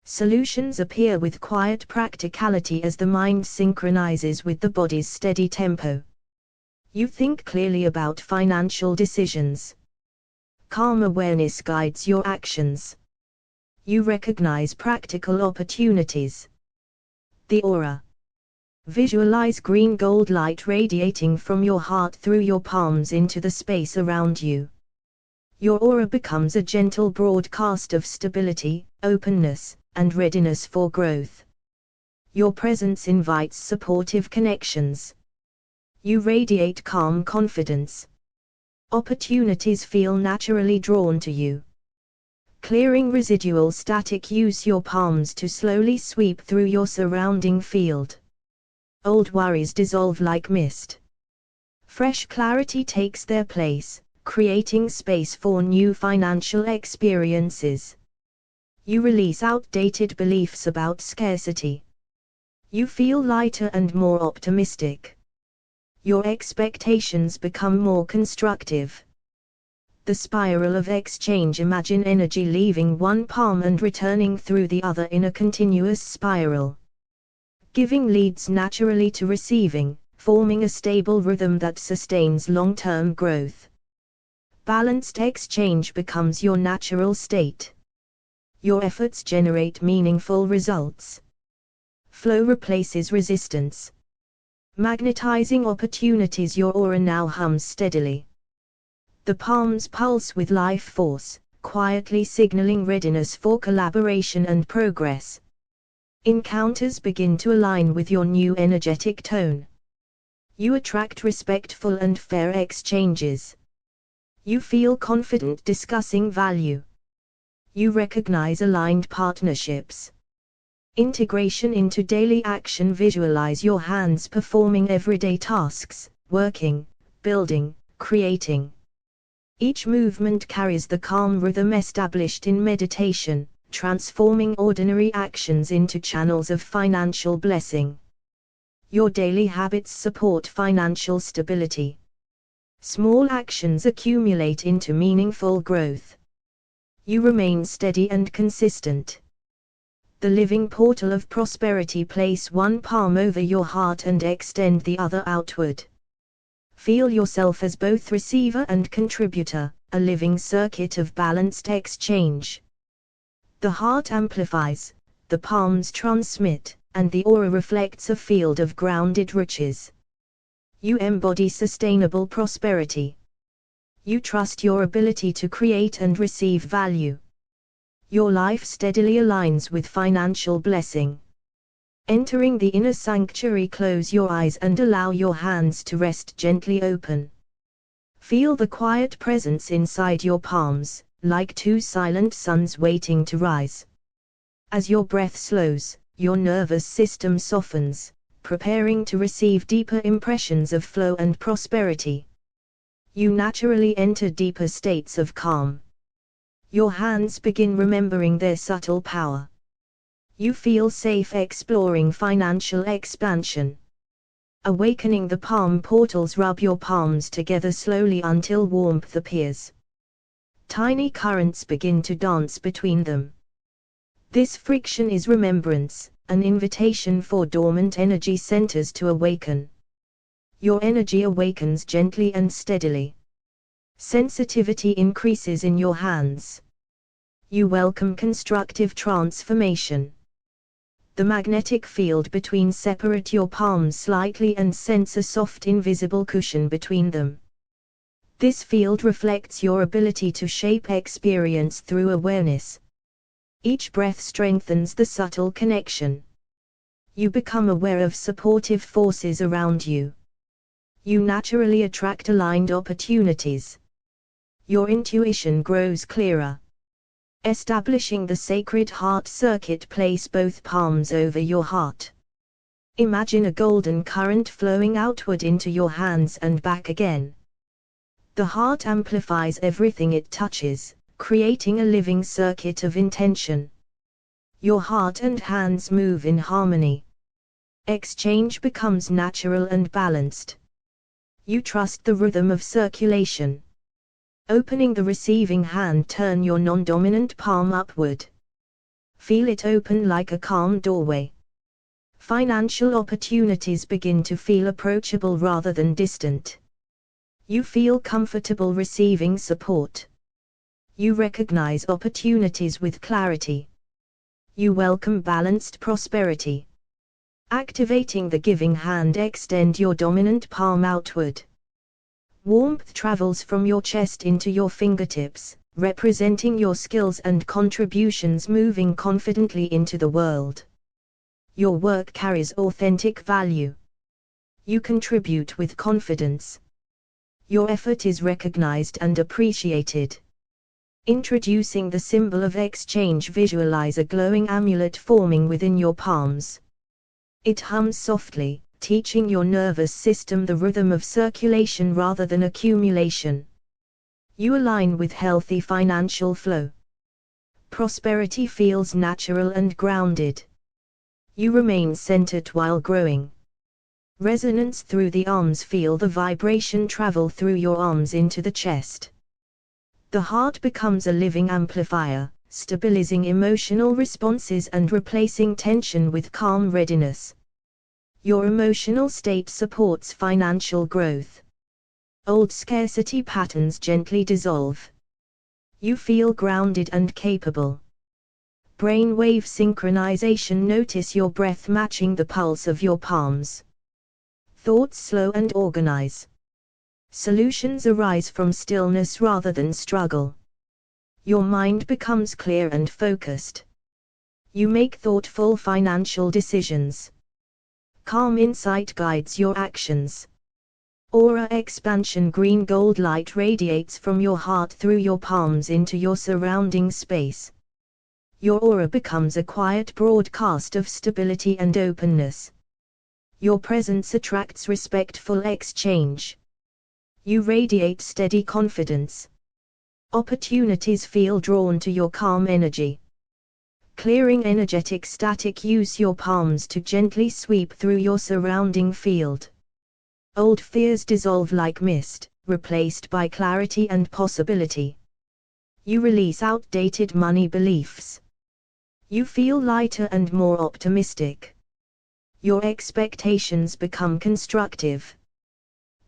Solutions appear with quiet practicality as the mind synchronizes with the body's steady tempo. You think clearly about financial decisions. Calm awareness guides your actions. You recognize practical opportunities. The aura. Visualize green gold light radiating from your heart through your palms into the space around you. Your aura becomes a gentle broadcast of stability, openness, and readiness for growth. Your presence invites supportive connections. You radiate calm confidence. Opportunities feel naturally drawn to you. Clearing residual static, use your palms to slowly sweep through your surrounding field. Old worries dissolve like mist. Fresh clarity takes their place, creating space for new financial experiences. You release outdated beliefs about scarcity. You feel lighter and more optimistic. Your expectations become more constructive. The spiral of exchange. Imagine energy leaving one palm and returning through the other in a continuous spiral. Giving leads naturally to receiving, forming a stable rhythm that sustains long-term growth. Balanced exchange becomes your natural state. Your efforts generate meaningful results. Flow replaces resistance. Magnetizing opportunities. Your aura now hums steadily. The palms pulse with life force, quietly signaling readiness for collaboration and progress. Encounters begin to align with your new energetic tone. You attract respectful and fair exchanges. You feel confident discussing value. You recognize aligned partnerships. Integration into daily action. Visualize your hands performing everyday tasks, working, building, creating. Each movement carries the calm rhythm established in meditation, transforming ordinary actions into channels of financial blessing. Your daily habits support financial stability. Small actions accumulate into meaningful growth. You remain steady and consistent. The living portal of prosperity. Place one palm over your heart and extend the other outward. Feel yourself as both receiver and contributor, a living circuit of balanced exchange. The heart amplifies, the palms transmit, and the aura reflects a field of grounded riches. You embody sustainable prosperity. You trust your ability to create and receive value. Your life steadily aligns with financial blessing. Entering the inner sanctuary. Close your eyes and allow your hands to rest gently open. Feel the quiet presence inside your palms, like two silent suns waiting to rise. As your breath slows, your nervous system softens, preparing to receive deeper impressions of flow and prosperity. You naturally enter deeper states of calm. Your hands begin remembering their subtle power. You feel safe exploring financial expansion. Awakening the palm portals. Rub your palms together slowly until warmth appears. Tiny currents begin to dance between them. This friction is remembrance, an invitation for dormant energy centers to awaken. Your energy awakens gently and steadily. Sensitivity increases in your hands. You welcome constructive transformation. The magnetic field between. Separate your palms slightly and sense a soft invisible cushion between them. This field reflects your ability to shape experience through awareness. Each breath strengthens the subtle connection. You become aware of supportive forces around you. You naturally attract aligned opportunities. Your intuition grows clearer. Establishing the sacred heart circuit. Place both palms over your heart. Imagine a golden current flowing outward into your hands and back again. The heart amplifies everything it touches, creating a living circuit of intention. Your heart and hands move in harmony. Exchange becomes natural and balanced. You trust the rhythm of circulation. Opening the receiving hand. Turn your non-dominant palm upward. Feel it open like a calm doorway. Financial opportunities begin to feel approachable rather than distant. You feel comfortable receiving support. You recognize opportunities with clarity. You welcome balanced prosperity. Activating the giving hand, extend your dominant palm outward. Warmth travels from your chest into your fingertips, representing your skills and contributions moving confidently into the world. Your work carries authentic value. You contribute with confidence. Your effort is recognized and appreciated. Introducing the symbol of exchange, visualize a glowing amulet forming within your palms. It hums softly, teaching your nervous system the rhythm of circulation rather than accumulation. You align with healthy financial flow. Prosperity feels natural and grounded. You remain centered while growing. Resonance through the arms, feel the vibration travel through your arms into the chest. The heart becomes a living amplifier, stabilizing emotional responses and replacing tension with calm readiness. Your emotional state supports financial growth. Old scarcity patterns gently dissolve. You feel grounded and capable. Brainwave synchronization, notice your breath matching the pulse of your palms. Thoughts slow and organize. Solutions arise from stillness rather than struggle. Your mind becomes clear and focused. You make thoughtful financial decisions. Calm insight guides your actions. Aura expansion, green gold light radiates from your heart through your palms into your surrounding space. Your aura becomes a quiet broadcast of stability and openness. Your presence attracts respectful exchange. You radiate steady confidence. Opportunities feel drawn to your calm energy. Clearing energetic static, use your palms to gently sweep through your surrounding field. Old fears dissolve like mist, replaced by clarity and possibility. You release outdated money beliefs. You feel lighter and more optimistic. Your expectations become constructive.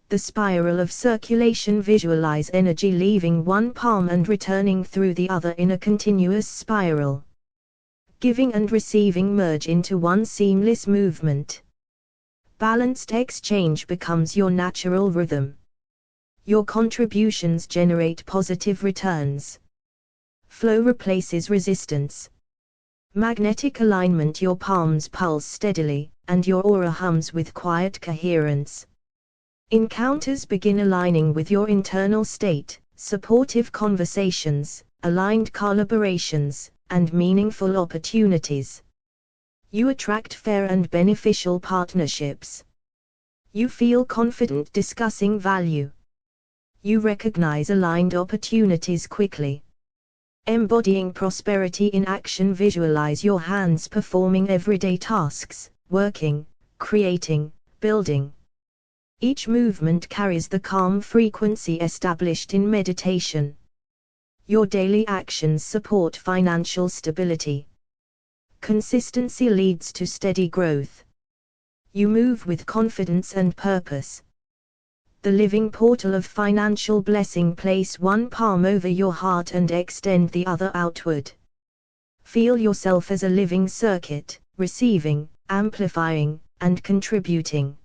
The spiral of circulation, visualize energy leaving one palm and returning through the other in a continuous spiral. Giving and receiving merge into one seamless movement. Balanced exchange becomes your natural rhythm. Your contributions generate positive returns. Flow replaces resistance. Magnetic alignment, your palms pulse steadily, and your aura hums with quiet coherence. Encounters begin aligning with your internal state, supportive conversations, aligned collaborations, and meaningful opportunities. You attract fair and beneficial partnerships. You feel confident discussing value. You recognize aligned opportunities quickly. Embodying prosperity in action, visualize your hands performing everyday tasks, working, creating, building. Each movement carries the calm frequency established in meditation. Your daily actions support financial stability. Consistency leads to steady growth. You move with confidence and purpose. The living portal of financial blessing, place one palm over your heart and extend the other outward. Feel yourself as a living circuit, receiving, amplifying, and contributing.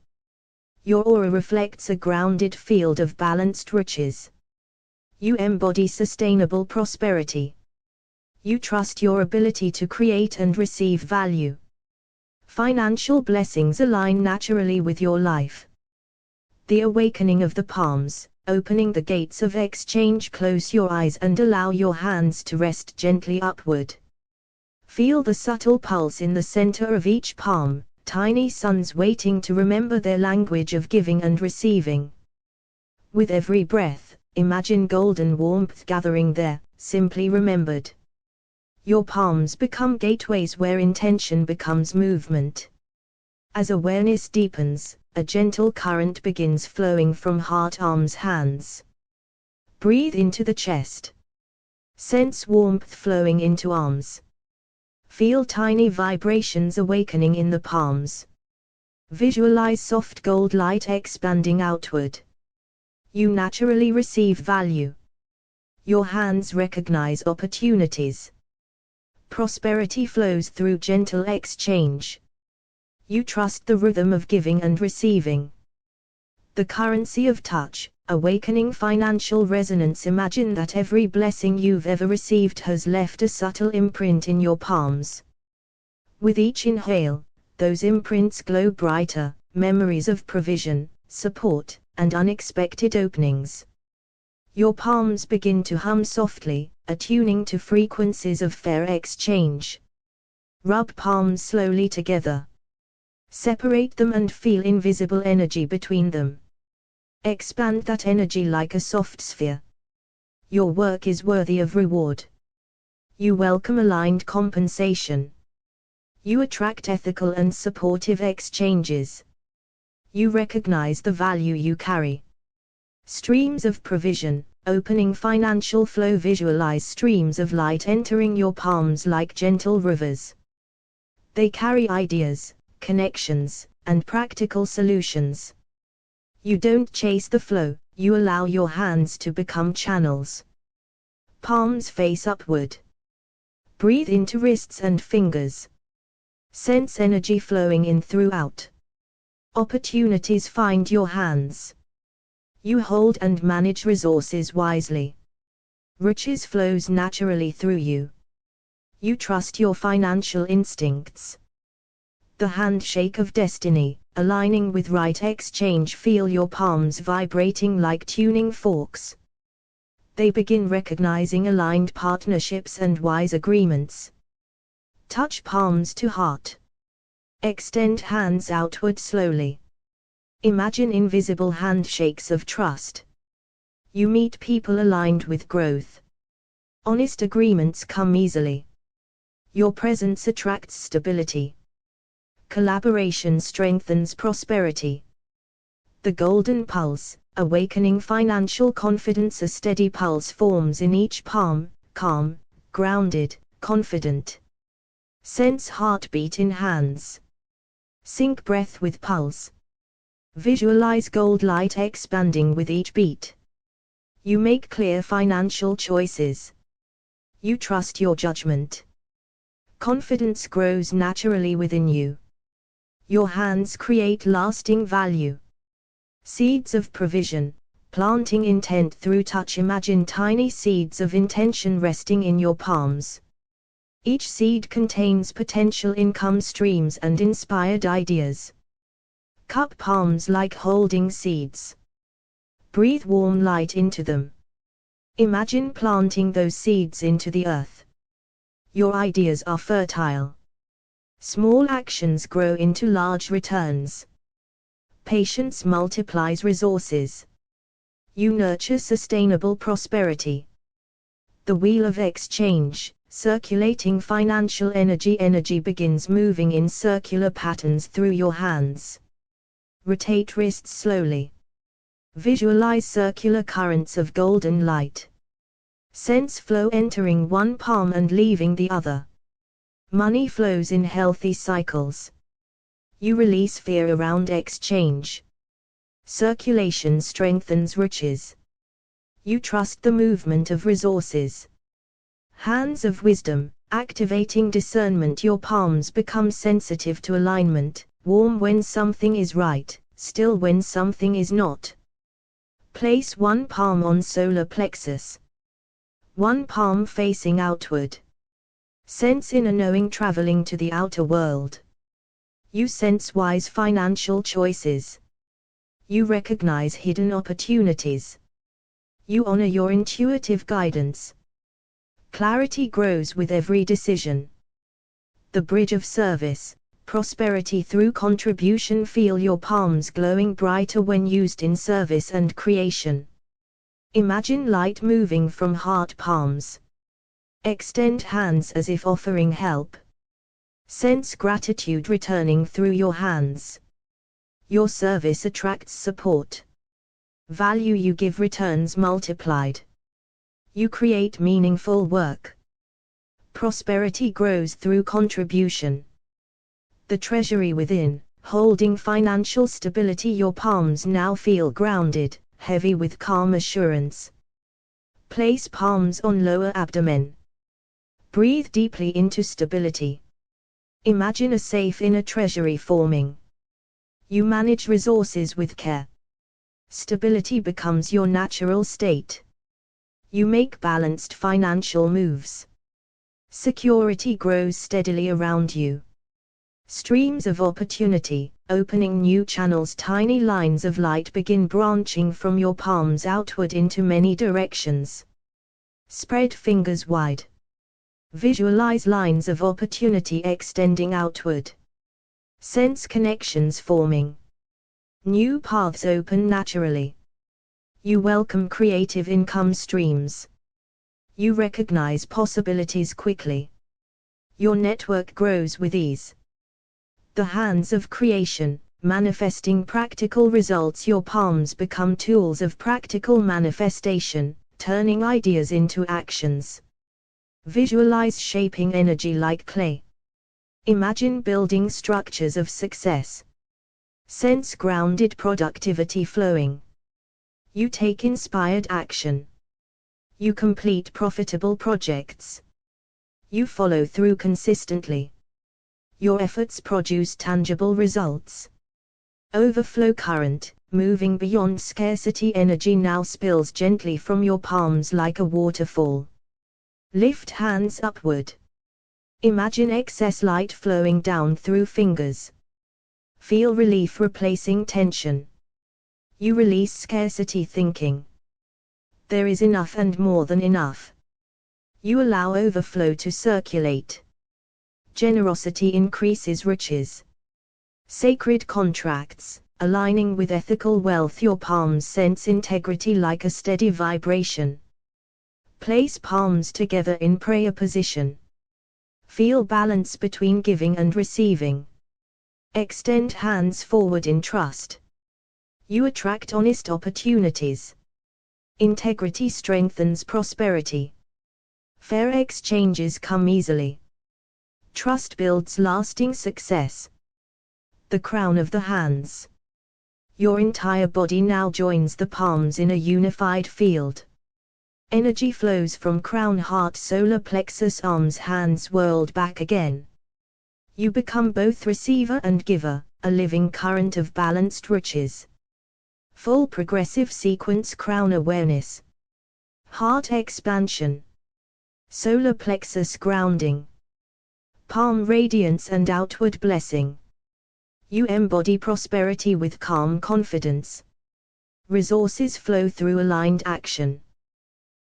Your aura reflects a grounded field of balanced riches. You embody sustainable prosperity. You trust your ability to create and receive value. Financial blessings align naturally with your life. The awakening of the palms, opening the gates of exchange. Close your eyes and allow your hands to rest gently upward. Feel the subtle pulse in the center of each palm, tiny suns waiting to remember their language of giving and receiving. With every breath, imagine golden warmth gathering there, simply remembered. Your palms become gateways where intention becomes movement. As awareness deepens, a gentle current begins flowing from heart, arms, hands. Breathe into the chest. Sense warmth flowing into arms. Feel tiny vibrations awakening in the palms. Visualize soft gold light expanding outward. You naturally receive value. Your hands recognize opportunities. Prosperity flows through gentle exchange. You trust the rhythm of giving and receiving. The currency of touch, awakening financial resonance. Imagine that every blessing you've ever received has left a subtle imprint in your palms. With each inhale, those imprints glow brighter, memories of provision, support, and unexpected openings. Your palms begin to hum softly, attuning to frequencies of fair exchange. Rub palms slowly together. Separate them and feel invisible energy between them. Expand that energy like a soft sphere. Your work is worthy of reward. You welcome aligned compensation. You attract ethical and supportive exchanges. You recognize the value you carry. Streams of provision, opening financial flow. Visualize streams of light entering your palms like gentle rivers. They carry ideas, connections, and practical solutions. You don't chase the flow, you allow your hands to become channels. Palms face upward. Breathe into wrists and fingers. Sense energy flowing in throughout. Opportunities find your hands. You hold and manage resources wisely. Riches flows naturally through you. You trust your financial instincts. The handshake of destiny, aligning with right exchange. Feel your palms vibrating like tuning forks. They begin recognizing aligned partnerships and wise agreements. Touch palms to heart. Extend hands outward slowly. Imagine invisible handshakes of trust. You meet people aligned with growth. Honest agreements come easily. Your presence attracts stability. Collaboration strengthens prosperity. The golden pulse, awakening financial confidence. A steady pulse forms in each palm, calm, grounded, confident. Sense heartbeat in hands. Sync breath with pulse. Visualize gold light expanding with each beat. You make clear financial choices. You trust your judgment. Confidence grows naturally within you. Your hands create lasting value. Seeds of provision, planting intent through touch. Imagine tiny seeds of intention resting in your palms. Each seed contains potential income streams and inspired ideas. Cup palms like holding seeds. Breathe warm light into them. Imagine planting those seeds into the earth. Your ideas are fertile. Small actions grow into large returns. Patience multiplies resources. You nurture sustainable prosperity. The wheel of exchange, circulating financial energy. Energy begins moving in circular patterns through your hands. Rotate wrists slowly. Visualize circular currents of golden light. Sense flow entering one palm and leaving the other. Money flows in healthy cycles. You release fear around exchange. Circulation strengthens riches. You trust the movement of resources. Hands of wisdom, activating discernment. Your palms become sensitive to alignment, warm when something is right, still when something is not. Place one palm on solar plexus. One palm facing outward. Sense inner knowing traveling to the outer world. You sense wise financial choices. You recognize hidden opportunities. You honor your intuitive guidance. Clarity grows with every decision. The bridge of service, prosperity through contribution. Feel your palms glowing brighter when used in service and creation. Imagine light moving from heart palms. Extend hands as if offering help. Sense gratitude returning through your hands. Your service attracts support. Value you give returns multiplied. You create meaningful work. Prosperity grows through contribution. The treasury within, holding financial stability. Your palms now feel grounded, heavy with calm assurance. Place palms on lower abdomen. Breathe deeply into stability. Imagine a safe inner treasury forming. You manage resources with care. Stability becomes your natural state. You make balanced financial moves. Security grows steadily around you. Streams of opportunity, opening new channels. Tiny lines of light begin branching from your palms outward into many directions. Spread fingers wide. Visualize lines of opportunity extending outward. Sense connections forming. New paths open naturally. You welcome creative income streams. You recognize possibilities quickly. Your network grows with ease. The hands of creation, manifesting practical results. Your palms become tools of practical manifestation, turning ideas into actions. Visualize shaping energy like clay. Imagine building structures of success. Sense grounded productivity flowing. You take inspired action. You complete profitable projects. You follow through consistently. Your efforts produce tangible results. Overflow current, moving beyond scarcity. Energy now spills gently from your palms like a waterfall. Lift hands upward. Imagine excess light flowing down through fingers. Feel relief replacing tension. You release scarcity thinking. There is enough and more than enough. You allow overflow to circulate. Generosity increases riches. Sacred contracts, aligning with ethical wealth. Your palms sense integrity like a steady vibration. Place palms together in prayer position. Feel balance between giving and receiving. Extend hands forward in trust. You attract honest opportunities. Integrity strengthens prosperity. Fair exchanges come easily. Trust builds lasting success. The crown of the hands. Your entire body now joins the palms in a unified field. Energy flows from crown, heart, solar plexus, arms, hands, world back again. You become both receiver and giver, a living current of balanced riches. Full progressive sequence. Crown awareness. Heart expansion. Solar plexus grounding. Palm radiance and outward blessing. You embody prosperity with calm confidence. Resources flow through aligned action.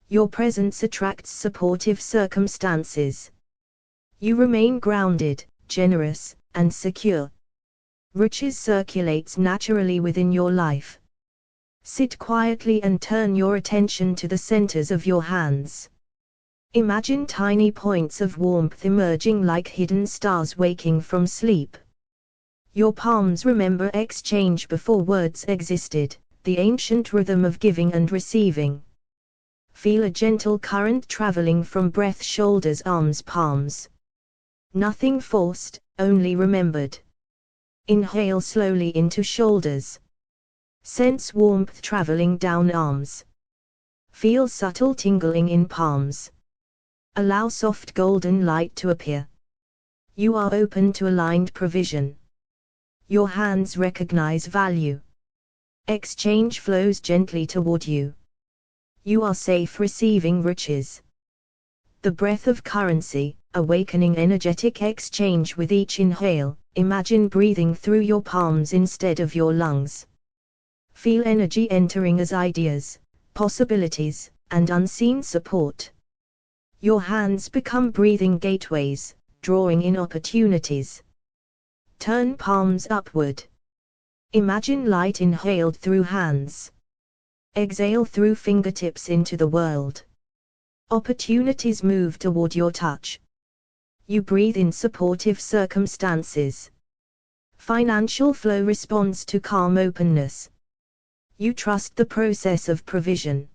Your presence attracts supportive circumstances. You remain grounded, generous, and secure. Riches circulates naturally within your life. Sit quietly and turn your attention to the centers of your hands. Imagine tiny points of warmth emerging like hidden stars waking from sleep. Your palms remember exchange before words existed, the ancient rhythm of giving and receiving. Feel a gentle current traveling from breath, shoulders, arms, palms. Nothing forced, only remembered. Inhale slowly into shoulders. Sense warmth traveling down arms. Feel subtle tingling in palms. Allow soft golden light to appear. You are open to aligned provision. Your hands recognize value. Exchange flows gently toward you. You are safe receiving riches. The breath of currency, awakening energetic exchange with each inhale. Imagine breathing through your palms instead of your lungs. Feel energy entering as ideas, possibilities, and unseen support. Your hands become breathing gateways, drawing in opportunities. Turn palms upward. Imagine light inhaled through hands. Exhale through fingertips into the world. Opportunities move toward your touch. You breathe in supportive circumstances. Financial flow responds to calm openness. You trust the process of provision.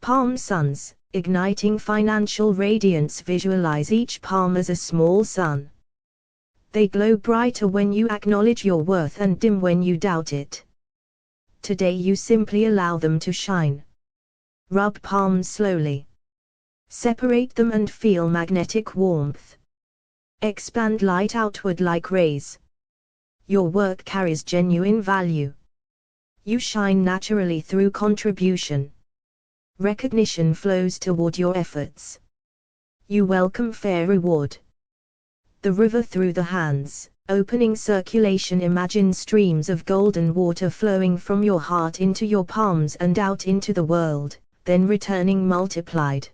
Palm suns, igniting financial radiance. Visualize each palm as a small sun. They glow brighter when you acknowledge your worth and dim when you doubt it. Today you simply allow them to shine. Rub palms slowly. Separate them and feel magnetic warmth. Expand light outward like rays. Your work carries genuine value. You shine naturally through contribution. Recognition flows toward your efforts. You welcome fair reward. The river through the hands, opening circulation. Imagine streams of golden water flowing from your heart into your palms and out into the world, then returning multiplied.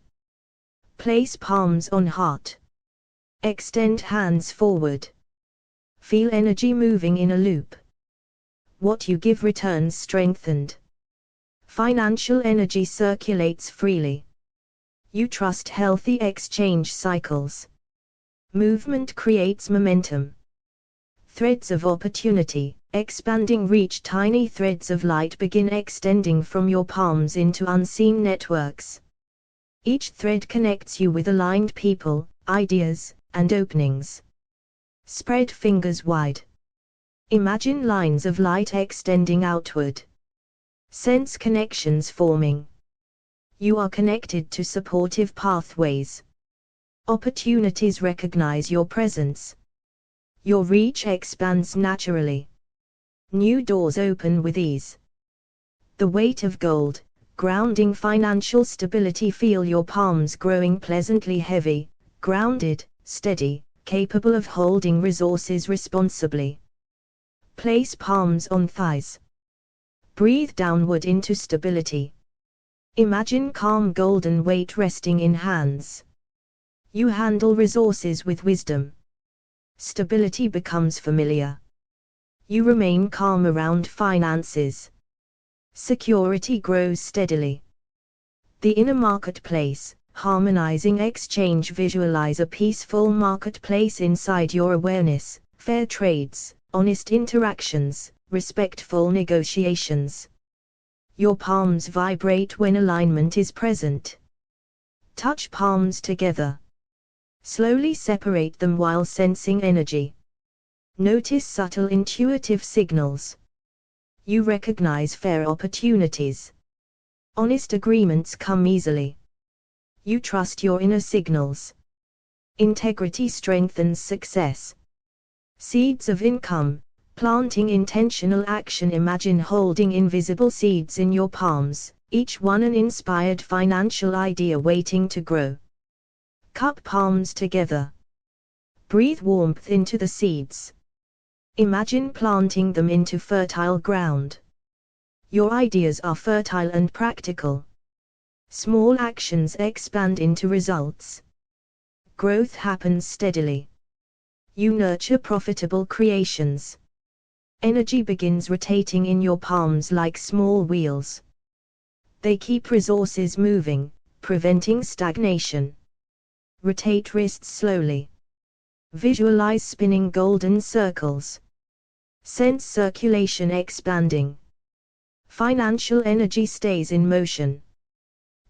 Place palms on heart. Extend hands forward. Feel energy moving in a loop. What you give returns strengthened. Financial energy circulates freely. You trust healthy exchange cycles. Movement creates momentum. Threads of opportunity, expanding reach. Tiny threads of light begin extending from your palms into unseen networks. Each thread connects you with aligned people, ideas, and openings. Spread fingers wide. Imagine lines of light extending outward. Sense connections forming. You are connected to supportive pathways. Opportunities recognize your presence. Your reach expands naturally. New doors open with ease. The weight of gold, grounding financial stability. Feel your palms growing pleasantly heavy, grounded, steady, capable of holding resources responsibly. Place palms on thighs. Breathe downward into stability. Imagine calm golden weight resting in hands. You handle resources with wisdom. Stability becomes familiar. You remain calm around finances. Security grows steadily. The inner marketplace, harmonizing exchange. Visualize a peaceful marketplace inside your awareness, fair trades, honest interactions, respectful negotiations. Your palms vibrate when alignment is present. Touch palms together. Slowly separate them while sensing energy. Notice subtle intuitive signals. You recognize fair opportunities. Honest agreements come easily. You trust your inner signals. Integrity strengthens success. Seeds of income, planting intentional action. Imagine holding invisible seeds in your palms, each one an inspired financial idea waiting to grow. Cup palms together. Breathe warmth into the seeds. Imagine planting them into fertile ground. Your ideas are fertile and practical. Small actions expand into results. Growth happens steadily. You nurture profitable creations. Energy begins rotating in your palms like small wheels. They keep resources moving, preventing stagnation. Rotate wrists slowly. Visualize spinning golden circles. Sense circulation expanding. Financial energy stays in motion.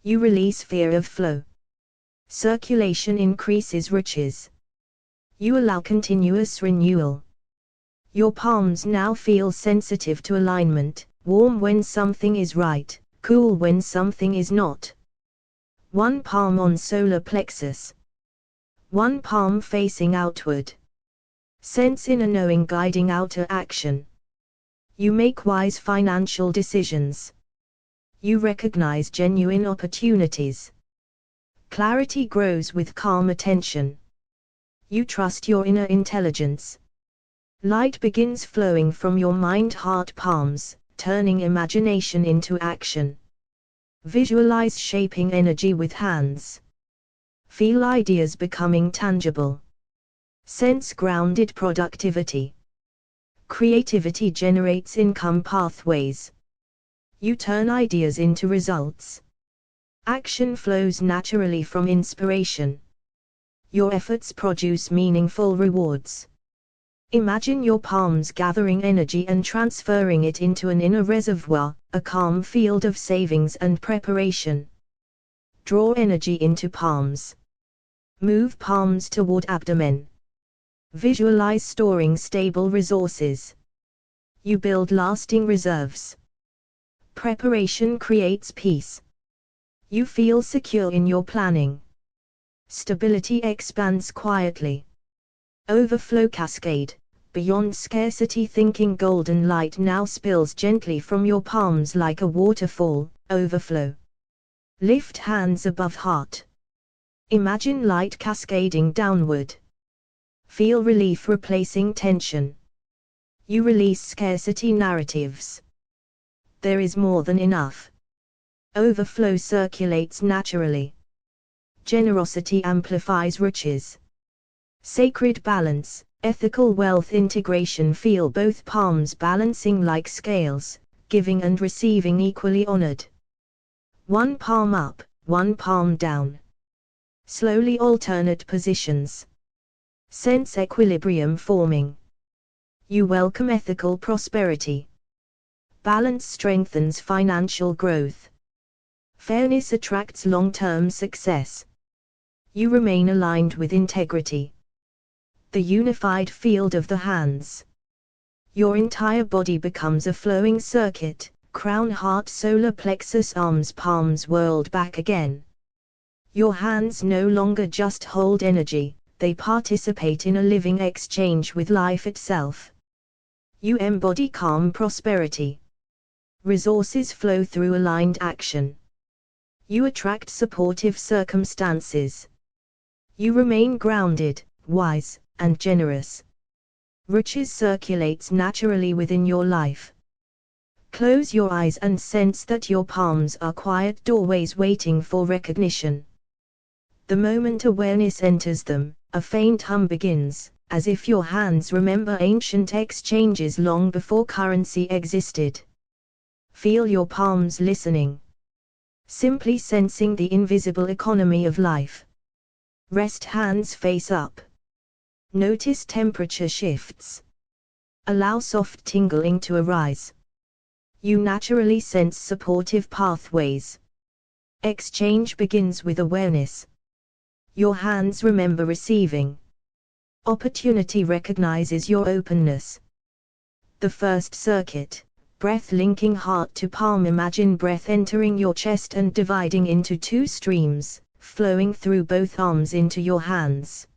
You release fear of flow. Circulation increases riches. You allow continuous renewal. Your palms now feel sensitive to alignment, warm when something is right, cool when something is not. One palm on solar plexus. One palm facing outward. Sense inner knowing guiding outer action. You make wise financial decisions. You recognize genuine opportunities. Clarity grows with calm attention. You trust your inner intelligence. Light begins flowing from your mind-heart palms, turning imagination into action. Visualize shaping energy with hands. Feel ideas becoming tangible. Sense grounded productivity. Creativity generates income pathways. You turn ideas into results. Action flows naturally from inspiration. Your efforts produce meaningful rewards. Imagine your palms gathering energy and transferring it into an inner reservoir, a calm field of savings and preparation. Draw energy into palms. Move palms toward abdomen. Visualize storing stable resources. You build lasting reserves. Preparation creates peace. You feel secure in your planning. Stability expands quietly. Overflow cascade. Beyond scarcity thinking, golden light now spills gently from your palms like a waterfall. Overflow. Lift hands above heart. Imagine light cascading downward. Feel relief replacing tension. You release scarcity narratives. There is more than enough. Overflow circulates naturally. Generosity amplifies riches. Sacred balance, ethical wealth integration. Feel both palms balancing like scales, giving and receiving equally honored. One palm up, one palm down. Slowly alternate positions. Sense equilibrium forming. You welcome ethical prosperity. Balance strengthens financial growth. Fairness attracts long-term success. You remain aligned with integrity. The unified field of the hands. Your entire body becomes a flowing circuit, crown, heart, solar plexus, arms, palms, world back again. Your hands no longer just hold energy, they participate in a living exchange with life itself. You embody calm prosperity. Resources flow through aligned action. You attract supportive circumstances. You remain grounded, wise, and generous. Riches circulates naturally within your life. Close your eyes and sense that your palms are quiet doorways waiting for recognition. The moment awareness enters them, a faint hum begins, as if your hands remember ancient exchanges long before currency existed. Feel your palms listening. Simply sensing the invisible economy of life. Rest hands face up. Notice temperature shifts. Allow soft tingling to arise. You naturally sense supportive pathways. Exchange begins with awareness. Your hands remember receiving. Opportunity recognizes your openness. The first circuit, breath linking heart to palm. Imagine breath entering your chest and dividing into two streams, flowing through both arms into your hands.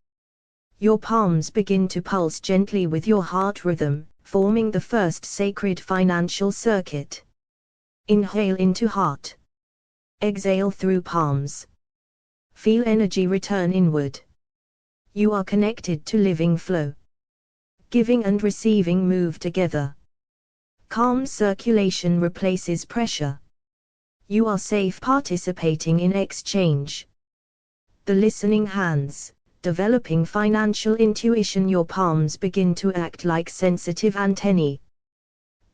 Your palms begin to pulse gently with your heart rhythm, forming the first sacred financial circuit. Inhale into heart. Exhale through palms. Feel energy return inward. You are connected to living flow. Giving and receiving move together. Calm circulation replaces pressure. You are safe participating in exchange. The listening hands, developing financial intuition. Your palms begin to act like sensitive antennae.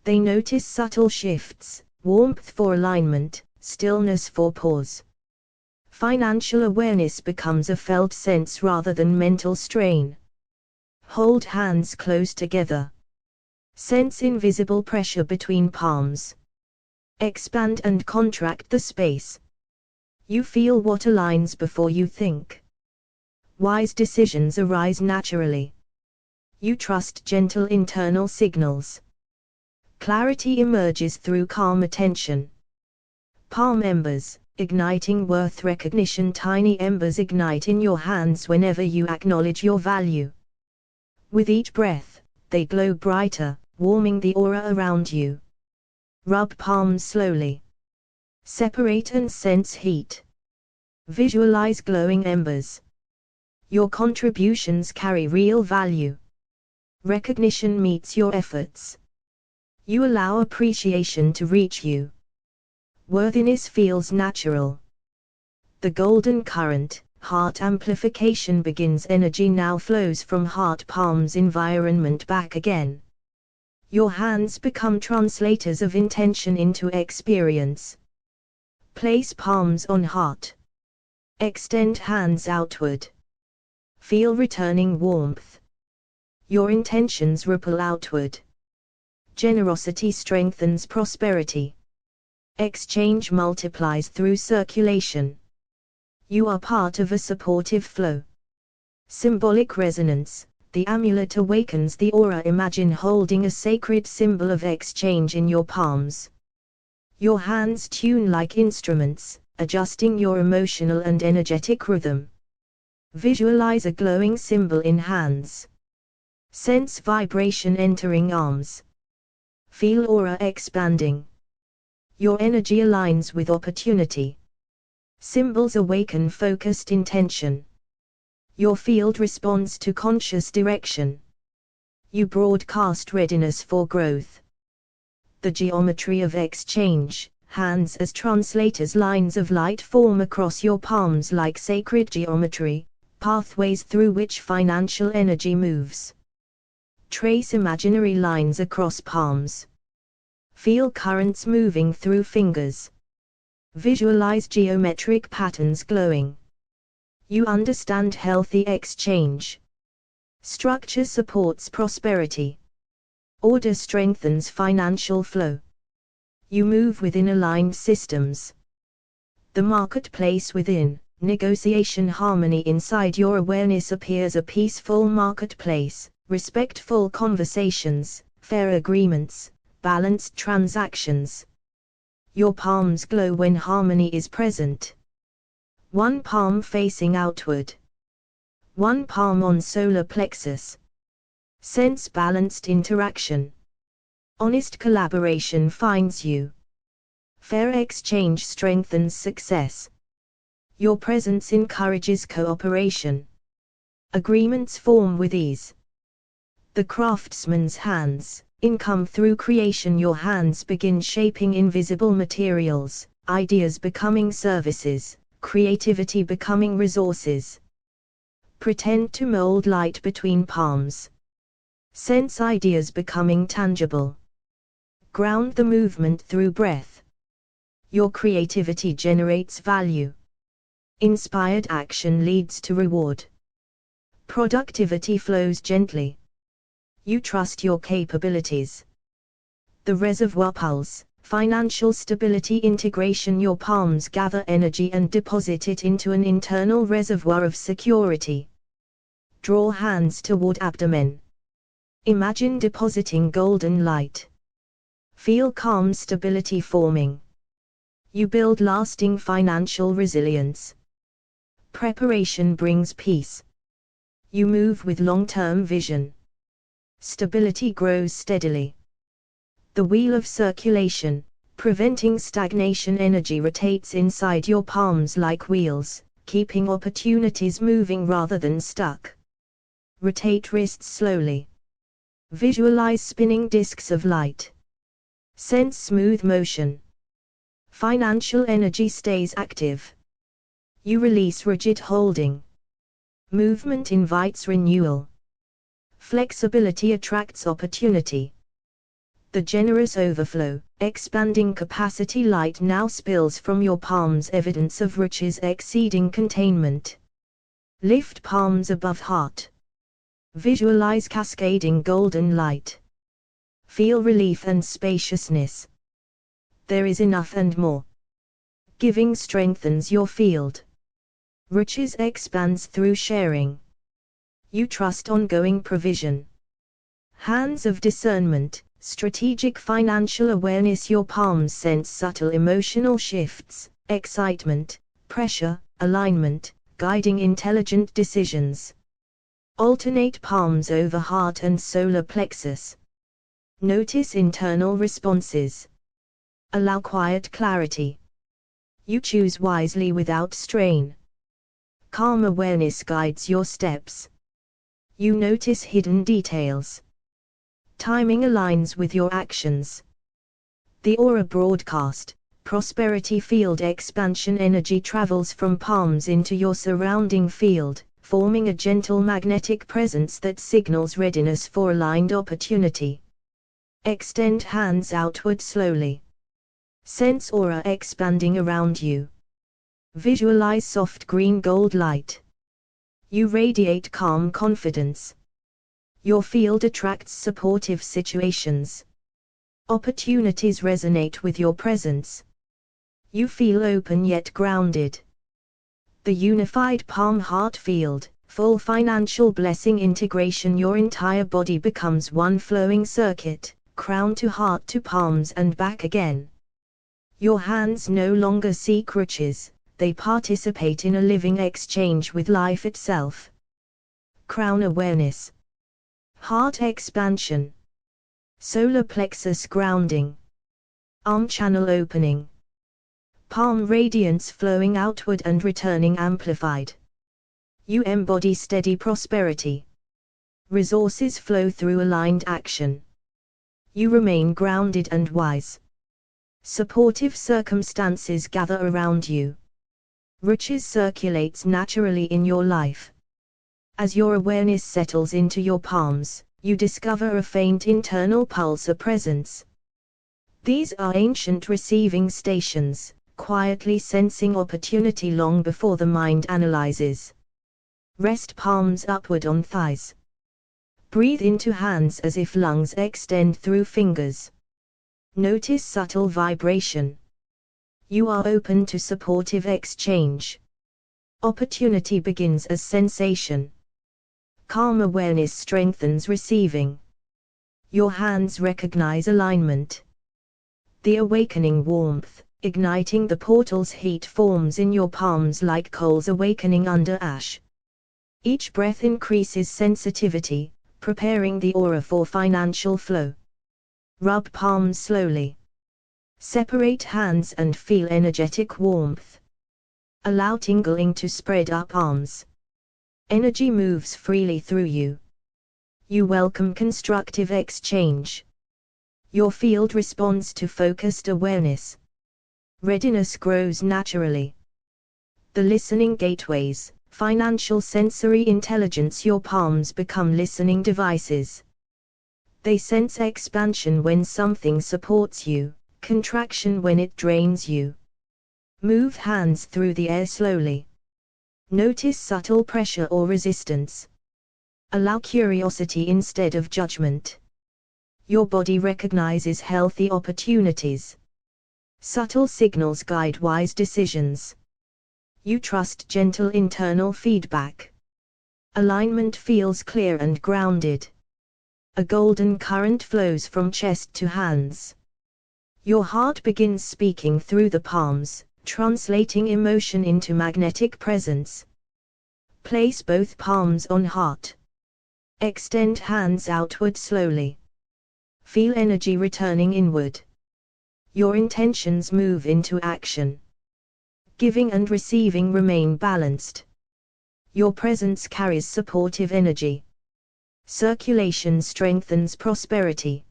They notice subtle shifts, warmth for alignment, stillness for pause. Financial awareness becomes a felt sense rather than mental strain. Hold hands close together. Sense invisible pressure between palms. Expand and contract the space. You feel what aligns before you think. Wise decisions arise naturally. You trust gentle internal signals. Clarity emerges through calm attention. Palm embers, igniting worth recognition. Tiny embers ignite in your hands whenever you acknowledge your value. With each breath, they glow brighter, warming the aura around you. Rub palms slowly. Separate and sense heat. Visualize glowing embers. Your contributions carry real value. Recognition meets your efforts. You allow appreciation to reach you. Worthiness feels natural. The golden current, heart amplification begins. Energy now flows from heart palms environment back again. Your hands become translators of intention into experience. Place palms on heart. Extend hands outward. Feel returning warmth. Your intentions ripple outward. Generosity strengthens prosperity. Exchange multiplies through circulation. You are part of a supportive flow. Symbolic resonance, the amulet awakens the aura. Imagine holding a sacred symbol of exchange in your palms. Your hands tune like instruments, adjusting your emotional and energetic rhythm. Visualize a glowing symbol in hands. Sense vibration entering arms. Feel aura expanding. Your energy aligns with opportunity. Symbols awaken focused intention. Your field responds to conscious direction. You broadcast readiness for growth. The geometry of exchange. Hands as translators. Lines of light form across your palms like sacred geometry, pathways through which financial energy moves. Trace imaginary lines across palms. Feel currents moving through fingers. Visualize geometric patterns glowing. You understand healthy exchange. Structure supports prosperity. Order strengthens financial flow. You move within aligned systems. The marketplace within, negotiation harmony inside your awareness appears a peaceful marketplace, respectful conversations, fair agreements, balanced transactions. Your palms glow when harmony is present. One palm facing outward. One palm on solar plexus. Sense balanced interaction. Honest collaboration finds you. Fair exchange strengthens success. Your presence encourages cooperation. Agreements form with ease. The craftsman's hands. Income through creation. Your hands begin shaping invisible materials, ideas becoming services, creativity becoming resources. Pretend to mold light between palms. Sense ideas becoming tangible. Ground the movement through breath. Your creativity generates value. Inspired action leads to reward. Productivity flows gently. You trust your capabilities. The reservoir pulse, financial stability integration. Your palms gather energy and deposit it into an internal reservoir of security. Draw hands toward abdomen. Imagine depositing golden light. Feel calm stability forming. You build lasting financial resilience. Preparation brings peace. You move with long-term vision. Stability grows steadily. The wheel of circulation, preventing stagnation. Energy rotates inside your palms like wheels, keeping opportunities moving rather than stuck. Rotate wrists slowly. Visualize spinning discs of light. Sense smooth motion. Financial energy stays active. You release rigid holding. Movement invites renewal. Flexibility attracts opportunity. The generous overflow, expanding capacity. Light now spills from your palms, evidence of riches exceeding containment. Lift palms above heart. Visualize cascading golden light. Feel relief and spaciousness. There is enough and more. Giving strengthens your field. Riches expands through sharing. You trust ongoing provision. Hands of discernment, strategic financial awareness. Your palms sense subtle emotional shifts, excitement, pressure, alignment, guiding intelligent decisions. Alternate palms over heart and solar plexus. Notice internal responses. Allow quiet clarity. You choose wisely without strain. Calm awareness guides your steps. You notice hidden details. Timing aligns with your actions. The aura broadcast, prosperity field expansion. Energy travels from palms into your surrounding field, forming a gentle magnetic presence that signals readiness for aligned opportunity. Extend hands outward slowly. Sense aura expanding around you. Visualize soft green gold light. You radiate calm confidence. Your field attracts supportive situations. Opportunities resonate with your presence. You feel open yet grounded. The unified palm-heart field, full financial blessing integration. Your entire body becomes one flowing circuit, crown to heart to palms and back again. Your hands no longer seek riches, they participate in a living exchange with life itself. Crown awareness. Heart expansion. Solar plexus grounding. Arm channel opening. Palm radiance flowing outward and returning amplified. You embody steady prosperity. Resources flow through aligned action. You remain grounded and wise. Supportive circumstances gather around you. Riches circulates naturally in your life. As your awareness settles into your palms, you discover a faint internal pulse or presence. These are ancient receiving stations, quietly sensing opportunity long before the mind analyzes. Rest palms upward on thighs. Breathe into hands as if lungs extend through fingers. Notice subtle vibration. You are open to supportive exchange. Opportunity begins as sensation. Calm awareness strengthens receiving. Your hands recognize alignment. The awakening warmth, igniting the portal's heat, forms in your palms like coals awakening under ash. Each breath increases sensitivity, preparing the aura for financial flow. Rub palms slowly. Separate hands and feel energetic warmth. Allow tingling to spread up arms. Energy moves freely through you. You welcome constructive exchange. Your field responds to focused awareness. Readiness grows naturally. The listening gateways, financial sensory intelligence. Your palms become listening devices. They sense expansion when something supports you, contraction when it drains you. Move hands through the air slowly. Notice subtle pressure or resistance. Allow curiosity instead of judgment. Your body recognizes healthy opportunities. Subtle signals guide wise decisions. You trust gentle internal feedback. Alignment feels clear and grounded. A golden current flows from chest to hands. Your heart begins speaking through the palms, translating emotion into magnetic presence. Place both palms on heart. Extend hands outward slowly. Feel energy returning inward. Your intentions move into action. Giving and receiving remain balanced. Your presence carries supportive energy. Circulation strengthens prosperity.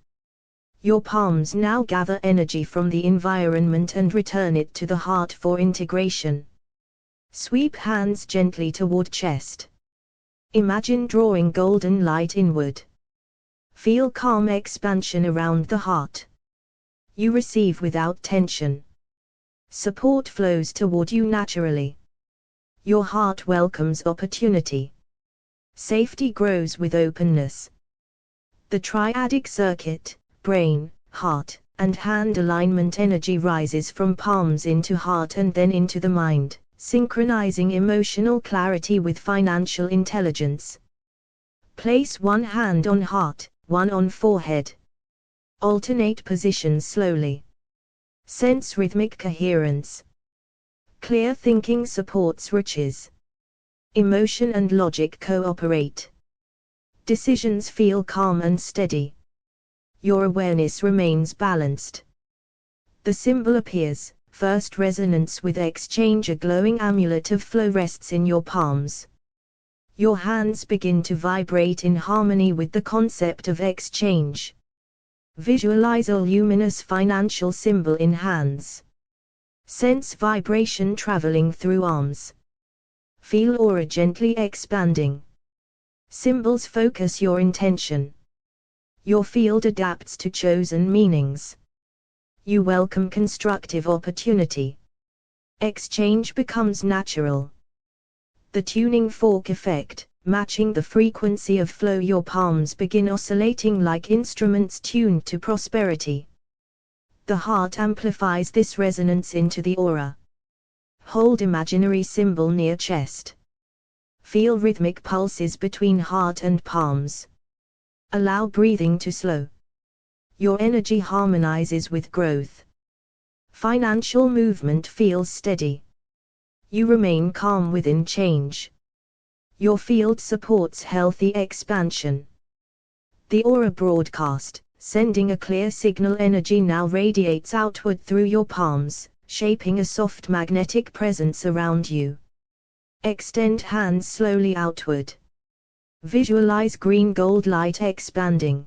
Your palms now gather energy from the environment and return it to the heart for integration. Sweep hands gently toward chest. Imagine drawing golden light inward. Feel calm expansion around the heart. You receive without tension. Support flows toward you naturally. Your heart welcomes opportunity. Safety grows with openness. The triadic circuit, brain, heart, and hand alignment energy rises from palms into heart and then into the mind, synchronizing emotional clarity with financial intelligence. Place one hand on heart, one on forehead. Alternate positions slowly. Sense rhythmic coherence. Clear thinking supports riches. Emotion and logic cooperate. Decisions feel calm and steady. Your awareness remains balanced. The symbol appears, first resonance with exchange. A glowing amulet of flow rests in your palms. Your hands begin to vibrate in harmony with the concept of exchange. Visualize a luminous financial symbol in hands. Sense vibration traveling through arms. Feel aura gently expanding. Symbols focus your intention. Your field adapts to chosen meanings. You welcome constructive opportunity. Exchange becomes natural. The tuning fork effect, matching the frequency of flow. Your palms begin oscillating like instruments tuned to prosperity. The heart amplifies this resonance into the aura. Hold imaginary symbol near chest. Feel rhythmic pulses between heart and palms. Allow breathing to slow. Your energy harmonizes with growth. Financial movement feels steady. You remain calm within change. Your field supports healthy expansion. The aura broadcast, sending a clear signal energy now radiates outward through your palms, shaping a soft magnetic presence around you. Extend hands slowly outward. Visualize green gold light expanding.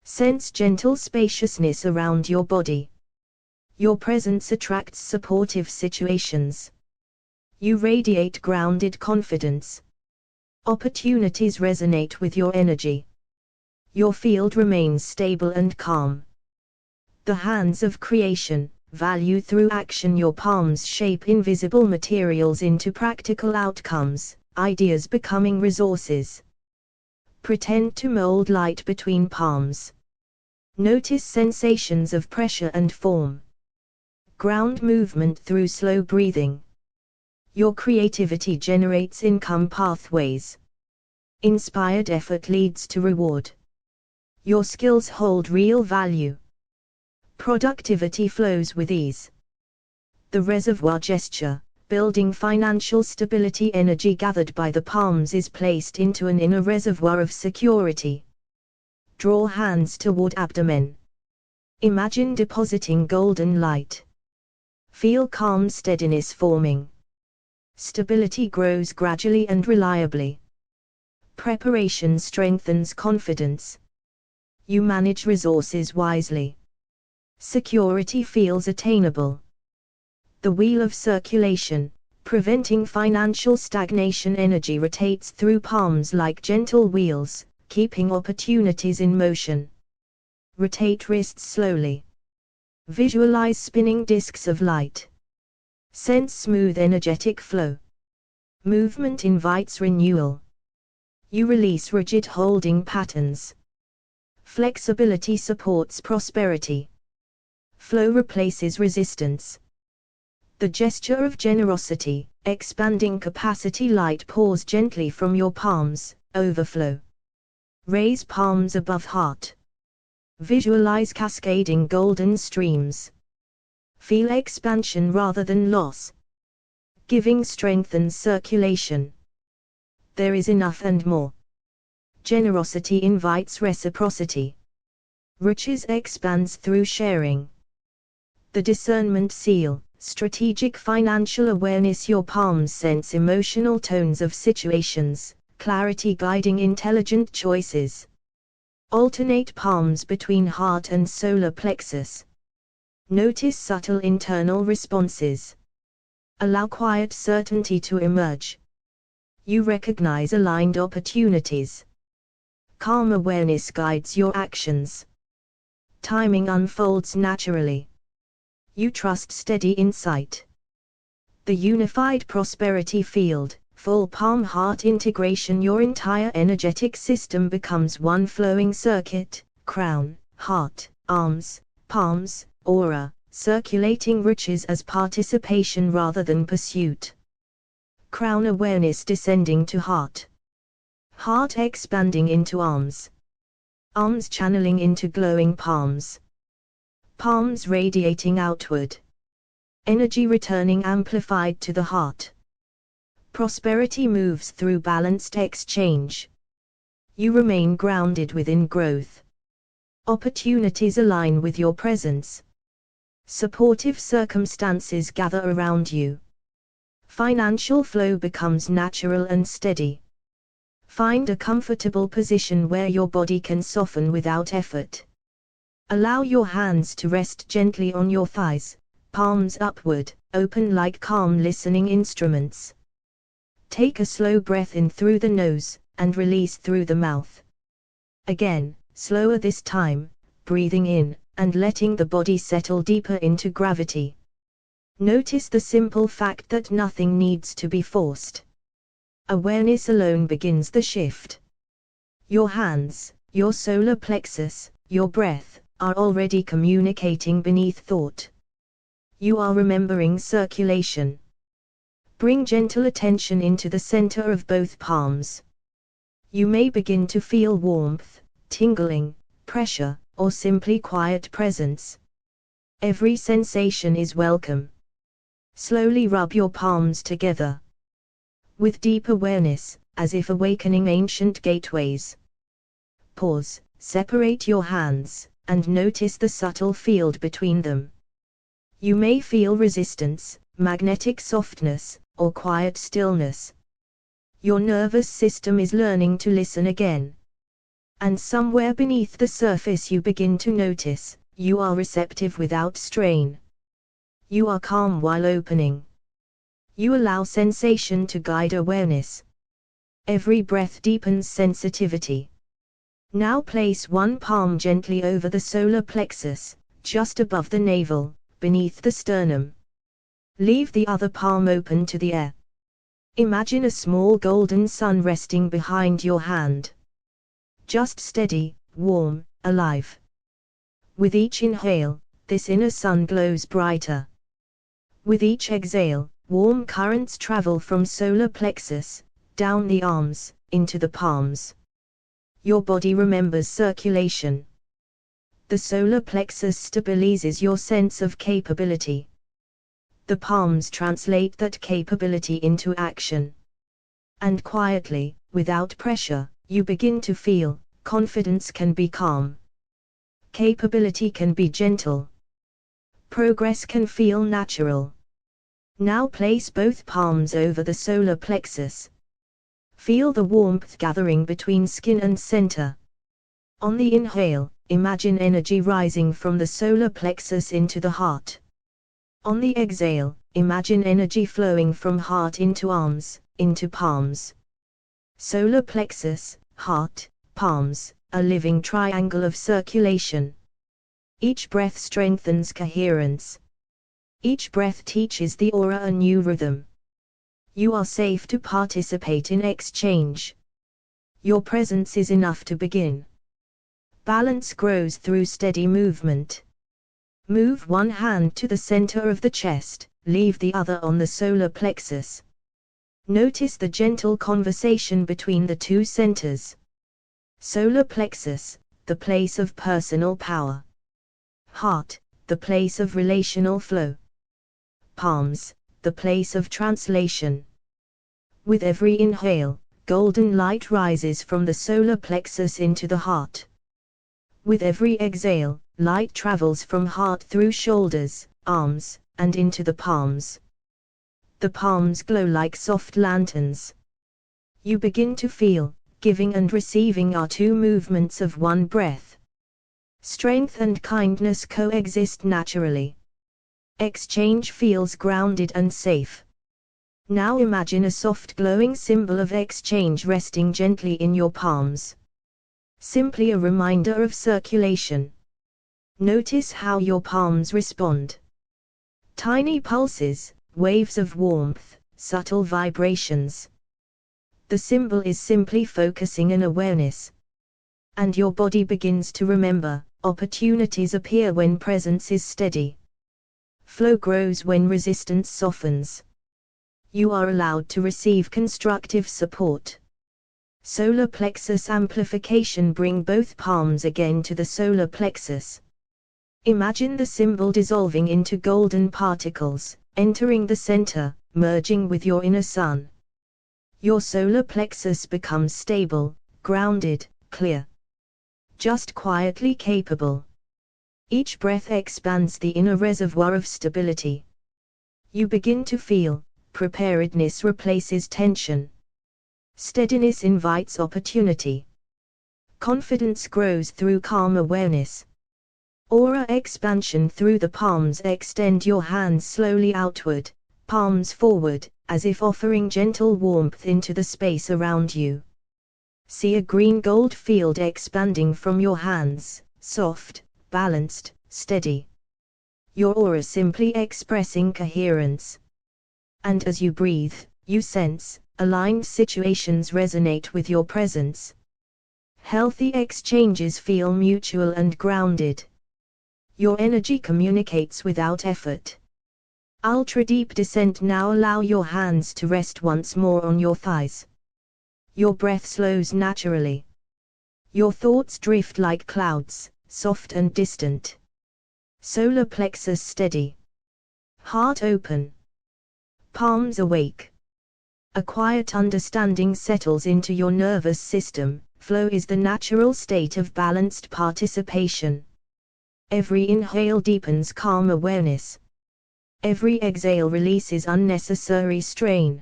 Sense gentle spaciousness around your body. Your presence attracts supportive situations. You radiate grounded confidence. Opportunities resonate with your energy. Your field remains stable and calm. The hands of creation, value through action. Your palms shape invisible materials into practical outcomes, ideas becoming resources. Pretend to mold light between palms. Notice sensations of pressure and form. Ground movement through slow breathing. Your creativity generates income pathways. Inspired effort leads to reward. Your skills hold real value. Productivity flows with ease. The reservoir gesture, building financial stability. Energy gathered by the palms is placed into an inner reservoir of security. Draw hands toward abdomen. Imagine depositing golden light. Feel calm steadiness forming. Stability grows gradually and reliably. Preparation strengthens confidence. You manage resources wisely. Security feels attainable. The wheel of circulation, preventing financial stagnation. Energy rotates through palms like gentle wheels, keeping opportunities in motion. Rotate wrists slowly. Visualize spinning discs of light. Sense smooth energetic flow. Movement invites renewal. You release rigid holding patterns. Flexibility supports prosperity. Flow replaces resistance. The gesture of generosity, expanding capacity. Light pours gently from your palms, overflow. Raise palms above heart. Visualize cascading golden streams. Feel expansion rather than loss. Giving strengthens circulation. There is enough and more. Generosity invites reciprocity. Riches expands through sharing. The discernment seal, strategic financial awareness. Your palms sense emotional tones of situations, clarity guiding intelligent choices. Alternate palms between heart and solar plexus. Notice subtle internal responses. Allow quiet certainty to emerge. You recognize aligned opportunities. Calm awareness guides your actions. Timing unfolds naturally. You trust steady insight. The unified prosperity field, full palm heart integration. Your entire energetic system becomes one flowing circuit, crown, heart, arms, palms, aura, circulating riches as participation rather than pursuit. Crown awareness descending to heart. Heart expanding into arms. Arms channeling into glowing palms. Palms radiating outward. Energy returning amplified to the heart. Prosperity moves through balanced exchange. You remain grounded within growth. Opportunities align with your presence. Supportive circumstances gather around you. Financial flow becomes natural and steady. Find a comfortable position where your body can soften without effort. Allow your hands to rest gently on your thighs, palms upward, open like calm listening instruments. Take a slow breath in through the nose, and release through the mouth. Again, slower this time, breathing in, and letting the body settle deeper into gravity. Notice the simple fact that nothing needs to be forced. Awareness alone begins the shift. Your hands, your solar plexus, your breath, are already communicating beneath thought. You are remembering circulation. Bring gentle attention into the center of both palms. You may begin to feel warmth, tingling, pressure, or simply quiet presence. Every sensation is welcome. Slowly rub your palms together. With deep awareness, as if awakening ancient gateways. Pause, separate your hands, and notice the subtle field between them. You may feel resistance, magnetic softness, or quiet stillness. Your nervous system is learning to listen again. And somewhere beneath the surface you begin to notice, you are receptive without strain. You are calm while opening. You allow sensation to guide awareness. Every breath deepens sensitivity. Now place one palm gently over the solar plexus, just above the navel, beneath the sternum. Leave the other palm open to the air. Imagine a small golden sun resting behind your hand. Just steady, warm, alive. With each inhale, this inner sun glows brighter. With each exhale, warm currents travel from solar plexus, down the arms, into the palms. Your body remembers circulation. The solar plexus stabilizes your sense of capability. The palms translate that capability into action. And quietly, without pressure, you begin to feel, confidence can be calm. Capability can be gentle. Progress can feel natural. Now place both palms over the solar plexus. Feel the warmth gathering between skin and center. On the inhale, imagine energy rising from the solar plexus into the heart. On the exhale, imagine energy flowing from heart into arms, into palms. Solar plexus, heart, palms, a living triangle of circulation. Each breath strengthens coherence. Each breath teaches the aura a new rhythm. You are safe to participate in exchange. Your presence is enough to begin. Balance grows through steady movement. Move one hand to the center of the chest, leave the other on the solar plexus. Notice the gentle conversation between the two centers. Solar plexus, the place of personal power. Heart, the place of relational flow. Palms, the place of translation. With every inhale, golden light rises from the solar plexus into the heart. With every exhale, light travels from heart through shoulders, arms, and into the palms. The palms glow like soft lanterns. You begin to feel, giving and receiving are two movements of one breath. Strength and kindness coexist naturally. Exchange feels grounded and safe. Now imagine a soft glowing symbol of exchange resting gently in your palms. Simply a reminder of circulation. Notice how your palms respond. Tiny pulses, waves of warmth, subtle vibrations. The symbol is simply focusing an awareness. And your body begins to remember, opportunities appear when presence is steady. Flow grows when resistance softens. You are allowed to receive constructive support. Solar plexus amplification. Bring both palms again to the solar plexus. Imagine the symbol dissolving into golden particles, entering the center, merging with your inner sun. Your solar plexus becomes stable, grounded, clear. Just quietly capable. Each breath expands the inner reservoir of stability. You begin to feel, preparedness replaces tension. Steadiness invites opportunity. Confidence grows through calm awareness. Aura expansion through the palms. Extend your hands slowly outward, palms forward, as if offering gentle warmth into the space around you. See a green gold field expanding from your hands, soft, balanced, steady. Your aura simply expressing coherence. And as you breathe, you sense, aligned situations resonate with your presence. Healthy exchanges feel mutual and grounded. Your energy communicates without effort. Ultra deep descent. Now allow your hands to rest once more on your thighs. Your breath slows naturally. Your thoughts drift like clouds, soft and distant. Solar plexus steady. Heart open. Palms awake. A quiet understanding settles into your nervous system, Flow is the natural state of balanced participation. Every inhale deepens calm awareness. Every exhale releases unnecessary strain.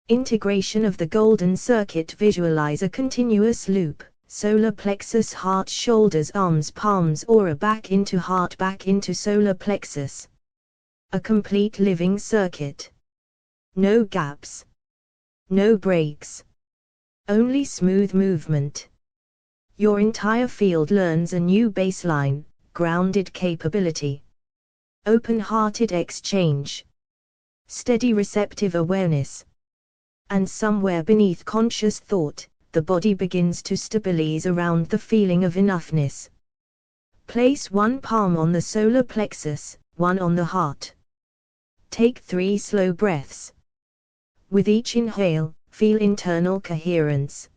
Integration of the golden circuit. Visualize a continuous loop. Solar plexus, heart, shoulders, arms, palms, aura, back into heart, back into solar plexus. A complete living circuit. No gaps. No breaks. Only smooth movement. Your entire field learns a new baseline, grounded capability. Open-hearted exchange. Steady receptive awareness. And somewhere beneath conscious thought, the body begins to stabilize around the feeling of enoughness. Place one palm on the solar plexus, one on the heart. Take 3 slow breaths. With each inhale, feel internal coherence.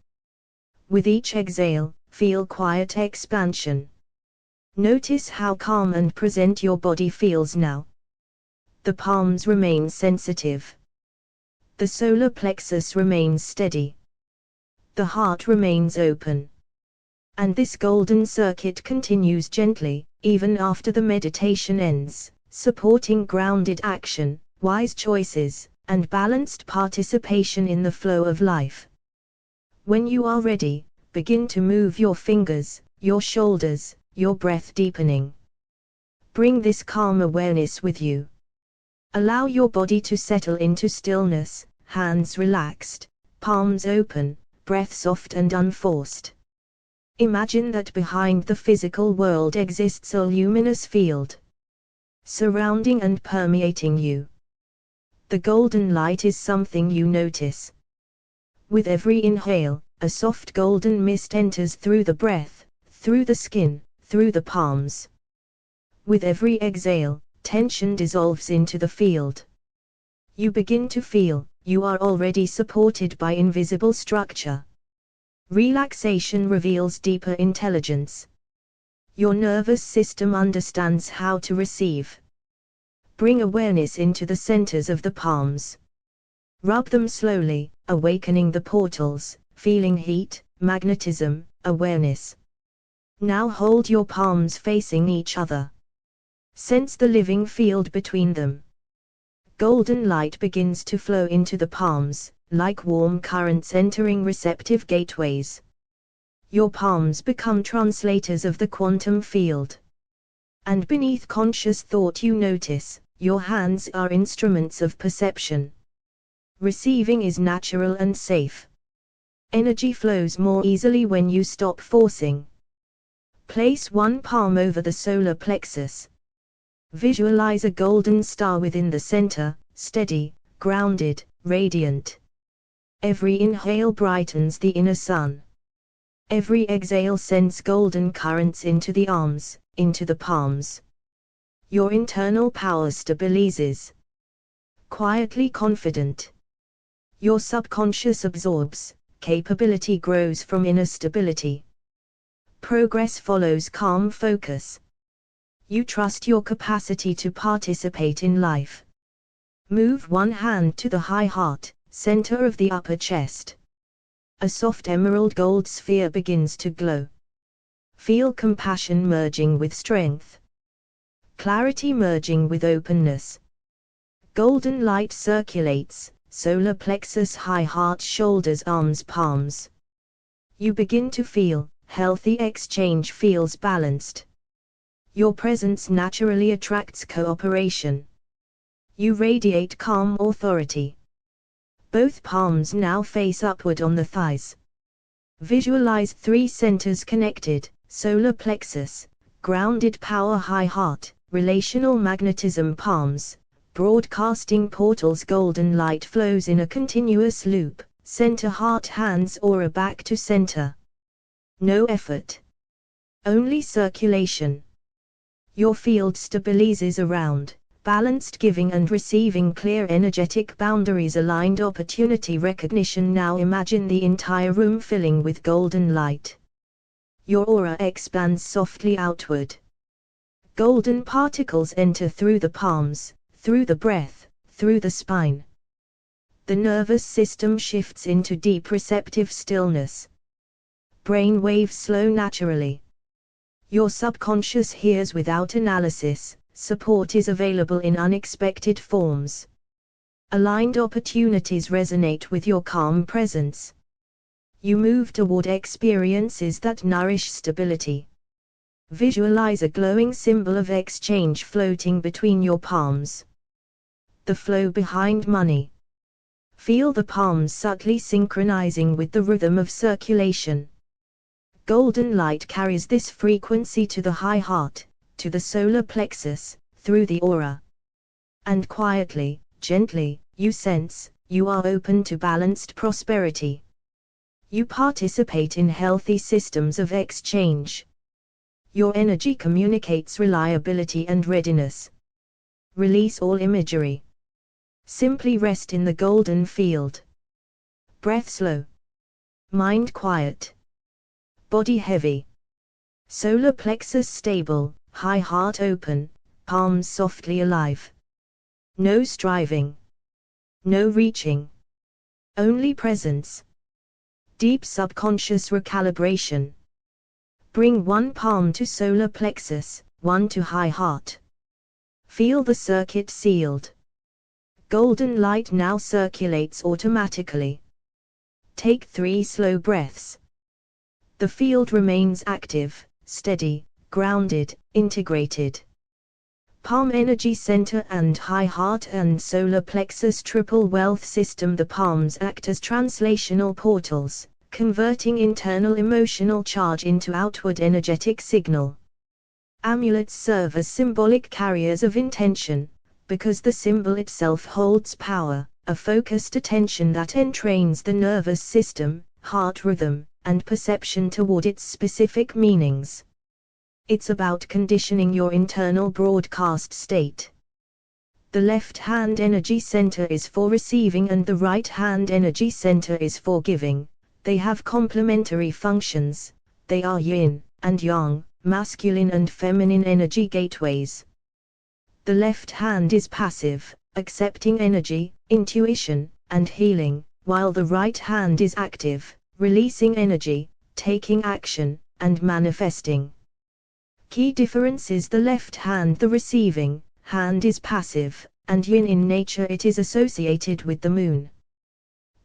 With each exhale, feel quiet expansion. Notice how calm and present your body feels now. The palms remain sensitive. The solar plexus remains steady. The heart remains open. And this golden circuit continues gently, even after the meditation ends, supporting grounded action, wise choices, and balanced participation in the flow of life. When you are ready, begin to move your fingers, your shoulders, your breath deepening. Bring this calm awareness with you. Allow your body to settle into stillness, hands relaxed, palms open, breath soft and unforced. Imagine that behind the physical world exists a luminous field, surrounding and permeating you. The golden light is something you notice. With every inhale, a soft golden mist enters through the breath, through the skin, through the palms. With every exhale, tension dissolves into the field. You begin to feel, you are already supported by invisible structure. Relaxation reveals deeper intelligence. Your nervous system understands how to receive. Bring awareness into the centers of the palms. Rub them slowly, awakening the portals, feeling heat, magnetism, awareness. Now hold your palms facing each other. Sense the living field between them. Golden light begins to flow into the palms, like warm currents entering receptive gateways. Your palms become translators of the quantum field. And beneath conscious thought you notice, your hands are instruments of perception. Receiving is natural and safe. Energy flows more easily when you stop forcing. Place one palm over the solar plexus. Visualize a golden star within the center, steady, grounded, radiant. Every inhale brightens the inner sun. Every exhale sends golden currents into the arms, into the palms. Your internal power stabilizes. Quietly confident. Your subconscious absorbs, capability grows from inner stability. Progress follows calm focus. You trust your capacity to participate in life. Move one hand to the high heart, center of the upper chest. A soft emerald gold sphere begins to glow. Feel compassion merging with strength. Clarity merging with openness. Golden light circulates, solar plexus, high heart, shoulders, arms, palms. You begin to feel, healthy exchange feels balanced. Your presence naturally attracts cooperation. You radiate calm authority. Both palms now face upward on the thighs. Visualize 3 centers connected, solar plexus, grounded power, high heart, relational magnetism, palms, broadcasting portals. Golden light flows in a continuous loop, center, heart, hands, aura, back to center. No effort. Only circulation. Your field stabilizes around, balanced, giving and receiving, clear energetic boundaries aligned, opportunity recognition. Now imagine the entire room filling with golden light. Your aura expands softly outward. Golden particles enter through the palms, through the breath, through the spine. The nervous system shifts into deep receptive stillness. brain waves slow naturally. Your subconscious hears without analysis, support is available in unexpected forms. Aligned opportunities resonate with your calm presence. You move toward experiences that nourish stability. Visualize a glowing symbol of exchange floating between your palms. The flow behind money. Feel the palms subtly synchronizing with the rhythm of circulation. Golden light carries this frequency to the high heart, to the solar plexus, through the aura. And quietly, gently, you sense, you are open to balanced prosperity. You participate in healthy systems of exchange. Your energy communicates reliability and readiness. Release all imagery. Simply rest in the golden field. Breath slow. Mind quiet. Body heavy. Solar plexus stable, high heart open, palms softly alive. No striving. No reaching. Only presence. Deep subconscious recalibration. Bring one palm to solar plexus, one to high heart. Feel the circuit sealed. Golden light now circulates automatically. Take 3 slow breaths. The field remains active, steady, grounded, integrated. Palm energy center and high heart and solar plexus triple wealth system. The palms act as translational portals, converting internal emotional charge into outward energetic signal. Amulets serve as symbolic carriers of intention, because the symbol itself holds power, a focused attention that entrains the nervous system, heart rhythm, and perception toward its specific meanings. It's about conditioning your internal broadcast state. The left hand energy center is for receiving and the right hand energy center is for giving. They have complementary functions. They are yin and yang, masculine and feminine energy gateways. The left hand is passive, accepting energy, intuition, and healing, while the right hand is active, releasing energy, taking action, and manifesting. Key difference is the left hand, the receiving hand, is passive, and yin in nature. It is associated with the moon.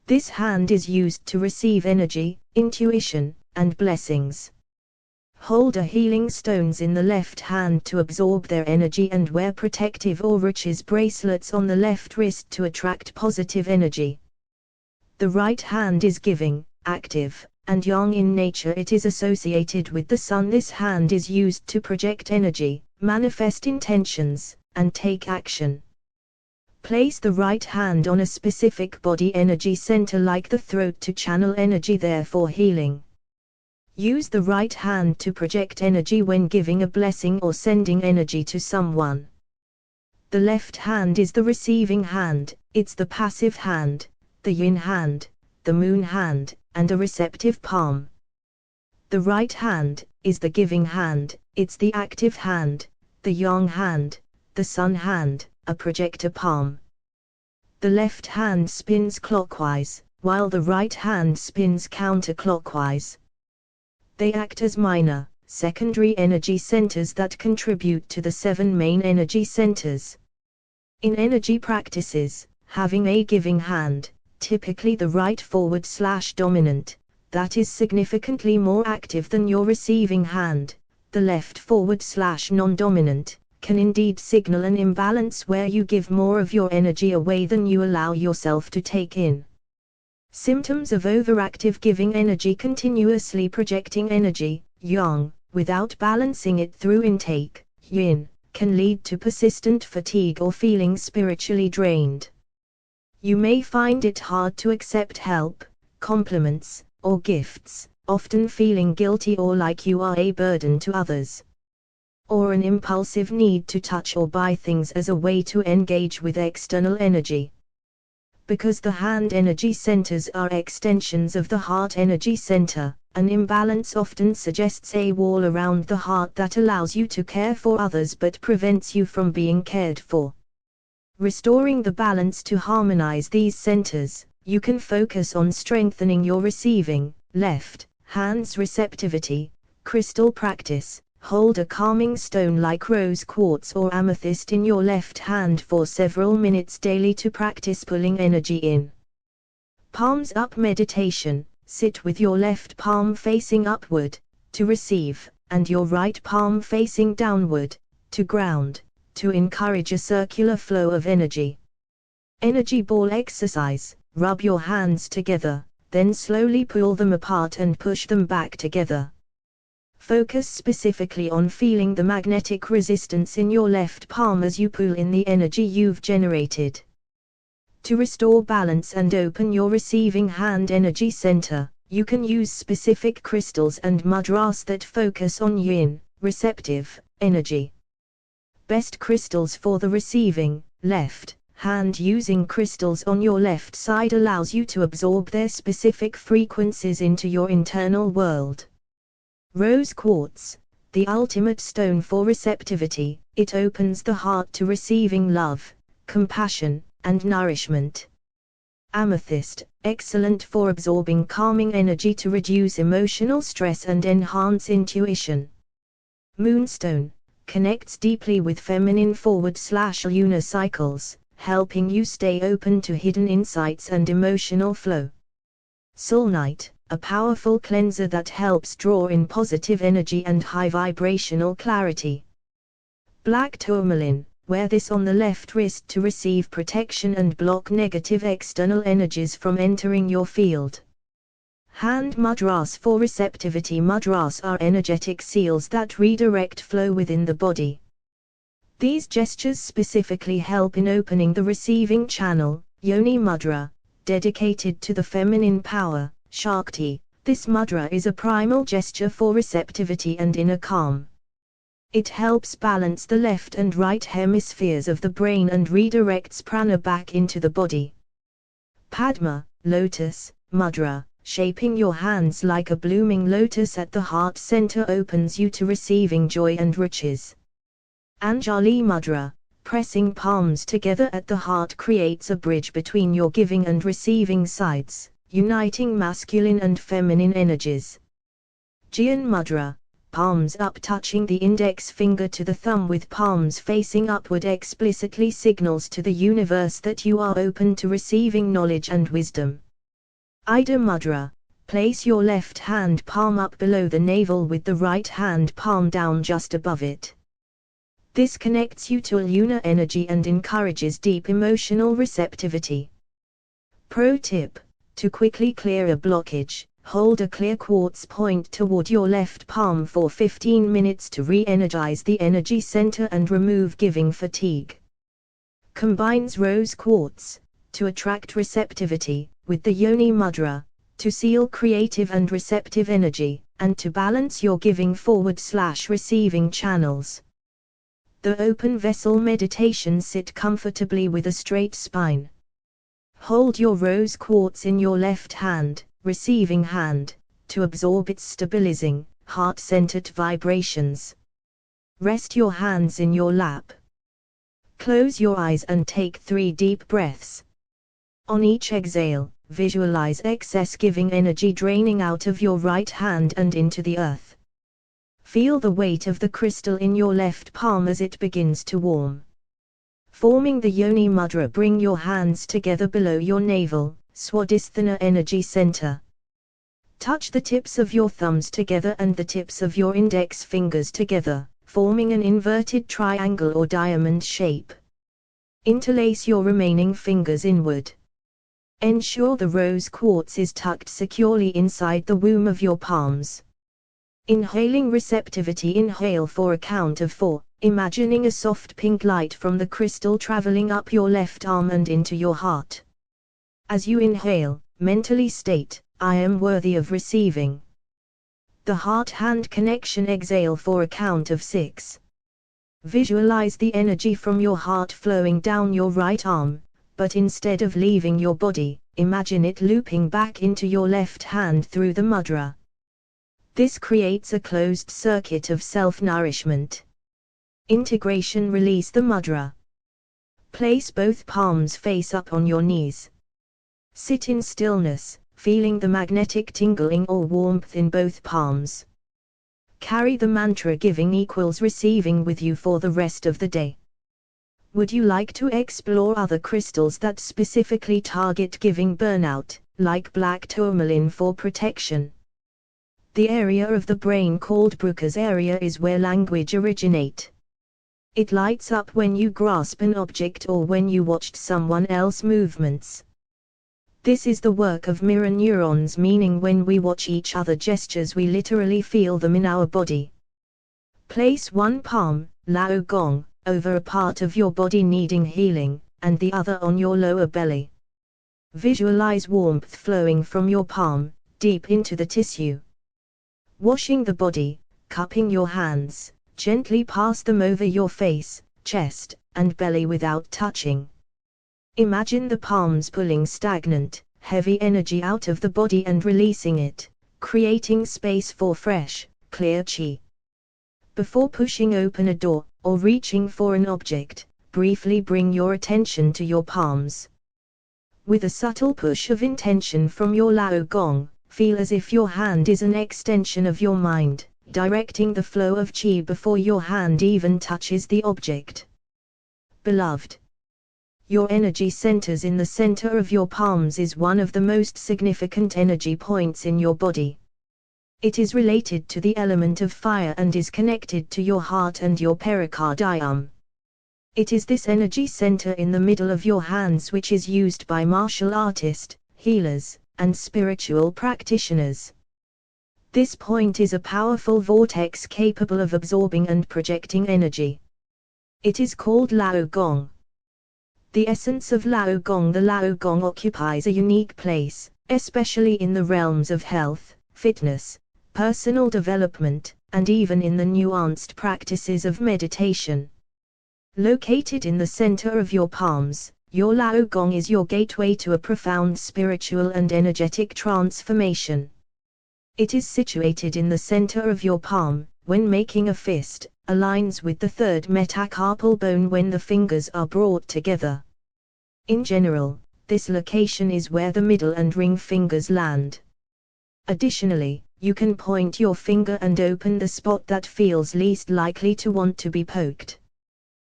This hand is used to receive energy, intuition, and blessings. Hold a healing stones in the left hand to absorb their energy and wear protective or riches bracelets on the left wrist to attract positive energy. The right hand is giving, active, and yang in nature. It is associated with the sun. This hand is used to project energy, manifest intentions, and take action. Place the right hand on a specific body energy center like the throat to channel energy there for healing. Use the right hand to project energy when giving a blessing or sending energy to someone. The left hand is the receiving hand. It's the passive hand, the yin hand, the moon hand, and a receptive palm. The right hand is the giving hand. It's the active hand, the yang hand, the sun hand, a projector palm. The left hand spins clockwise, while the right hand spins counterclockwise. They act as minor, secondary energy centers that contribute to the 7 main energy centers. In energy practices, having a giving hand, typically the right forward/dominant, that is significantly more active than your receiving hand, the left forward/non-dominant, can indeed signal an imbalance where you give more of your energy away than you allow yourself to take in. Symptoms of overactive giving energy: continuously projecting energy, yang, without balancing it through intake, yin, can lead to persistent fatigue or feeling spiritually drained. You may find it hard to accept help, compliments, or gifts, often feeling guilty or like you are a burden to others. Or an impulsive need to touch or buy things as a way to engage with external energy. Because the hand energy centers are extensions of the heart energy center, an imbalance often suggests a wall around the heart that allows you to care for others but prevents you from being cared for. Restoring the balance to harmonize these centers, you can focus on strengthening your receiving, left, Hands receptivity, crystal practice. Hold a calming stone like rose quartz or amethyst in your left hand for several minutes daily to practice pulling energy in. Palms up meditation. Sit with your left palm facing upward, to receive, and your right palm facing downward, to ground, to encourage a circular flow of energy. Energy ball exercise. Rub your hands together, then slowly pull them apart and push them back together. Focus specifically on feeling the magnetic resistance in your left palm as you pull in the energy you've generated. To restore balance and open your receiving hand energy center, you can use specific crystals and mudras that focus on yin, receptive, energy. Best crystals for the receiving, left, hand. Using crystals on your left side allows you to absorb their specific frequencies into your internal world. Rose quartz, the ultimate stone for receptivity, it opens the heart to receiving love, compassion, and nourishment. Amethyst, excellent for absorbing calming energy to reduce emotional stress and enhance intuition. Moonstone, connects deeply with feminine /lunar cycles, helping you stay open to hidden insights and emotional flow. Selenite, a powerful cleanser that helps draw in positive energy and high vibrational clarity. Black tourmaline, wear this on the left wrist to receive protection and block negative external energies from entering your field. Hand mudras for receptivity. Mudras are energetic seals that redirect flow within the body. These gestures specifically help in opening the receiving channel. Yoni mudra, dedicated to the feminine power, Shakti. This mudra is a primal gesture for receptivity and inner calm. It helps balance the left and right hemispheres of the brain and redirects prana back into the body. Padma, lotus, mudra, shaping your hands like a blooming lotus at the heart center opens you to receiving joy and riches. Anjali mudra, pressing palms together at the heart creates a bridge between your giving and receiving sides, uniting masculine and feminine energies. Jyan mudra, palms up touching the index finger to the thumb with palms facing upward explicitly signals to the universe that you are open to receiving knowledge and wisdom. Ida mudra, place your left hand palm up below the navel with the right hand palm down just above it. This connects you to a lunar energy and encourages deep emotional receptivity. Pro tip, to quickly clear a blockage, hold a clear quartz point toward your left palm for 15 minutes to re-energize the energy center and remove giving fatigue. Combines rose quartz, to attract receptivity, with the Yoni mudra, to seal creative and receptive energy, and to balance your giving /receiving channels. The open vessel meditation. Sit comfortably with a straight spine. Hold your rose quartz in your left hand, receiving hand, to absorb its stabilizing, heart-centered vibrations. Rest your hands in your lap. Close your eyes and take 3 deep breaths. On each exhale, visualize excess giving energy draining out of your right hand and into the earth. Feel the weight of the crystal in your left palm as it begins to warm. Forming the Yoni mudra, bring your hands together below your navel, Swadhisthana energy center. Touch the tips of your thumbs together and the tips of your index fingers together, forming an inverted triangle or diamond shape. Interlace your remaining fingers inward. Ensure the rose quartz is tucked securely inside the womb of your palms. Inhaling receptivity. Inhale for a count of 4, imagining a soft pink light from the crystal traveling up your left arm and into your heart. As you inhale, mentally state, I am worthy of receiving. The heart-hand connection. Exhale for a count of 6. Visualize the energy from your heart flowing down your right arm, but instead of leaving your body, imagine it looping back into your left hand through the mudra. This creates a closed circuit of self-nourishment. Integration. Release the mudra. Place both palms face up on your knees. Sit in stillness, feeling the magnetic tingling or warmth in both palms. Carry the mantra giving equals receiving with you for the rest of the day. Would you like to explore other crystals that specifically target giving burnout, like black tourmaline for protection? The area of the brain called Bruca's area is where language originates. It lights up when you grasp an object or when you watched someone else's movements. This is the work of mirror neurons, meaning when we watch each other gestures we literally feel them in our body. Place one palm, Lao Gong, over a part of your body needing healing, and the other on your lower belly. Visualize warmth flowing from your palm, deep into the tissue. Washing the body, cupping your hands, gently pass them over your face, chest, and belly without touching. Imagine the palms pulling stagnant, heavy energy out of the body and releasing it, creating space for fresh, clear chi. Before pushing open a door, or reaching for an object, briefly bring your attention to your palms. With a subtle push of intention from your Lao Gong, feel as if your hand is an extension of your mind, directing the flow of qi before your hand even touches the object. Beloved, your energy centers in the center of your palms is one of the most significant energy points in your body. It is related to the element of fire and is connected to your heart and your pericardium. It is this energy center in the middle of your hands which is used by martial artists, healers, and spiritual practitioners. This point is a powerful vortex capable of absorbing and projecting energy. It is called Lao Gong. The essence of Lao Gong. The Lao Gong occupies a unique place, especially in the realms of health, fitness, personal development, and even in the nuanced practices of meditation. Located in the center of your palms, your Lao Gong is your gateway to a profound spiritual and energetic transformation. It is situated in the center of your palm. When making a fist, aligns with the third metacarpal bone when the fingers are brought together. In general, this location is where the middle and ring fingers land. Additionally, you can point your finger and open the spot that feels least likely to want to be poked.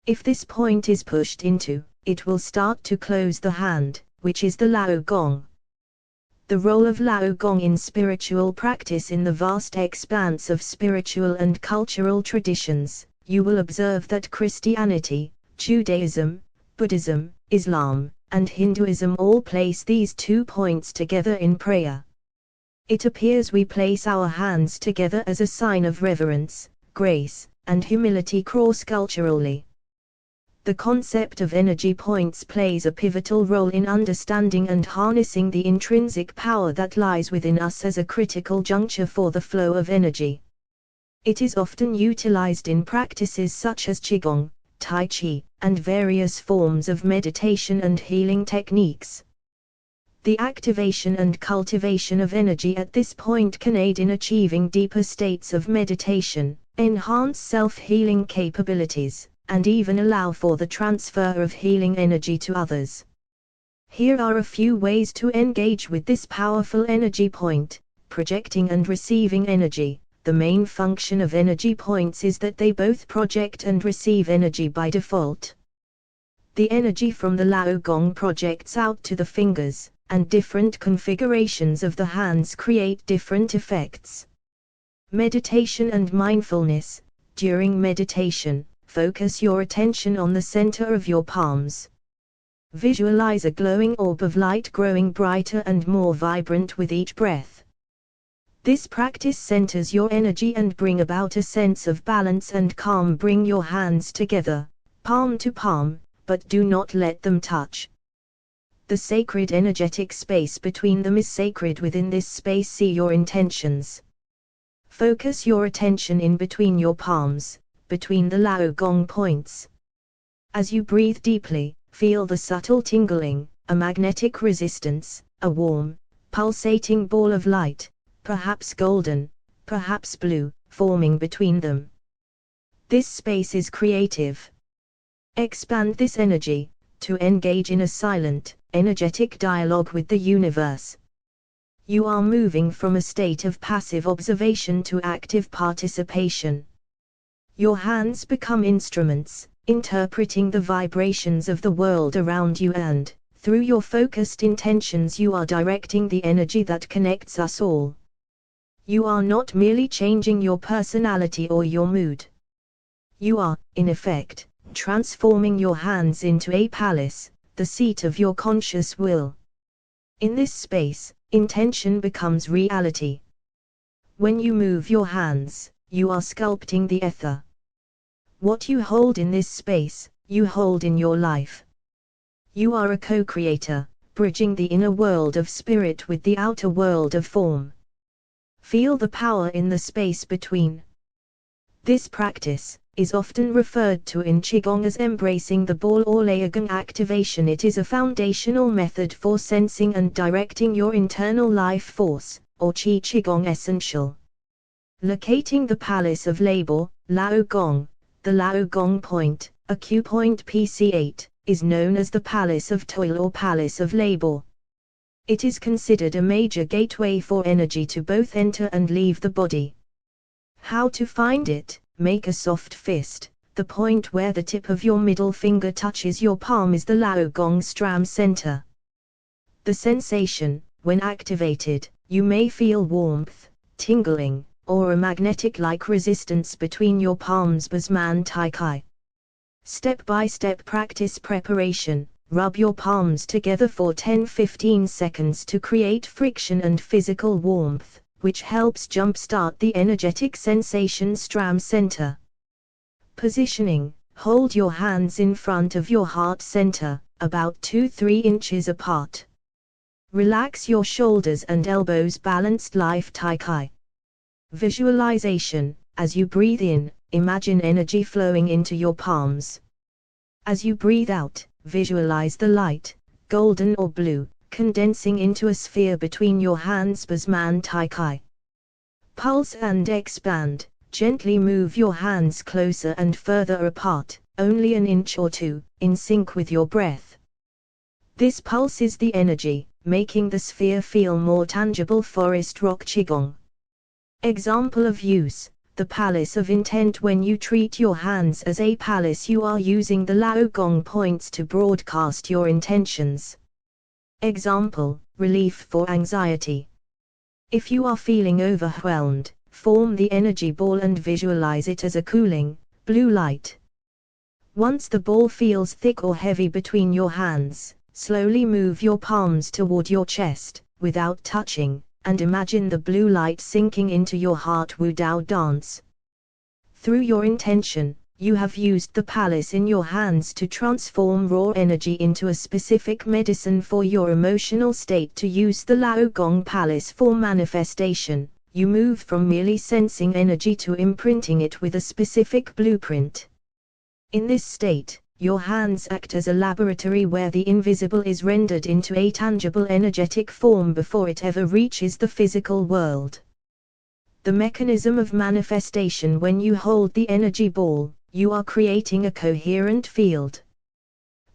If this point is pushed into, it will start to close the hand, which is the Lao Gong. The role of Lao Gong in spiritual practice. In the vast expanse of spiritual and cultural traditions, you will observe that Christianity, Judaism, Buddhism, Islam, and Hinduism all place these 2 points together in prayer. It appears we place our hands together as a sign of reverence, grace, and humility cross-culturally. The concept of energy points plays a pivotal role in understanding and harnessing the intrinsic power that lies within us as a critical juncture for the flow of energy. It is often utilized in practices such as Qigong, Tai Chi, and various forms of meditation and healing techniques. The activation and cultivation of energy at this point can aid in achieving deeper states of meditation, enhance self-healing capabilities, and even allow for the transfer of healing energy to others. Here are a few ways to engage with this powerful energy point: projecting and receiving energy. The main function of energy points is that they both project and receive energy by default. The energy from the Lao Gong projects out to the fingers, and different configurations of the hands create different effects. Meditation and mindfulness. During meditation, focus your attention on the center of your palms. Visualize a glowing orb of light growing brighter and more vibrant with each breath. This practice centers your energy and bring about a sense of balance and calm. Bring your hands together, palm to palm, but do not let them touch. The sacred energetic space between them is sacred. Within this space, see your intentions. Focus your attention in between your palms, between the Lao Gong points. As you breathe deeply, feel the subtle tingling, a magnetic resistance, a warm, pulsating ball of light, perhaps golden, perhaps blue, forming between them. This space is creative. Expand this energy, to engage in a silent, energetic dialogue with the universe. You are moving from a state of passive observation to active participation. Your hands become instruments, interpreting the vibrations of the world around you, and, through your focused intentions, you are directing the energy that connects us all. You are not merely changing your personality or your mood. You are, in effect, transforming your hands into a palace, the seat of your conscious will. In this space, intention becomes reality. When you move your hands, you are sculpting the ether. What you hold in this space, you hold in your life. You are a co-creator, bridging the inner world of spirit with the outer world of form. Feel the power in the space between. This practice is often referred to in Qigong as embracing the ball or Laogong activation. It is a foundational method for sensing and directing your internal life force, or Qi Qigong essential. Locating the palace of labor, Laogong, the Laogong point, a Q point PC8, is known as the palace of toil or palace of labor. It is considered a major gateway for energy to both enter and leave the body. How to find it? Make a soft fist. The point where the tip of your middle finger touches your palm is the Laogong Stram center. The sensation, when activated, you may feel warmth, tingling, or a magnetic-like resistance between your palms. Basman Tai Kai. Step-by-step practice preparation. Rub your palms together for 10-15 seconds to create friction and physical warmth, which helps jumpstart the energetic sensation Stram center. Positioning. Hold your hands in front of your heart center, about 2-3 inches apart. Relax your shoulders and elbows. Balanced Life Tai Kai. Visualization. As you breathe in, imagine energy flowing into your palms. As you breathe out, visualize the light, golden or blue, condensing into a sphere between your hands. Basman Tai Kai. Pulse and expand. Gently move your hands closer and further apart, only an inch or two, in sync with your breath. This pulses the energy, making the sphere feel more tangible. Forest Rock Qigong. Example of use. The palace of intent. When you treat your hands as a palace, you are using the Laogong points to broadcast your intentions. Example, relief for anxiety. If you are feeling overwhelmed, form the energy ball and visualize it as a cooling, blue light. Once the ball feels thick or heavy between your hands, slowly move your palms toward your chest, without touching, and imagine the blue light sinking into your heart. Wu Dao dance. Through your intention, you have used the palace in your hands to transform raw energy into a specific medicine for your emotional state. To use the Laogong palace for manifestation, you move from merely sensing energy to imprinting it with a specific blueprint. In this state, your hands act as a laboratory where the invisible is rendered into a tangible energetic form before it ever reaches the physical world. The mechanism of manifestation. When you hold the energy ball, you are creating a coherent field.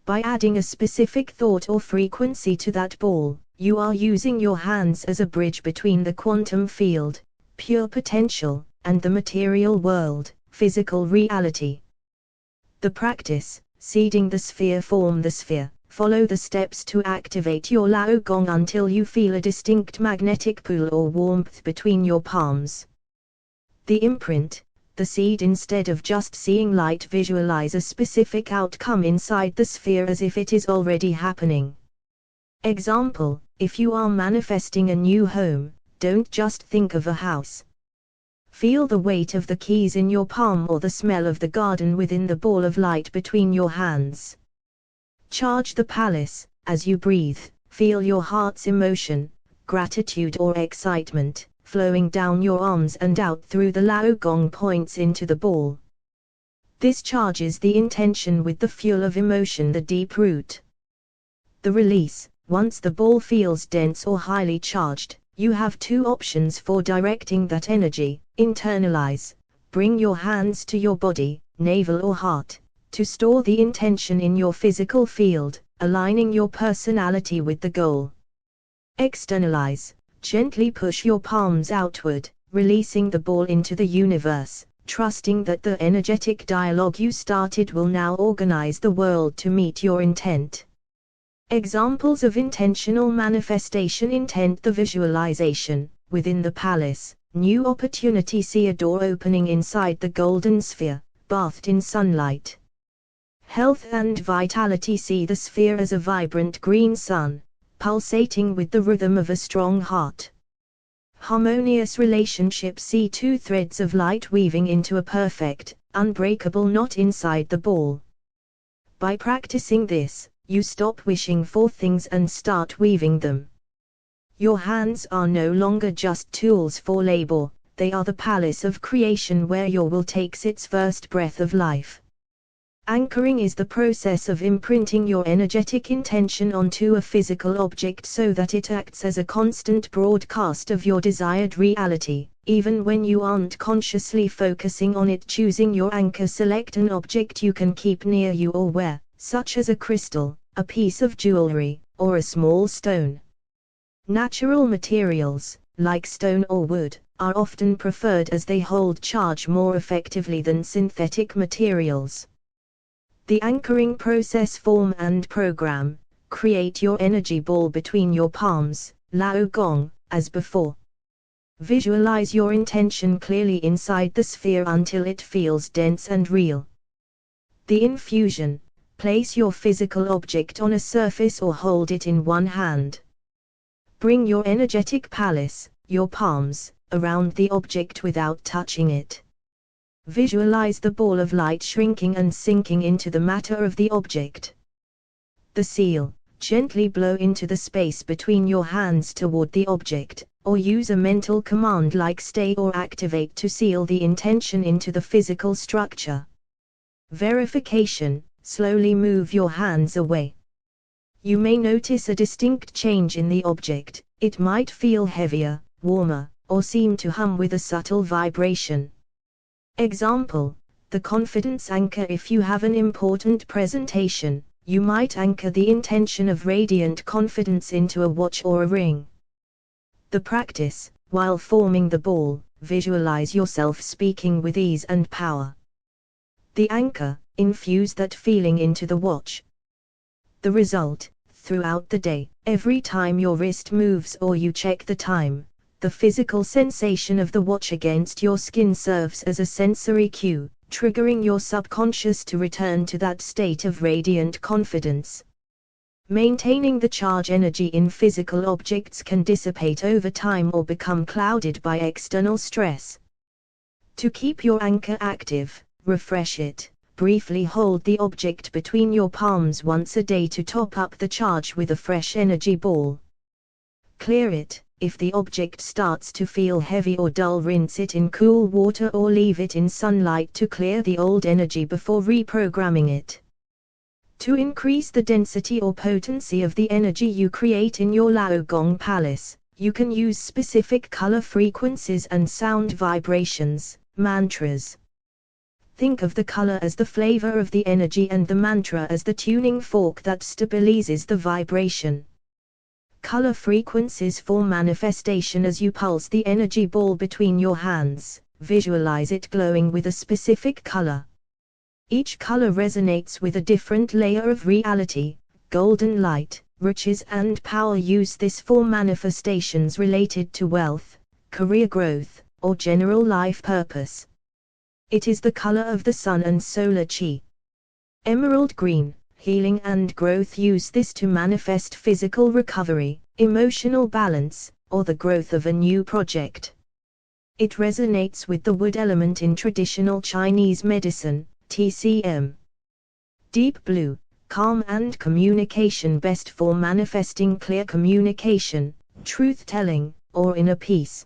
By adding a specific thought or frequency to that ball, you are using your hands as a bridge between the quantum field, pure potential, and the material world, physical reality. The practice. Seeding the sphere. Form the sphere. Follow the steps to activate your Laogong until you feel a distinct magnetic pull or warmth between your palms. The imprint. The seed. Instead of just seeing light, visualize a specific outcome inside the sphere as if it is already happening. Example, if you are manifesting a new home, don't just think of a house. Feel the weight of the keys in your palm or the smell of the garden within the ball of light between your hands. Charge the palace. As you breathe, feel your heart's emotion, gratitude or excitement, flowing down your arms and out through the Laogong points into the ball. This charges the intention with the fuel of emotion, the deep root. The release. Once the ball feels dense or highly charged, you have two options for directing that energy. Internalize. Bring your hands to your body, navel or heart, to store the intention in your physical field, aligning your personality with the goal. Externalize. Gently push your palms outward, releasing the ball into the universe, trusting that the energetic dialogue you started will now organize the world to meet your intent. Examples of intentional manifestation: intent, the visualization. Within the palace, new opportunity: see a door opening inside the golden sphere, bathed in sunlight. Health and vitality: see the sphere as a vibrant green sun, pulsating with the rhythm of a strong heart. Harmonious relationship: see two threads of light weaving into a perfect, unbreakable knot inside the ball. By practicing this, you stop wishing for things and start weaving them. Your hands are no longer just tools for labor, they are the palace of creation where your will takes its first breath of life. Anchoring is the process of imprinting your energetic intention onto a physical object so that it acts as a constant broadcast of your desired reality, even when you aren't consciously focusing on it. Choosing your anchor: select an object you can keep near you or wear, such as a crystal, a piece of jewelry, or a small stone. Natural materials, like stone or wood, are often preferred as they hold charge more effectively than synthetic materials. The anchoring process: form and program. Create your energy ball between your palms, Lao Gong, as before. Visualize your intention clearly inside the sphere until it feels dense and real. The infusion: place your physical object on a surface or hold it in one hand. Bring your energetic palace, your palms, around the object without touching it. Visualize the ball of light shrinking and sinking into the matter of the object. The seal: gently blow into the space between your hands toward the object, or use a mental command like stay or activate to seal the intention into the physical structure. Verification: slowly move your hands away. You may notice a distinct change in the object. It might feel heavier, warmer, or seem to hum with a subtle vibration. Example: the confidence anchor. If you have an important presentation, you might anchor the intention of radiant confidence into a watch or a ring. The practice: while forming the ball, visualize yourself speaking with ease and power. The anchor: infuse that feeling into the watch. The result: throughout the day, every time your wrist moves or you check the time, the physical sensation of the watch against your skin serves as a sensory cue, triggering your subconscious to return to that state of radiant confidence. Maintaining the charge: energy in physical objects can dissipate over time or become clouded by external stress. To keep your anchor active, refresh it. Briefly hold the object between your palms once a day to top up the charge with a fresh energy ball. Clear it: if the object starts to feel heavy or dull, rinse it in cool water or leave it in sunlight to clear the old energy before reprogramming it. To increase the density or potency of the energy you create in your Lao Gong palace, you can use specific color frequencies and sound vibrations, mantras. Think of the color as the flavor of the energy and the mantra as the tuning fork that stabilizes the vibration. Color frequencies for manifestation: as you pulse the energy ball between your hands, visualize it glowing with a specific color. Each color resonates with a different layer of reality: golden light, riches and power. Use this for manifestations related to wealth, career growth, or general life purpose. It is the color of the sun and solar chi. Emerald green: healing and growth. Use this to manifest physical recovery, emotional balance, or the growth of a new project. It resonates with the wood element in traditional Chinese medicine, TCM. Deep blue: calm and communication. Best for manifesting clear communication, truth-telling, or inner peace.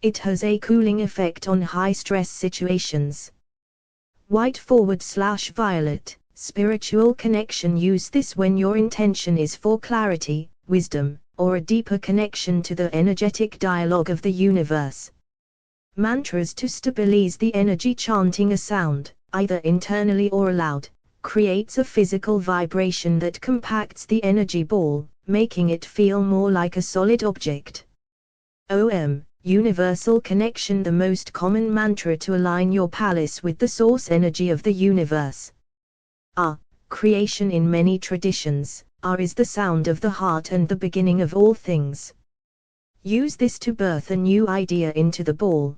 It has a cooling effect on high-stress situations. White/violet: spiritual connection. Use this when your intention is for clarity, wisdom, or a deeper connection to the energetic dialogue of the universe. Mantras to stabilize the energy. Chanting a sound, either internally or aloud, creates a physical vibration that compacts the energy ball, making it feel more like a solid object. OM, Universal Connection, the most common mantra to align your palace with the source energy of the universe. R, creation in many traditions, R is the sound of the heart and the beginning of all things. Use this to birth a new idea into the ball.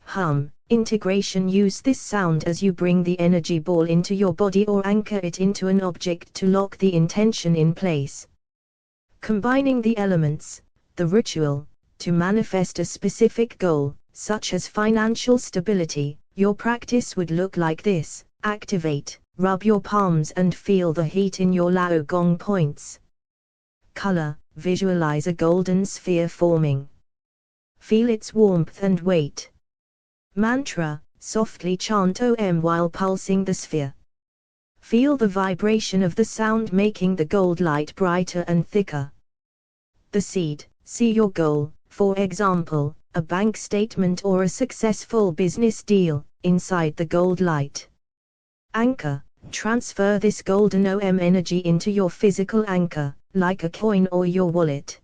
Hum, integration, use this sound as you bring the energy ball into your body or anchor it into an object to lock the intention in place. Combining the elements, the ritual, to manifest a specific goal, such as financial stability, your practice would look like this. Activate, rub your palms and feel the heat in your Lao Gong points. Color, visualize a golden sphere forming. Feel its warmth and weight. Mantra, softly chant OM while pulsing the sphere. Feel the vibration of the sound making the gold light brighter and thicker. The seed, see your goal, for example, a bank statement or a successful business deal, inside the gold light. Anchor, transfer this golden OM energy into your physical anchor, like a coin or your wallet.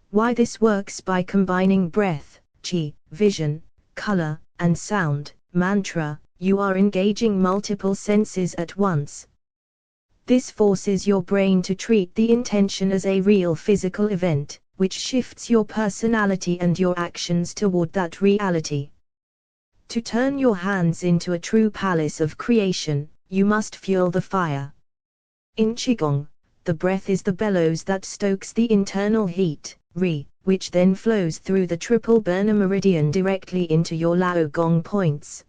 Why this works: by combining breath, chi, vision, color, and sound, mantra, you are engaging multiple senses at once. This forces your brain to treat the intention as a real physical event, which shifts your personality and your actions toward that reality. To turn your hands into a true palace of creation, you must fuel the fire. In Qigong, the breath is the bellows that stokes the internal heat, Ri, which then flows through the triple burner meridian directly into your Lao Gong points.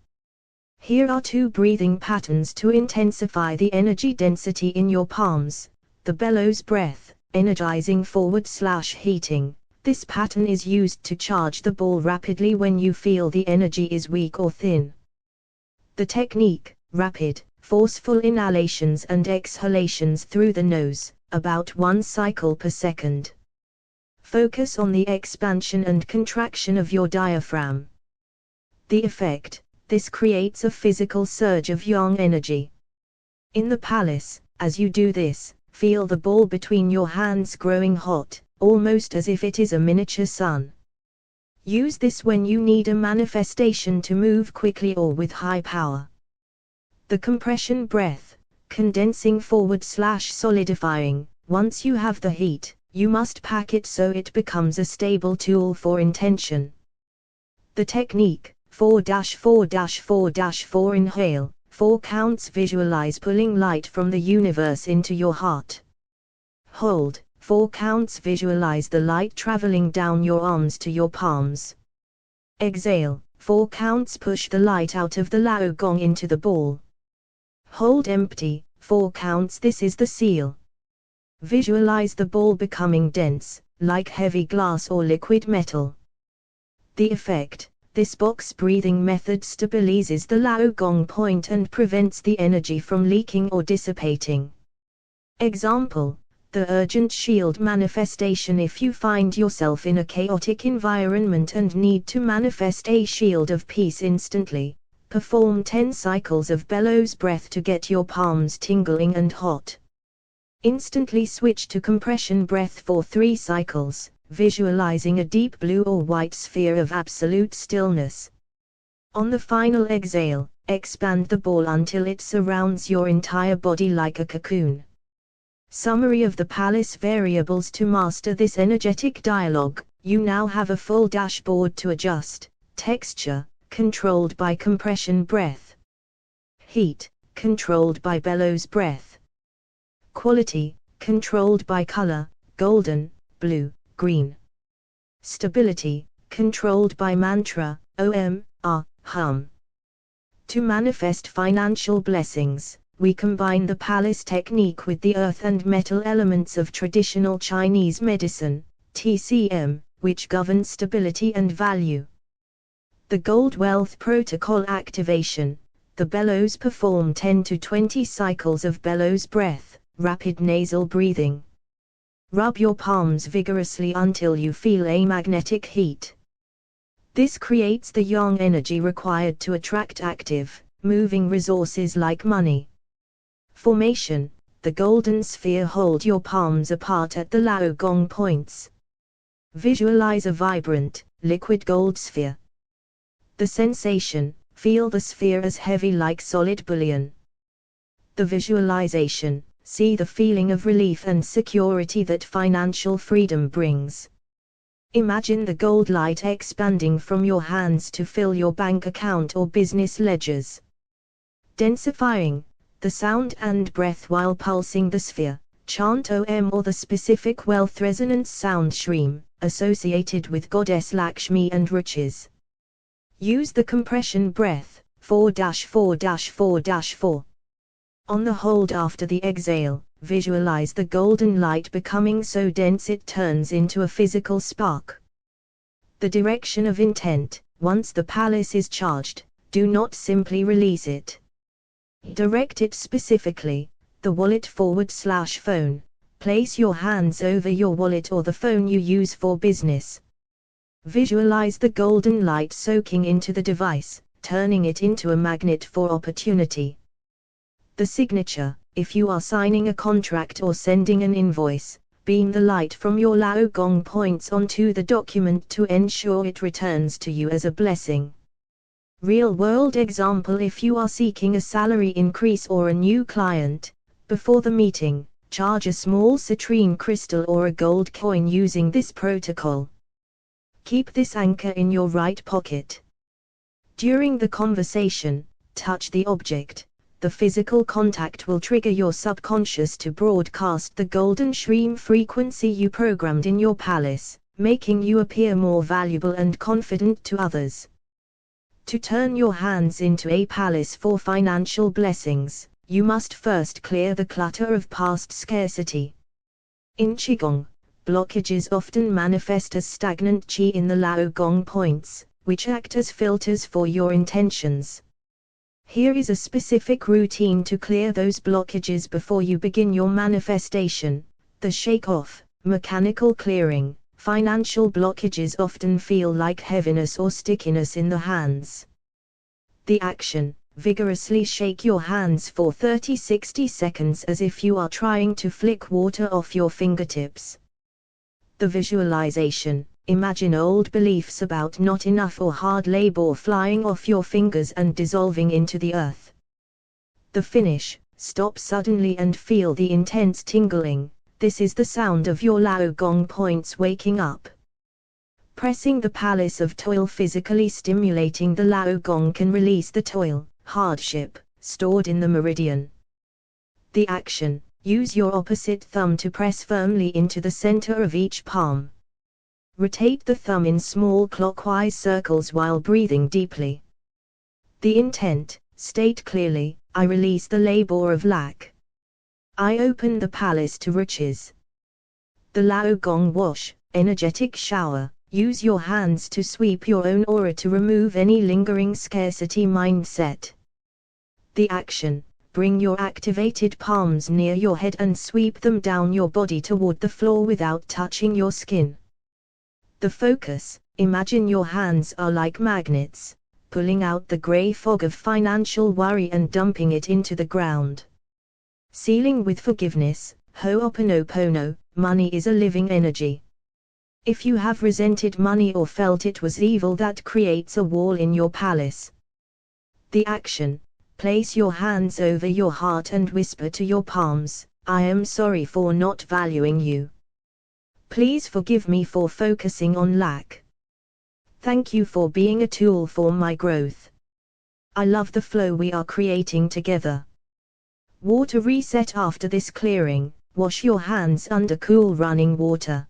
Here are 2 breathing patterns to intensify the energy density in your palms. The bellows breath, energizing /heating. This pattern is used to charge the ball rapidly when you feel the energy is weak or thin. The technique, rapid, forceful inhalations and exhalations through the nose, about 1 cycle per second. Focus on the expansion and contraction of your diaphragm. The effect, this creates a physical surge of yang energy. In the palace, as you do this, feel the ball between your hands growing hot, almost as if it is a miniature sun. Use this when you need a manifestation to move quickly or with high power. The compression breath, condensing /solidifying. Once you have the heat, you must pack it so it becomes a stable tool for intention. The technique, 4-4-4-4 inhale, 4 counts, visualize pulling light from the universe into your heart. Hold, 4 counts, visualize the light traveling down your arms to your palms. Exhale, 4 counts, push the light out of the Lao Gong into the ball. Hold empty, 4 counts, this is the seal. Visualize the ball becoming dense, like heavy glass or liquid metal. The effect, this box breathing method stabilizes the Lao Gong point and prevents the energy from leaking or dissipating. Example, the urgent shield manifestation. If you find yourself in a chaotic environment and need to manifest a shield of peace instantly, perform 10 cycles of bellows breath to get your palms tingling and hot. Instantly switch to compression breath for 3 cycles, visualizing a deep blue or white sphere of absolute stillness. On the final exhale, expand the ball until it surrounds your entire body like a cocoon. Summary of the palace variables. To master this energetic dialogue, you now have a full dashboard to adjust. Texture, controlled by compression breath. Heat, controlled by bellows breath. Quality, controlled by color, golden, blue, green. Stability, controlled by mantra, OM, hum. To manifest financial blessings, we combine the palace technique with the earth and metal elements of traditional Chinese medicine, TCM, which governs stability and value. The Gold Wealth Protocol activation. The bellows perform 10 to 20 cycles of bellows breath, rapid nasal breathing. Rub your palms vigorously until you feel a magnetic heat. This creates the yang energy required to attract active, moving resources like money. Formation, the golden sphere. Hold your palms apart at the Lao Gong points. Visualize a vibrant, liquid gold sphere. The sensation, feel the sphere as heavy like solid bullion. The visualization, see the feeling of relief and security that financial freedom brings. Imagine the gold light expanding from your hands to fill your bank account or business ledgers. Densifying, the sound and breath while pulsing the sphere, chant Om or the specific wealth resonance sound Shreem, associated with Goddess Lakshmi and riches. Use the compression breath, 4-4-4-4. On the hold after the exhale, visualize the golden light becoming so dense it turns into a physical spark. The direction of intent, once the palace is charged, do not simply release it. Direct it specifically, the wallet /phone, place your hands over your wallet or the phone you use for business. Visualize the golden light soaking into the device, turning it into a magnet for opportunity. The signature, if you are signing a contract or sending an invoice, beam the light from your Lao Gong points onto the document to ensure it returns to you as a blessing. Real-world example: if you are seeking a salary increase or a new client, before the meeting, charge a small citrine crystal or a gold coin using this protocol. Keep this anchor in your right pocket. During the conversation, touch the object. The physical contact will trigger your subconscious to broadcast the golden Shreem frequency you programmed in your palace, making you appear more valuable and confident to others. To turn your hands into a palace for financial blessings, you must first clear the clutter of past scarcity. In Qigong, blockages often manifest as stagnant qi in the Lao Gong points, which act as filters for your intentions. Here is a specific routine to clear those blockages before you begin your manifestation: the shake-off, mechanical clearing. Financial blockages often feel like heaviness or stickiness in the hands. The action: vigorously shake your hands for 30-60 seconds as if you are trying to flick water off your fingertips. The visualization: imagine old beliefs about not enough or hard labor flying off your fingers and dissolving into the earth. The finish: stop suddenly and feel the intense tingling. This is the sound of your Lao Gong points waking up. Pressing the palace of toil: physically stimulating the Lao Gong can release the toil, hardship, stored in the meridian. The action: use your opposite thumb to press firmly into the center of each palm. Rotate the thumb in small clockwise circles while breathing deeply. The intent: state clearly, I release the labor of lack. I open the palace to riches. The Lao Gong wash, energetic shower: use your hands to sweep your own aura to remove any lingering scarcity mindset. The action: bring your activated palms near your head and sweep them down your body toward the floor without touching your skin. The focus: imagine your hands are like magnets, pulling out the gray fog of financial worry and dumping it into the ground. Sealing with forgiveness: Ho'oponopono, money is a living energy. If you have resented money or felt it was evil, that creates a wall in your palace. The action: place your hands over your heart and whisper to your palms, I am sorry for not valuing you. Please forgive me for focusing on lack. Thank you for being a tool for my growth. I love the flow we are creating together. Water reset: after this clearing, wash your hands under cool running water.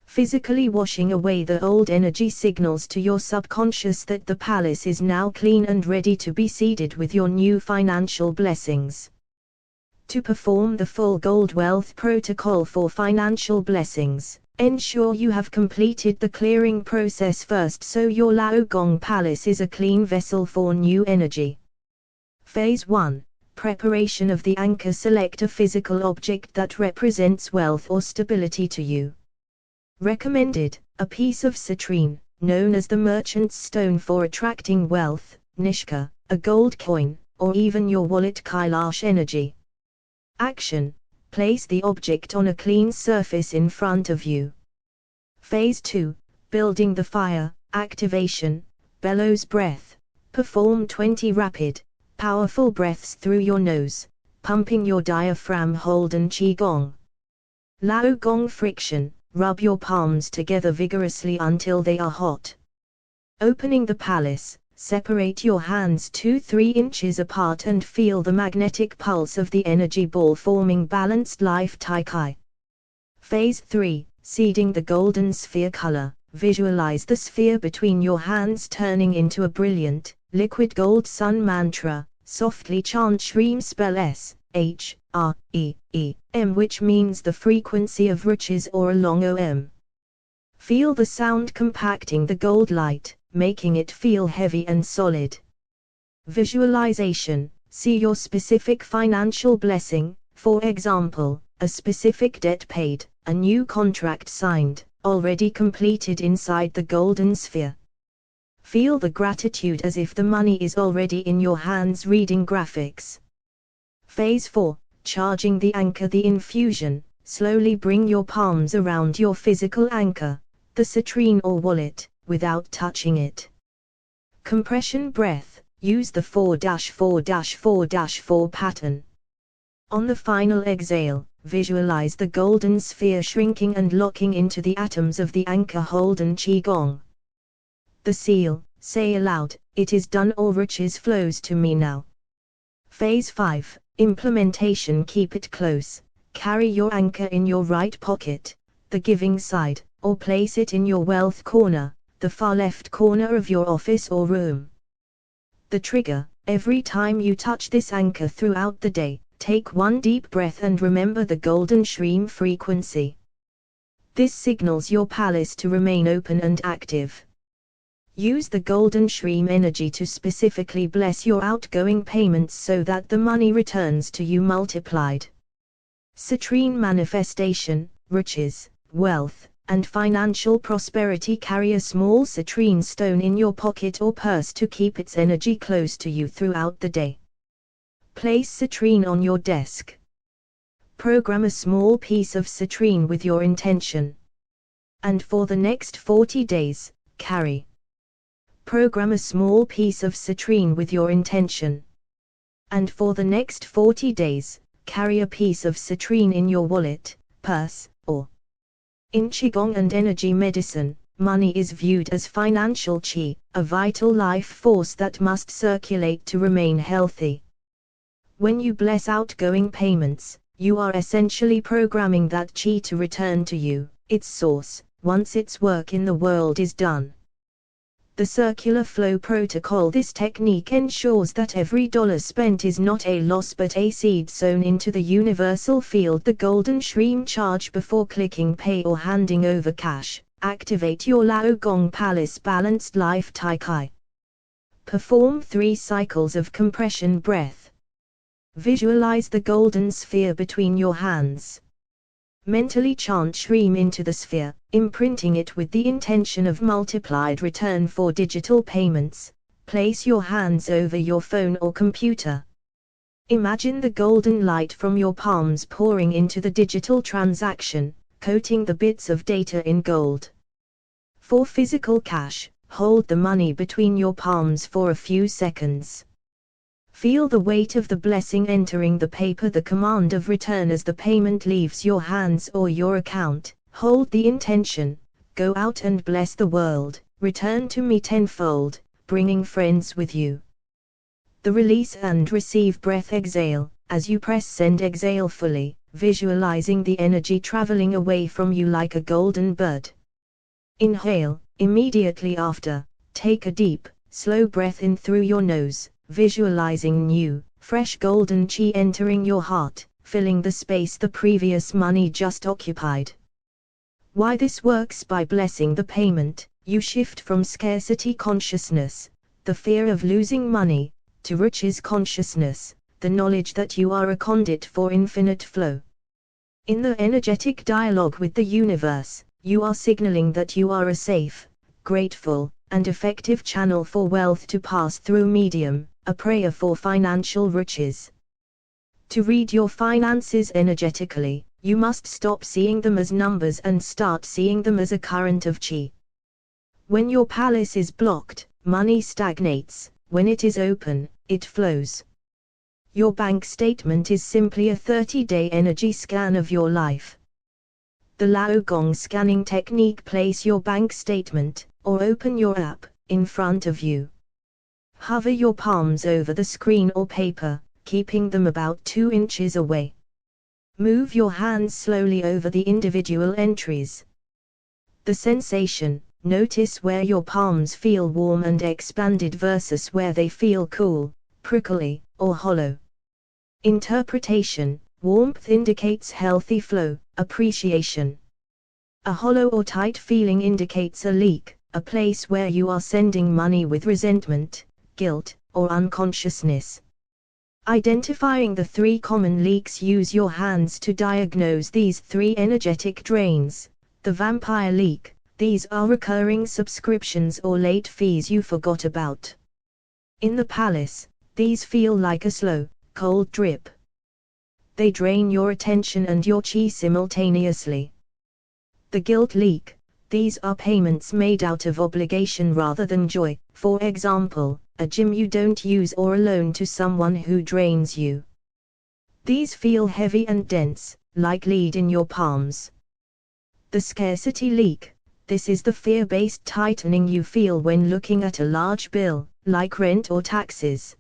Physically washing away the old energy signals to your subconscious that the palace is now clean and ready to be seeded with your new financial blessings. To perform the full gold wealth protocol for financial blessings, ensure you have completed the clearing process first so your Lao Gong palace is a clean vessel for new energy. Phase 1. Preparation of the anchor: select a physical object that represents wealth or stability to you. Recommended: a piece of citrine, known as the merchant's stone for attracting wealth, Nishka, a gold coin, or even your wallet Kailash energy. Action: place the object on a clean surface in front of you. Phase 2, building the fire, activation, bellows breath. Perform 20 rapid, powerful breaths through your nose, pumping your diaphragm. Holden Qigong. Lao Gong friction, rub your palms together vigorously until they are hot. Opening the palace, separate your hands 2-3 inches apart and feel the magnetic pulse of the energy ball forming balanced life Tai Chi. Phase 3, seeding the golden sphere color. Visualize the sphere between your hands turning into a brilliant, liquid gold sun mantra. Softly chant Shreem spell S-H-R-E-E-M, which means the frequency of riches or a long OM. Feel the sound compacting the gold light, making it feel heavy and solid. Visualization, see your specific financial blessing, for example, a specific debt paid, a new contract signed, already completed inside the golden sphere. Feel the gratitude as if the money is already in your hands. Reading graphics. Phase 4, charging the anchor. The infusion, slowly bring your palms around your physical anchor, the citrine or wallet, without touching it. Compression breath, use the 4-4-4-4 pattern. On the final exhale, visualize the golden sphere shrinking and locking into the atoms of the anchor. Holden Qigong. The seal, say aloud, it is done, all riches flows to me now. Phase 5, implementation. Keep it close, carry your anchor in your right pocket, the giving side, or place it in your wealth corner, the far left corner of your office or room. The trigger, every time you touch this anchor throughout the day, take one deep breath and remember the golden Shreem frequency. This signals your palace to remain open and active. Use the golden Shreem energy to specifically bless your outgoing payments so that the money returns to you multiplied. Citrine manifestation, riches, wealth, and financial prosperity. Carry a small citrine stone in your pocket or purse to keep its energy close to you throughout the day. Place citrine on your desk. Program a small piece of citrine with your intention. And for the next 40 days, carry. Program a small piece of citrine with your intention. And for the next 40 days, carry a piece of citrine in your wallet, purse, or. In Qigong and energy medicine, money is viewed as financial qi, a vital life force that must circulate to remain healthy. When you bless outgoing payments, you are essentially programming that qi to return to you, its source, once its work in the world is done. The circular flow protocol. This technique ensures that every dollar spent is not a loss but a seed sown into the universal field. The golden Shreem charge. Before clicking pay or handing over cash, activate your Lao Gong Palace balanced life Tai Chi. Perform 3 cycles of compression breath. Visualize the golden sphere between your hands. Mentally chant Shreem into the sphere, imprinting it with the intention of multiplied return. For digital payments, place your hands over your phone or computer. Imagine the golden light from your palms pouring into the digital transaction, coating the bits of data in gold. For physical cash, hold the money between your palms for a few seconds. Feel the weight of the blessing entering the paper. The command of return as the payment leaves your hands or your account. Hold the intention, go out and bless the world, return to me tenfold, bringing friends with you. The release and receive breath. Exhale, as you press send. Exhale fully, visualizing the energy traveling away from you like a golden bird. Inhale, immediately after, take a deep, slow breath in through your nose, visualizing new, fresh golden qi entering your heart, filling the space the previous money just occupied. Why this works? By blessing the payment, you shift from scarcity consciousness, the fear of losing money, to riches consciousness, the knowledge that you are a conduit for infinite flow. In the energetic dialogue with the universe, you are signaling that you are a safe, grateful, and effective channel for wealth to pass through. Medium, a prayer for financial riches. To read your finances energetically, You must stop seeing them as numbers and start seeing them as a current of qi. When your palace is blocked, money stagnates. When it is open, it flows. Your bank statement is simply a 30-day energy scan of your life. The Lao Gong scanning technique: place your bank statement, or open your app, in front of you. Hover your palms over the screen or paper, keeping them about 2 inches away. Move your hands slowly over the individual entries. The sensation: notice where your palms feel warm and expanded versus where they feel cool, prickly, or hollow. Interpretation: warmth indicates healthy flow, appreciation. A hollow or tight feeling indicates a leak, a place where you are sending money with resentment, guilt, or unconsciousness. Identifying the 3 common leaks: use your hands to diagnose these 3 energetic drains. The vampire leak: these are recurring subscriptions or late fees you forgot about. In the palace, these feel like a slow, cold drip. They drain your attention and your qi simultaneously. The guilt leak: these are payments made out of obligation rather than joy, for example, a gym you don't use or a loan to someone who drains you. These feel heavy and dense, like lead in your palms. The scarcity leak: this is the fear-based tightening you feel when looking at a large bill, like rent or taxes.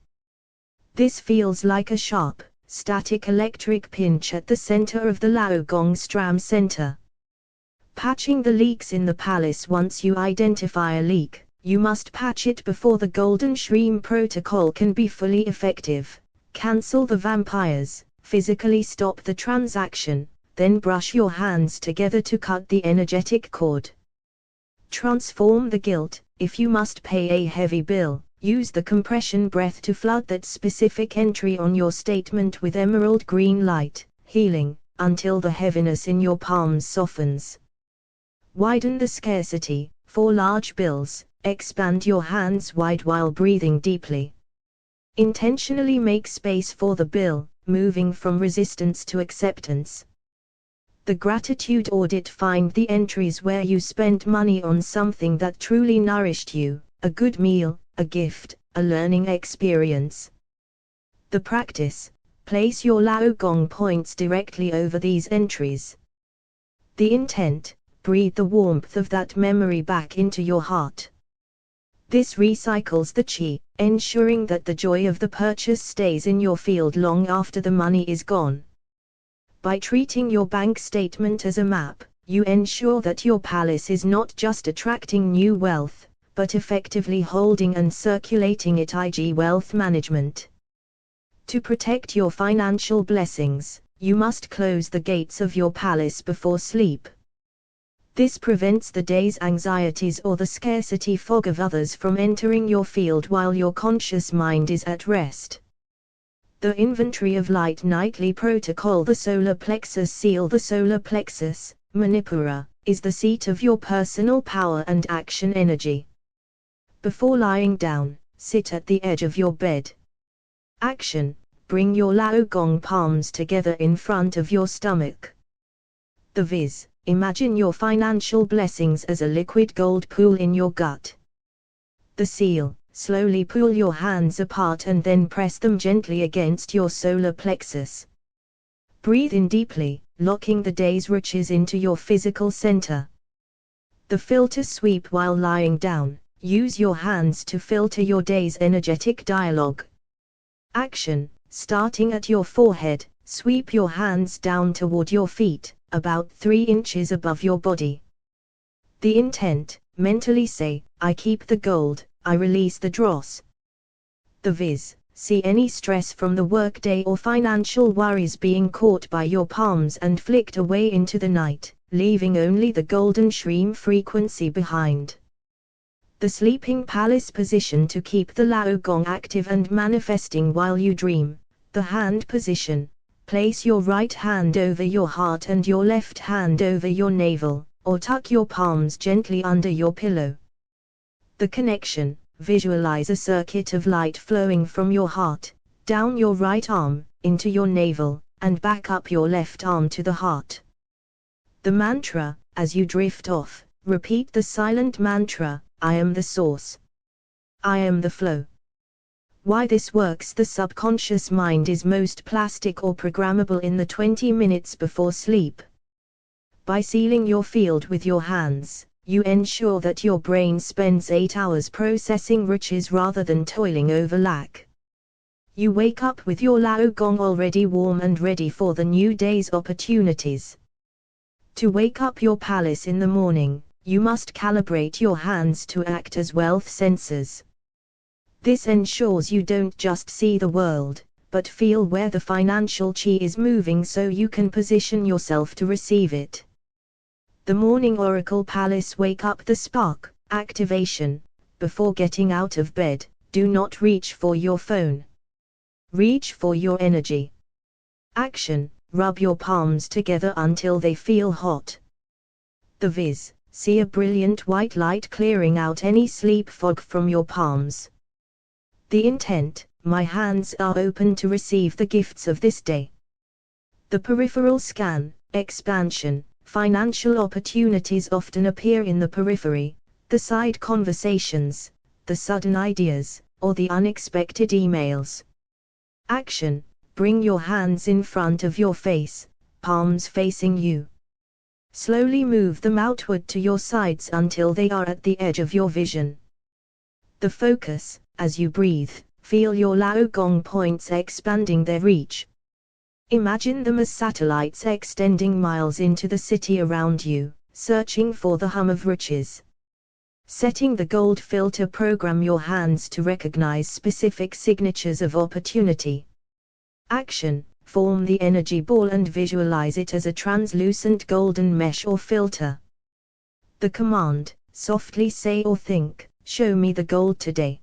This feels like a sharp, static electric pinch at the center of the Lao Gong Stram center. Patching the leaks in the palace: once you identify a leak, you must patch it before the Golden Shreem protocol can be fully effective. Cancel the vampires, physically stop the transaction, then brush your hands together to cut the energetic cord. Transform the guilt: if you must pay a heavy bill, use the compression breath to flood that specific entry on your statement with emerald green light, healing, until the heaviness in your palms softens. Widen the scarcity: for large bills, expand your hands wide while breathing deeply. Intentionally make space for the bill, moving from resistance to acceptance. The gratitude audit: find the entries where you spent money on something that truly nourished you, a good meal, a gift, a learning experience. The practice: place your Lao Gong points directly over these entries. The intent: breathe the warmth of that memory back into your heart. This recycles the qi, ensuring that the joy of the purchase stays in your field long after the money is gone. By treating your bank statement as a map, you ensure that your palace is not just attracting new wealth, but effectively holding and circulating it. IG Wealth Management. To protect your financial blessings, you must close the gates of your palace before sleep. This prevents the day's anxieties or the scarcity fog of others from entering your field while your conscious mind is at rest. The Inventory of Light Nightly Protocol. The solar plexus seal: the solar plexus, Manipura, is the seat of your personal power and action energy. Before lying down, sit at the edge of your bed. Action: bring your Lao Gong palms together in front of your stomach. The viz: imagine your financial blessings as a liquid gold pool in your gut. The seal: slowly pull your hands apart and then press them gently against your solar plexus. Breathe in deeply, locking the day's riches into your physical center. The filter sweep: while lying down, use your hands to filter your day's energetic dialogue. Action: starting at your forehead, sweep your hands down toward your feet, about 3 inches above your body. The intent: mentally say, I keep the gold, I release the dross. The viz: see any stress from the workday or financial worries being caught by your palms and flicked away into the night, leaving only the Golden Shreem frequency behind. The sleeping palace position: to keep the Lao Gong active and manifesting while you dream. The hand position: place your right hand over your heart and your left hand over your navel, or tuck your palms gently under your pillow. The connection: visualize a circuit of light flowing from your heart, down your right arm, into your navel, and back up your left arm to the heart. The mantra, as you drift off, repeat the silent mantra, I am the source. I am the flow. Why this works: the subconscious mind is most plastic or programmable in the 20 minutes before sleep. By sealing your field with your hands, you ensure that your brain spends 8 hours processing riches rather than toiling over lack. You wake up with your Lao Gong already warm and ready for the new day's opportunities. To wake up your palace in the morning, you must calibrate your hands to act as wealth sensors. This ensures you don't just see the world, but feel where the financial chi is moving so you can position yourself to receive it. The Morning Oracle Palace Wake Up the Spark activation. Before getting out of bed, do not reach for your phone. Reach for your energy. Action: rub your palms together until they feel hot. The viz: see a brilliant white light clearing out any sleep fog from your palms. The intent: my hands are open to receive the gifts of this day. The peripheral scan, expansion. Financial opportunities often appear in the periphery, the side conversations, the sudden ideas, or the unexpected emails. Action: bring your hands in front of your face, palms facing you. Slowly move them outward to your sides until they are at the edge of your vision. The focus: as you breathe, feel your Lao Gong points expanding their reach. Imagine them as satellites extending miles into the city around you, searching for the hum of riches. Setting the gold filter: program your hands to recognize specific signatures of opportunity. Action: form the energy ball and visualize it as a translucent golden mesh or filter. The command: softly say or think, show me the gold today.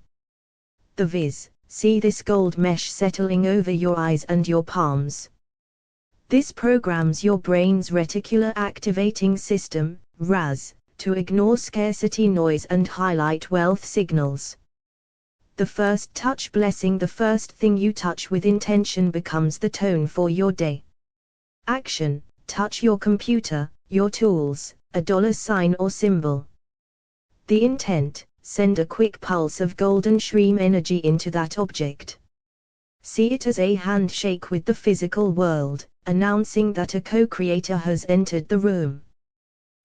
The viz: see this gold mesh settling over your eyes and your palms. This programs your brain's reticular activating system, RAS, to ignore scarcity noise and highlight wealth signals. The first touch blessing: the first thing you touch with intention becomes the tone for your day. Action: touch your computer, your tools, a $sign or symbol. The intent: send a quick pulse of golden shreem energy into that object. See it as a handshake with the physical world, announcing that a co-creator has entered the room.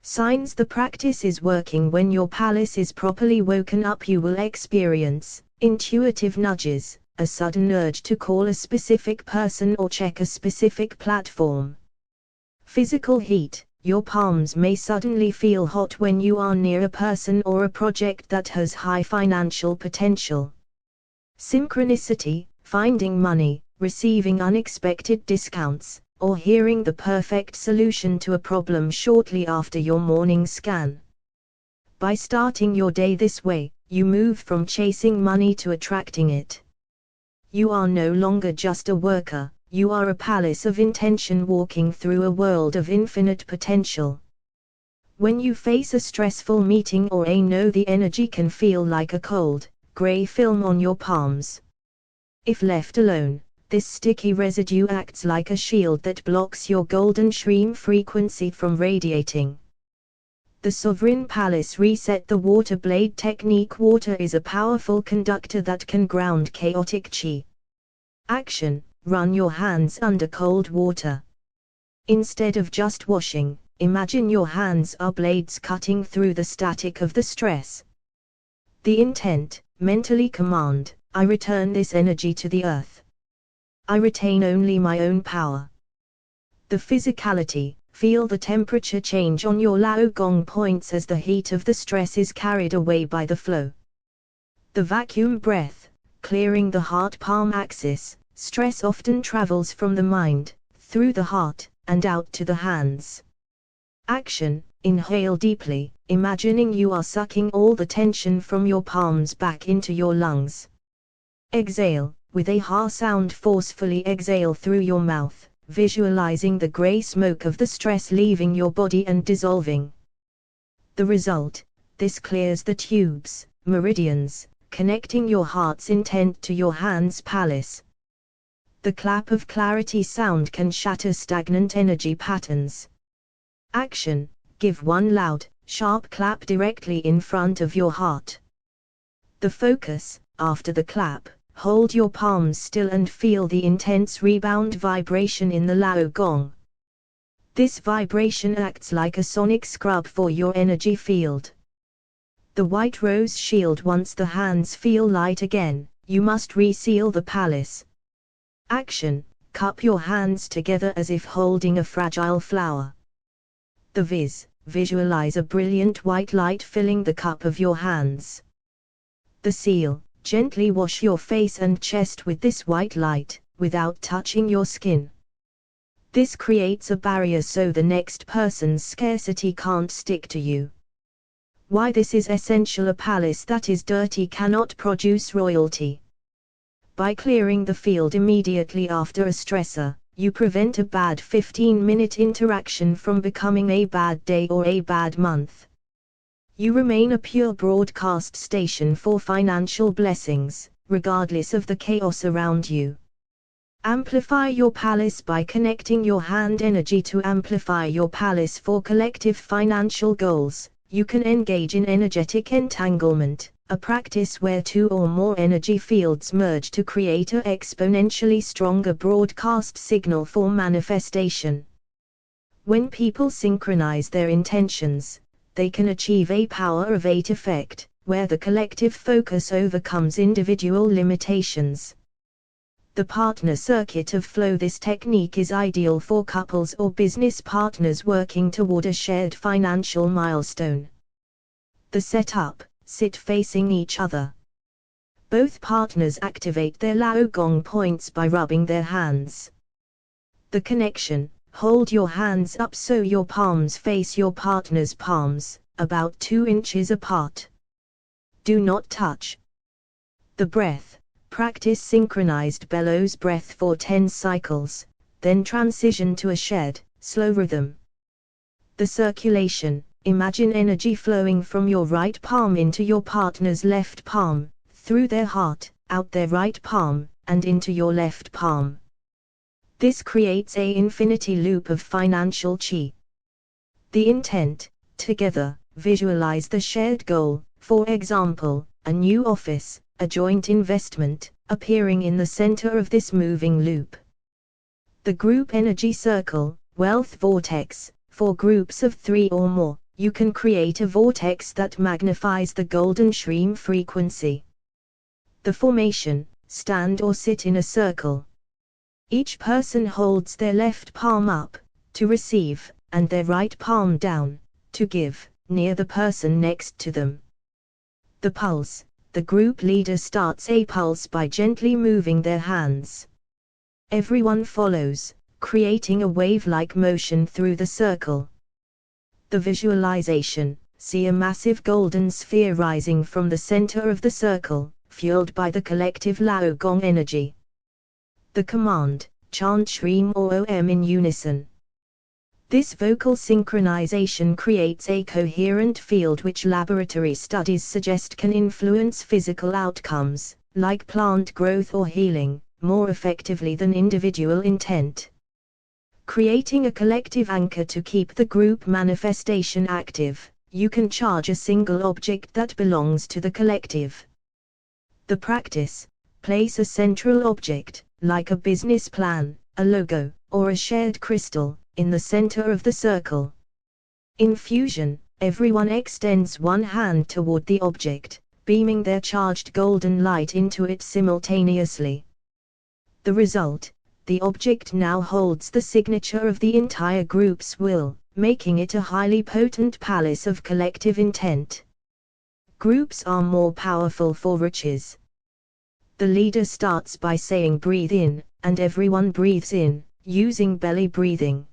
Signs: the practice is working. When your palace is properly woken up, you will experience intuitive nudges, a sudden urge to call a specific person or check a specific platform. Physical heat: your palms may suddenly feel hot when you are near a person or a project that has high financial potential. Synchronicity: finding money, receiving unexpected discounts, or hearing the perfect solution to a problem shortly after your morning scan. By starting your day this way, you move from chasing money to attracting it. You are no longer just a worker, you are a palace of intention walking through a world of infinite potential. When you face a stressful meeting or a no, the energy can feel like a cold, gray film on your palms. If left alone, this sticky residue acts like a shield that blocks your golden shreem frequency from radiating. The Sovereign Palace Reset: the water blade technique. Water is a powerful conductor that can ground chaotic chi. Action: run your hands under cold water. Instead of just washing, imagine your hands are blades cutting through the static of the stress. The intent: mentally command, I return this energy to the earth. I retain only my own power. The physicality: feel the temperature change on your Lao Gong points as the heat of the stress is carried away by the flow. The vacuum breath: clearing the heart palm axis. Stress often travels from the mind, through the heart, and out to the hands. Action: inhale deeply, imagining you are sucking all the tension from your palms back into your lungs. Exhale, with a ha sound. Forcefully exhale through your mouth, visualizing the gray smoke of the stress leaving your body and dissolving. The result: this clears the tubes, meridians, connecting your heart's intent to your hand's palace. The clap of clarity sound can shatter stagnant energy patterns. Action: give one loud, sharp clap directly in front of your heart. The focus: after the clap, hold your palms still and feel the intense rebound vibration in the Lao Gong. This vibration acts like a sonic scrub for your energy field. The white rose shield: once the hands feel light again, you must reseal the palace. Action: cup your hands together as if holding a fragile flower. The visualize a brilliant white light filling the cup of your hands. The seal: gently wash your face and chest with this white light, without touching your skin. This creates a barrier so the next person's scarcity can't stick to you. Why this is essential: a palace that is dirty cannot produce royalty. By clearing the field immediately after a stressor, you prevent a bad 15-minute interaction from becoming a bad day or a bad month. You remain a pure broadcast station for financial blessings, regardless of the chaos around you. Amplify your palace by connecting your hand energy to amplify your palace for collective financial goals. You can engage in energetic entanglement, a practice where two or more energy fields merge to create an exponentially stronger broadcast signal for manifestation. When people synchronize their intentions, they can achieve a power of 8 effect, where the collective focus overcomes individual limitations. The partner circuit of flow: this technique is ideal for couples or business partners working toward a shared financial milestone. The setup: sit facing each other. Both partners activate their Lao Gong points by rubbing their hands. The connection: hold your hands up so your palms face your partner's palms, about 2 inches apart. Do not touch. The breath: practice synchronized bellows breath for 10 cycles, then transition to a shared, slow rhythm. The circulation: imagine energy flowing from your right palm into your partner's left palm, through their heart, out their right palm, and into your left palm. This creates an infinity loop of financial chi. The intent: together, visualize the shared goal, for example, a new office, a joint investment, appearing in the center of this moving loop. The group energy circle, wealth vortex: for groups of 3 or more, you can create a vortex that magnifies the golden shreem frequency. The formation: stand or sit in a circle. Each person holds their left palm up, to receive, and their right palm down, to give, near the person next to them. The pulse: the group leader starts a pulse by gently moving their hands. Everyone follows, creating a wave-like motion through the circle. The visualization: see a massive golden sphere rising from the center of the circle, fueled by the collective Lao Gong energy. The command: chant Shreem or Om in unison. This vocal synchronization creates a coherent field which laboratory studies suggest can influence physical outcomes, like plant growth or healing, more effectively than individual intent. Creating a collective anchor to keep the group manifestation active, you can charge a single object that belongs to the collective. The practice: place a central object, like a business plan, a logo, or a shared crystal, in the center of the circle. In fusion, everyone extends one hand toward the object, beaming their charged golden light into it simultaneously. The result: the object now holds the signature of the entire group's will, making it a highly potent palace of collective intent. Groups are more powerful for riches. The leader starts by saying breathe in, and everyone breathes in, using belly breathing.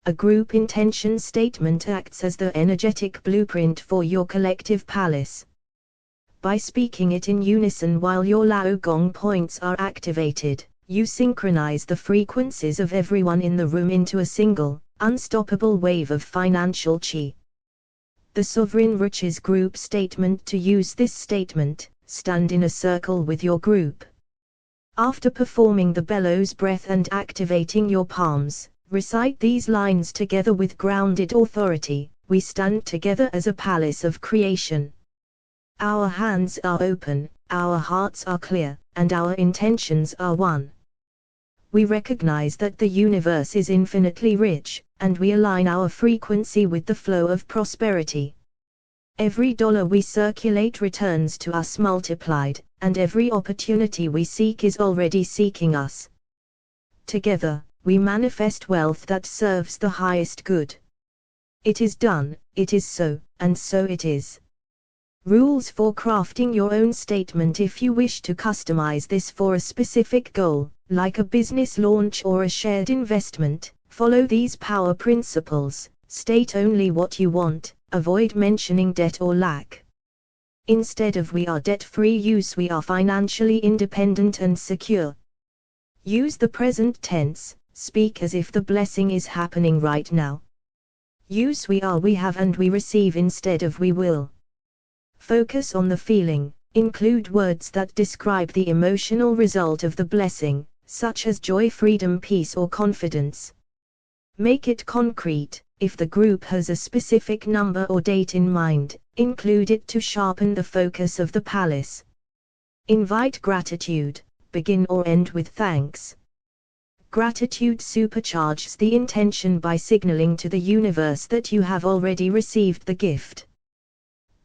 A group intention statement acts as the energetic blueprint for your collective palace. By speaking it in unison while your Lao Gong points are activated, you synchronize the frequencies of everyone in the room into a single, unstoppable wave of financial chi. The Sovereign Riches Group statement: to use this statement, stand in a circle with your group. After performing the bellows breath and activating your palms, recite these lines together with grounded authority. We stand together as a palace of creation. Our hands are open, our hearts are clear, and our intentions are one. We recognize that the universe is infinitely rich, and we align our frequency with the flow of prosperity. Every dollar we circulate returns to us multiplied, and every opportunity we seek is already seeking us. Together, we manifest wealth that serves the highest good. It is done, it is so, and so it is. Rules for crafting your own statement. If you wish to customize this for a specific goal, like a business launch or a shared investment, follow these power principles. State only what you want, avoid mentioning debt or lack. Instead of we are debt-free, use we are financially independent and secure. Use the present tense, speak as if the blessing is happening right now. Use we are, we have, and we receive instead of we will. Focus on the feeling, include words that describe the emotional result of the blessing, such as joy, freedom, peace, or confidence. Make it concrete. If the group has a specific number or date in mind, include it to sharpen the focus of the palace. Invite gratitude, begin or end with thanks. Gratitude supercharges the intention by signaling to the universe that you have already received the gift.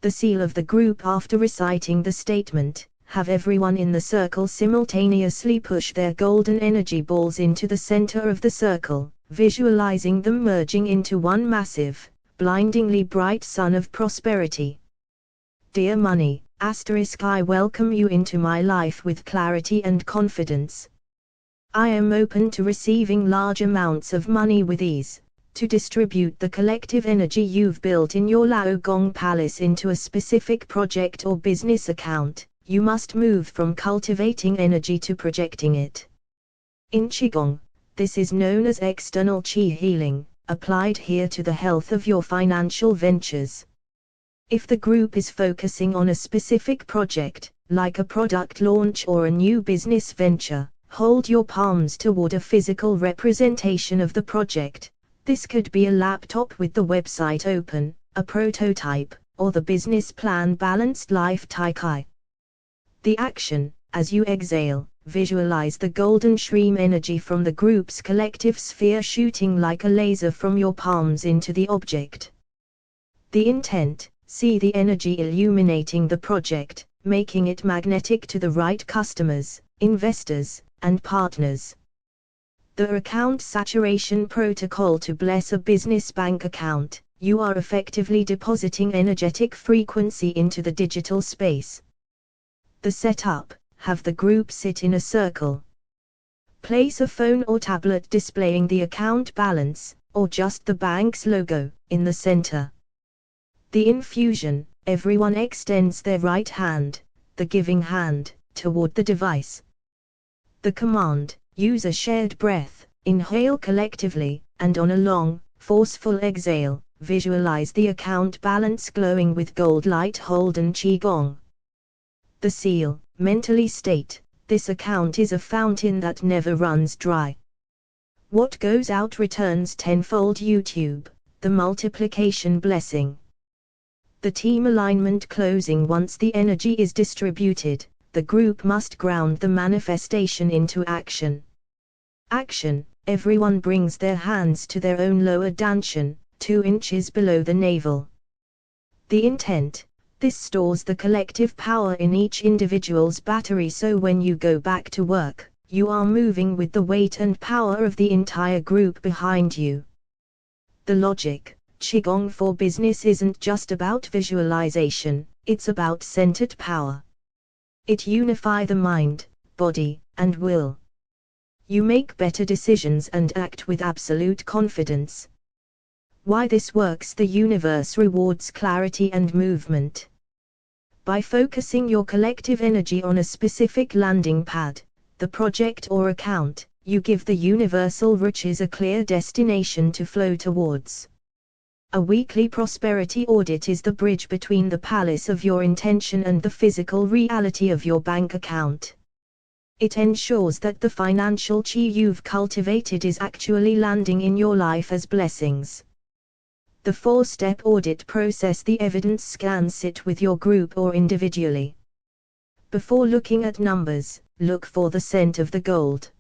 The seal of the group. After reciting the statement, have everyone in the circle simultaneously push their golden energy balls into the center of the circle, visualizing them merging into one massive, blindingly bright sun of prosperity. Dear money, I welcome you into my life with clarity and confidence. I am open to receiving large amounts of money with ease. To distribute the collective energy you've built in your Lao Gong Palace into a specific project or business account, you must move from cultivating energy to projecting it. In Qigong, this is known as external Qi healing, applied here to the health of your financial ventures. If the group is focusing on a specific project, like a product launch or a new business venture, hold your palms toward a physical representation of the project. This could be a laptop with the website open, a prototype, or the business plan Balanced Life Taikai. The action: as you exhale, visualize the golden stream energy from the group's collective sphere shooting like a laser from your palms into the object. The intent: see the energy illuminating the project, making it magnetic to the right customers, investors, and partners. The account saturation protocol: to bless a business bank account, you are effectively depositing energetic frequency into the digital space. The setup: have the group sit in a circle. Place a phone or tablet displaying the account balance, or just the bank's logo, in the center. The infusion: everyone extends their right hand, the giving hand, toward the device. The command: use a shared breath, inhale collectively, and on a long, forceful exhale, visualize the account balance glowing with gold light. Holden Qigong. The seal: mentally state, this account is a fountain that never runs dry. What goes out returns tenfold. YouTube, the multiplication blessing. The team alignment closing: once the energy is distributed, the group must ground the manifestation into action. Action: everyone brings their hands to their own lower dantian, 2 inches below the navel. The intent: this stores the collective power in each individual's battery, so when you go back to work, you are moving with the weight and power of the entire group behind you. The logic: Qigong for business isn't just about visualization, it's about centered power. It unifies the mind, body, and will. You make better decisions and act with absolute confidence. Why this works: the universe rewards clarity and movement. By focusing your collective energy on a specific landing pad, the project or account, you give the universal riches a clear destination to flow towards. A weekly prosperity audit is the bridge between the palace of your intention and the physical reality of your bank account. It ensures that the financial chi you've cultivated is actually landing in your life as blessings. The 4-step audit process. The evidence scans sit with your group or individually. Before looking at numbers, look for the scent of the gold.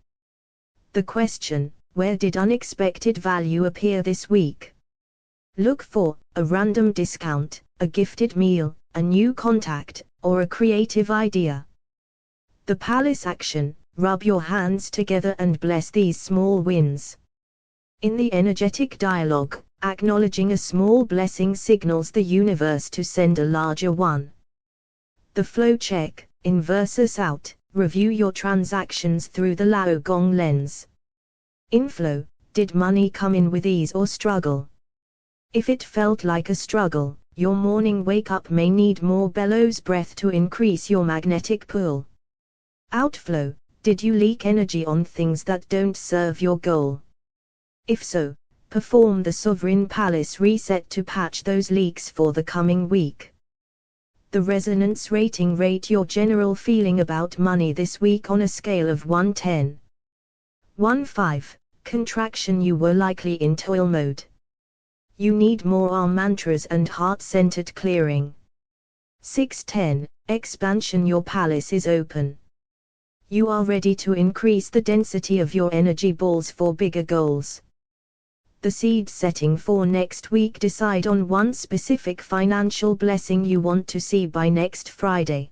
The question, where did unexpected value appear this week? Look for a random discount, a gifted meal, a new contact, or a creative idea. The palace action, rub your hands together and bless these small wins. In the energetic dialogue, acknowledging a small blessing signals the universe to send a larger one. The flow check, in versus out, review your transactions through the Lao Gong lens. Inflow, did money come in with ease or struggle? If it felt like a struggle, your morning wake-up may need more bellows breath to increase your magnetic pull. Outflow, did you leak energy on things that don't serve your goal? If so, perform the Sovereign Palace reset to patch those leaks for the coming week. The resonance rating. Rate your general feeling about money this week on a scale of 1-10. 1-5, contraction. You were likely in toil mode. You need more arm mantras and heart-centered clearing. 6-10, expansion. Your palace is open. You are ready to increase the density of your energy balls for bigger goals. The seed setting for next week. Decide on one specific financial blessing you want to see by next Friday.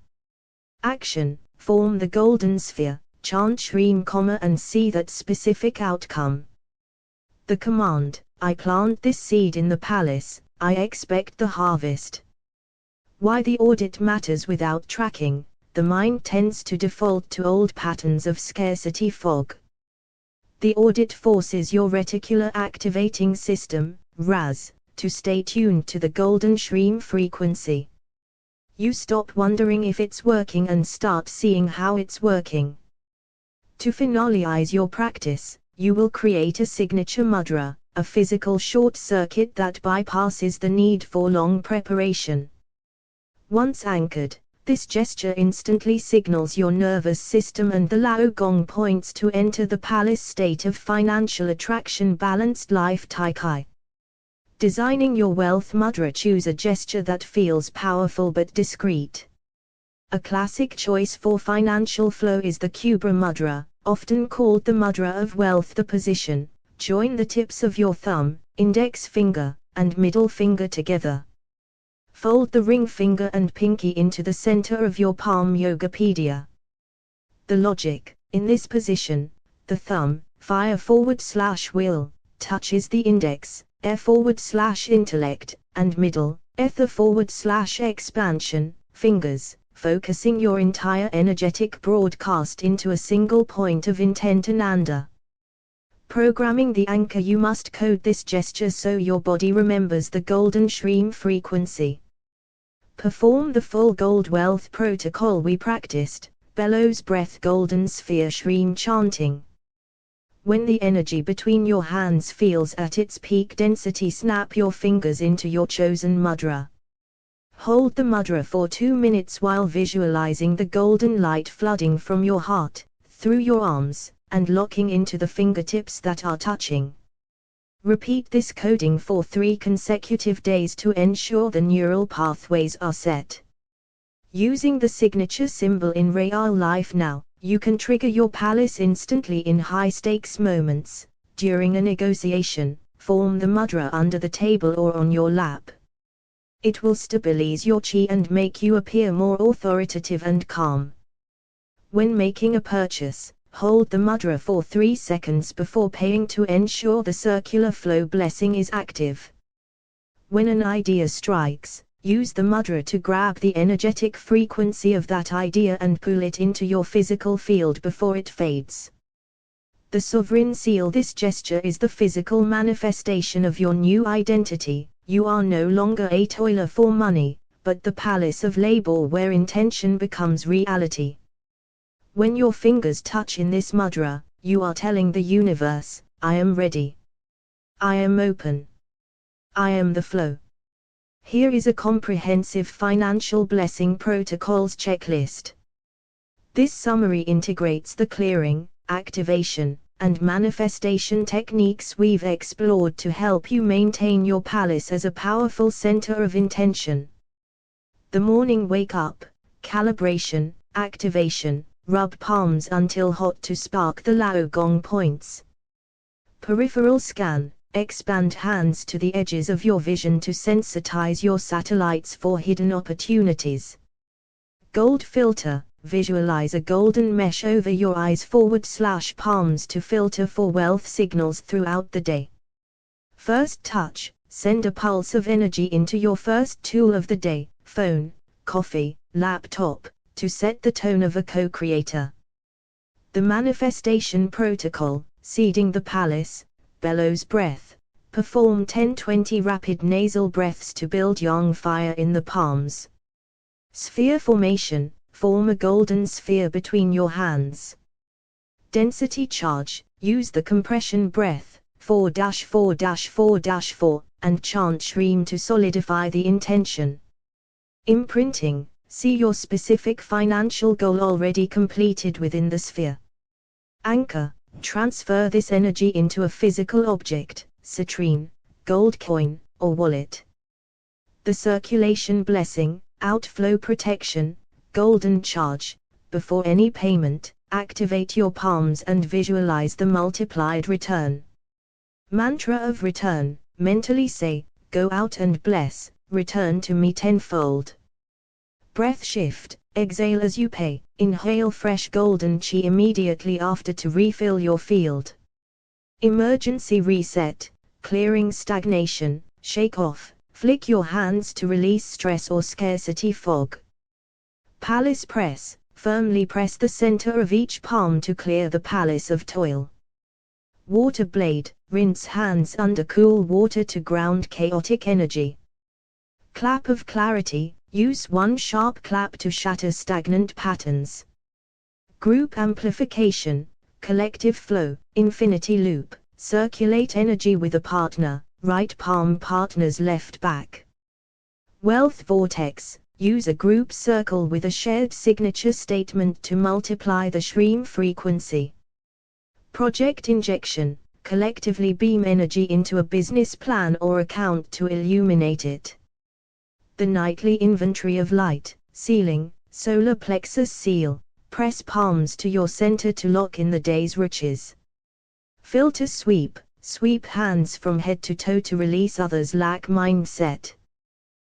Action, form the golden sphere, chant Shreem, and see that specific outcome. The command, I plant this seed in the palace, I expect the harvest. Why the audit matters. Without tracking, the mind tends to default to old patterns of scarcity fog. The audit forces your reticular activating system, RAS, to stay tuned to the golden Shreem frequency. You stop wondering if it's working and start seeing how it's working. To finalize your practice, you will create a signature mudra, a physical short circuit that bypasses the need for long preparation. Once anchored, this gesture instantly signals your nervous system and the Lao Gong points to enter the palace state of financial attraction. Balanced life Tai Chi. Designing your wealth mudra. Choose a gesture that feels powerful but discreet. A classic choice for financial flow is the Cobra mudra, often called the mudra of wealth. The position, join the tips of your thumb, index finger, and middle finger together. Fold the ring finger and pinky into the center of your palm. Yogapedia. The logic, in this position, the thumb, fire/will, touches the index, air/intellect, and middle, ether/expansion, fingers, focusing your entire energetic broadcast into a single point of intent. Ananda. Programming the anchor. You must code this gesture so your body remembers the golden Shreem frequency. Perform the full gold wealth protocol we practiced, bellows breath, golden sphere, Shreem chanting. When the energy between your hands feels at its peak density, snap your fingers into your chosen mudra. Hold the mudra for 2 minutes while visualizing the golden light flooding from your heart, through your arms, and locking into the fingertips that are touching. Repeat this coding for 3 consecutive days to ensure the neural pathways are set. Using the signature symbol in real life now, you can trigger your palace instantly in high-stakes moments. During a negotiation, form the mudra under the table or on your lap. It will stabilize your chi and make you appear more authoritative and calm. When making a purchase, hold the mudra for 3 seconds before paying to ensure the circular flow blessing is active. When an idea strikes, use the mudra to grab the energetic frequency of that idea and pull it into your physical field before it fades. The sovereign seal. This gesture is the physical manifestation of your new identity. You are no longer a toiler for money, but the palace of labor where intention becomes reality. When your fingers touch in this mudra, you are telling the universe, I am ready. I am open. I am the flow. Here is a comprehensive financial blessing protocols checklist. This summary integrates the clearing, activation, and manifestation techniques we've explored to help you maintain your palace as a powerful center of intention. The morning wake up, calibration, activation, rub palms until hot to spark the Lao Gong points. Peripheral scan, expand hands to the edges of your vision to sensitize your satellites for hidden opportunities. Gold filter, visualize a golden mesh over your eyes /palms to filter for wealth signals throughout the day. First touch, send a pulse of energy into your first tool of the day, phone, coffee, laptop, to set the tone of a co-creator. The manifestation protocol, seeding the palace, bellows breath, perform 10-20 rapid nasal breaths to build yang fire in the palms. Sphere formation, form a golden sphere between your hands. Density charge, use the compression breath, 4-4-4-4, and chant Shreem to solidify the intention. Imprinting, see your specific financial goal already completed within the sphere. Anchor, transfer this energy into a physical object, citrine, gold coin, or wallet. The circulation blessing, outflow protection, golden charge, before any payment, activate your palms and visualize the multiplied return. Mantra of return, mentally say, go out and bless, return to me tenfold. Breath shift, exhale as you pay, inhale fresh golden chi immediately after to refill your field. Emergency reset, clearing stagnation, shake off, flick your hands to release stress or scarcity fog. Palace press, firmly press the center of each palm to clear the palace of toil. Water blade, rinse hands under cool water to ground chaotic energy. Clap of clarity, use one sharp clap to shatter stagnant patterns. Group amplification, collective flow, infinity loop, circulate energy with a partner, right palm partners left back. Wealth vortex, use a group circle with a shared signature statement to multiply the Shreem frequency. Project injection, collectively beam energy into a business plan or account to illuminate it. The nightly inventory of light, sealing, solar plexus seal, press palms to your center to lock in the day's riches. Filter sweep, sweep hands from head to toe to release others' lack mindset.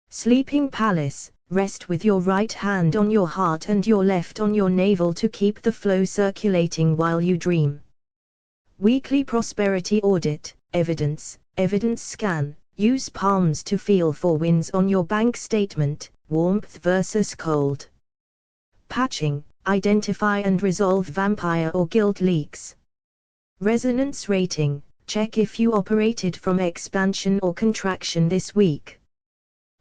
Sleeping palace, rest with your right hand on your heart and your left on your navel to keep the flow circulating while you dream. Weekly prosperity audit, evidence scan, use palms to feel for wins on your bank statement, warmth versus cold. Patching, identify and resolve vampire or guilt leaks. Resonance rating, check if you operated from expansion or contraction this week.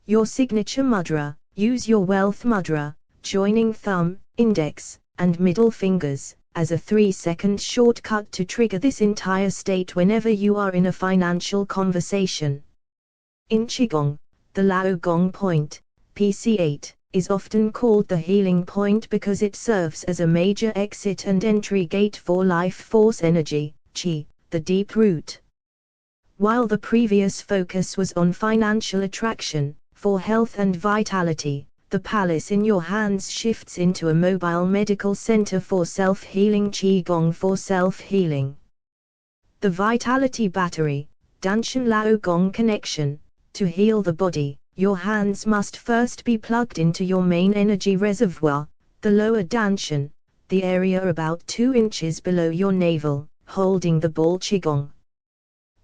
Your signature mudra, use your wealth mudra, joining thumb, index, and middle fingers, as a 3-second shortcut to trigger this entire state whenever you are in a financial conversation. In Qigong, the Lao Gong point, PC8, is often called the healing point because it serves as a major exit and entry gate for life force energy, Qi, the deep root. While the previous focus was on financial attraction, for health and vitality, the palace in your hands shifts into a mobile medical center for self-healing Qigong for self-healing. The vitality battery, Danshan Lao Gong connection, to heal the body, your hands must first be plugged into your main energy reservoir, the lower Danshan, the area about 2 inches below your navel, holding the ball Qigong.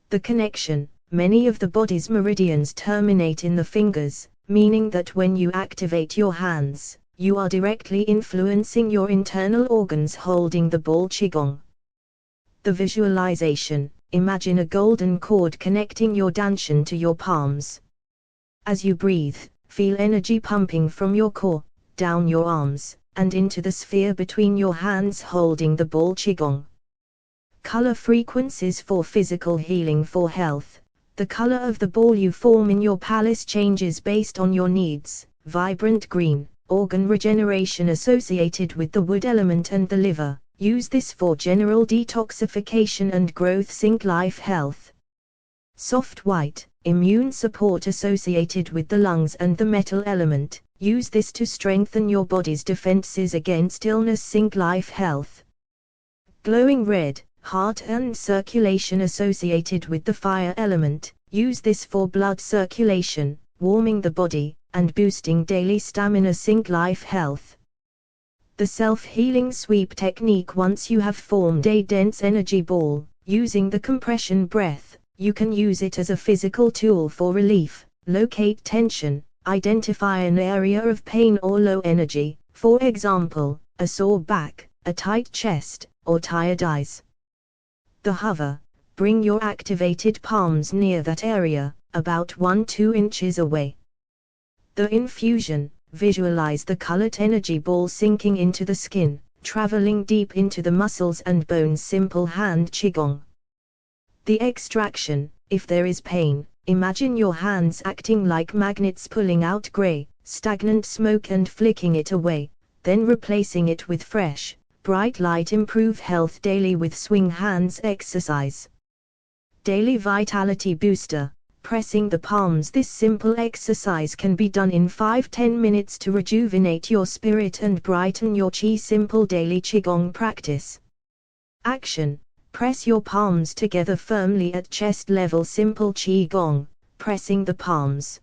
The connection, many of the body's meridians terminate in the fingers, meaning that when you activate your hands, you are directly influencing your internal organs holding the ball Qigong. The visualization, imagine a golden cord connecting your Danshan to your palms. As you breathe, feel energy pumping from your core, down your arms, and into the sphere between your hands holding the ball Qigong. Color frequencies for physical healing for health. The color of the ball you form in your palace changes based on your needs, vibrant green, organ regeneration associated with the wood element and the liver. Use this for general detoxification and growth. Zinc life health. Soft white, immune support associated with the lungs and the metal element. Use this to strengthen your body's defenses against illness. Zinc life health. Glowing red, heart and circulation associated with the fire element. Use this for blood circulation, warming the body, and boosting daily stamina. Zinc life health. The self-healing sweep technique. Once you have formed a dense energy ball, using the compression breath, you can use it as a physical tool for relief, locate tension, identify an area of pain or low energy, for example, a sore back, a tight chest, or tired eyes. The hover. Bring your activated palms near that area, about 1-2 inches away. The infusion. Visualize the colored energy ball sinking into the skin, traveling deep into the muscles and bones. Simple hand qigong. The extraction. If there is pain, imagine your hands acting like magnets pulling out gray, stagnant smoke and flicking it away, then replacing it with fresh, bright light. Improve health daily with swing hands exercise. Daily vitality booster. Pressing the palms. This simple exercise can be done in 5-10 minutes to rejuvenate your spirit and brighten your qi. Simple daily qigong practice. Action. Press your palms together firmly at chest level. Simple qigong, pressing the palms.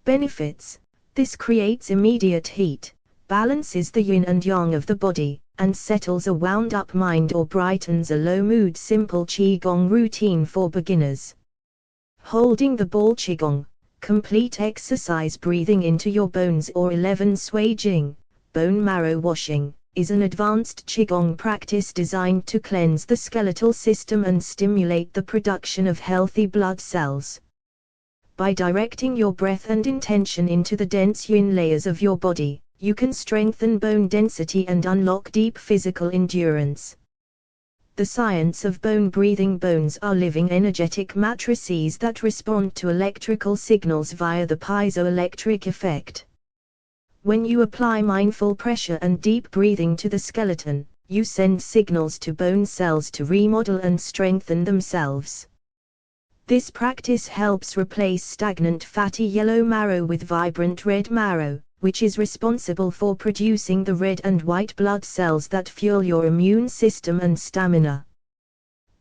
Benefits. This creates immediate heat, balances the yin and yang of the body, and settles a wound-up mind or brightens a low mood. Simple qigong routine for beginners. Holding the ball qigong, complete exercise. Breathing into your bones or 11 sui jing, bone marrow washing, is an advanced qigong practice designed to cleanse the skeletal system and stimulate the production of healthy blood cells. By directing your breath and intention into the dense yin layers of your body, you can strengthen bone density and unlock deep physical endurance. The science of bone breathing. Bones are living energetic matrices that respond to electrical signals via the piezoelectric effect. When you apply mindful pressure and deep breathing to the skeleton, you send signals to bone cells to remodel and strengthen themselves. This practice helps replace stagnant fatty yellow marrow with vibrant red marrow, which is responsible for producing the red and white blood cells that fuel your immune system and stamina.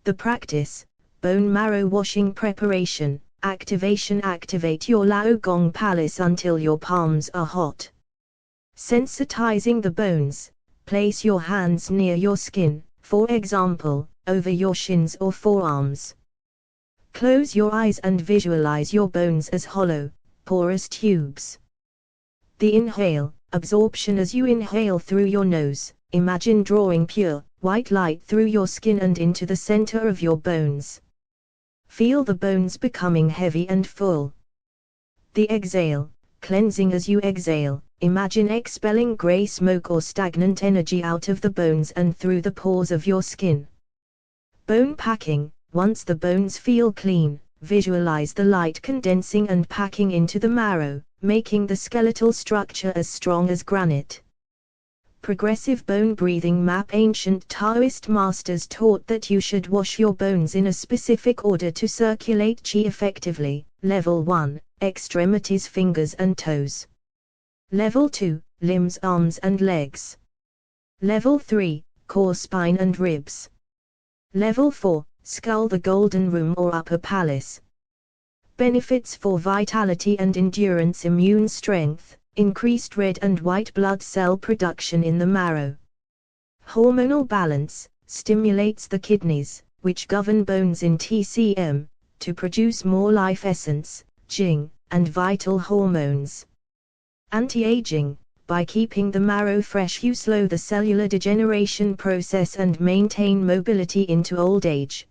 The practice. Bone marrow washing preparation. Activation. Activate your Lao Gong Palace until your palms are hot. Sensitizing the bones. Place your hands near your skin, for example, over your shins or forearms. Close your eyes and visualize your bones as hollow, porous tubes. The inhale, absorption. As you inhale through your nose, imagine drawing pure, white light through your skin and into the center of your bones. Feel the bones becoming heavy and full. The exhale, cleansing. As you exhale, imagine expelling gray smoke or stagnant energy out of the bones and through the pores of your skin. Bone packing. Once the bones feel clean, visualize the light condensing and packing into the marrow, making the skeletal structure as strong as granite. Progressive bone breathing map. Ancient Taoist masters taught that you should wash your bones in a specific order to circulate qi effectively. Level 1, extremities, fingers and toes. Level 2, limbs, arms and legs. Level 3, core, spine and ribs. Level 4, skull, the golden room or upper palace. Benefits for vitality and endurance. Immune strength, increased red and white blood cell production in the marrow. Hormonal balance, stimulates the kidneys, which govern bones in TCM, to produce more life essence, Jing, and vital hormones. Anti-aging, by keeping the marrow fresh you slow the cellular degeneration process and maintain mobility into old age.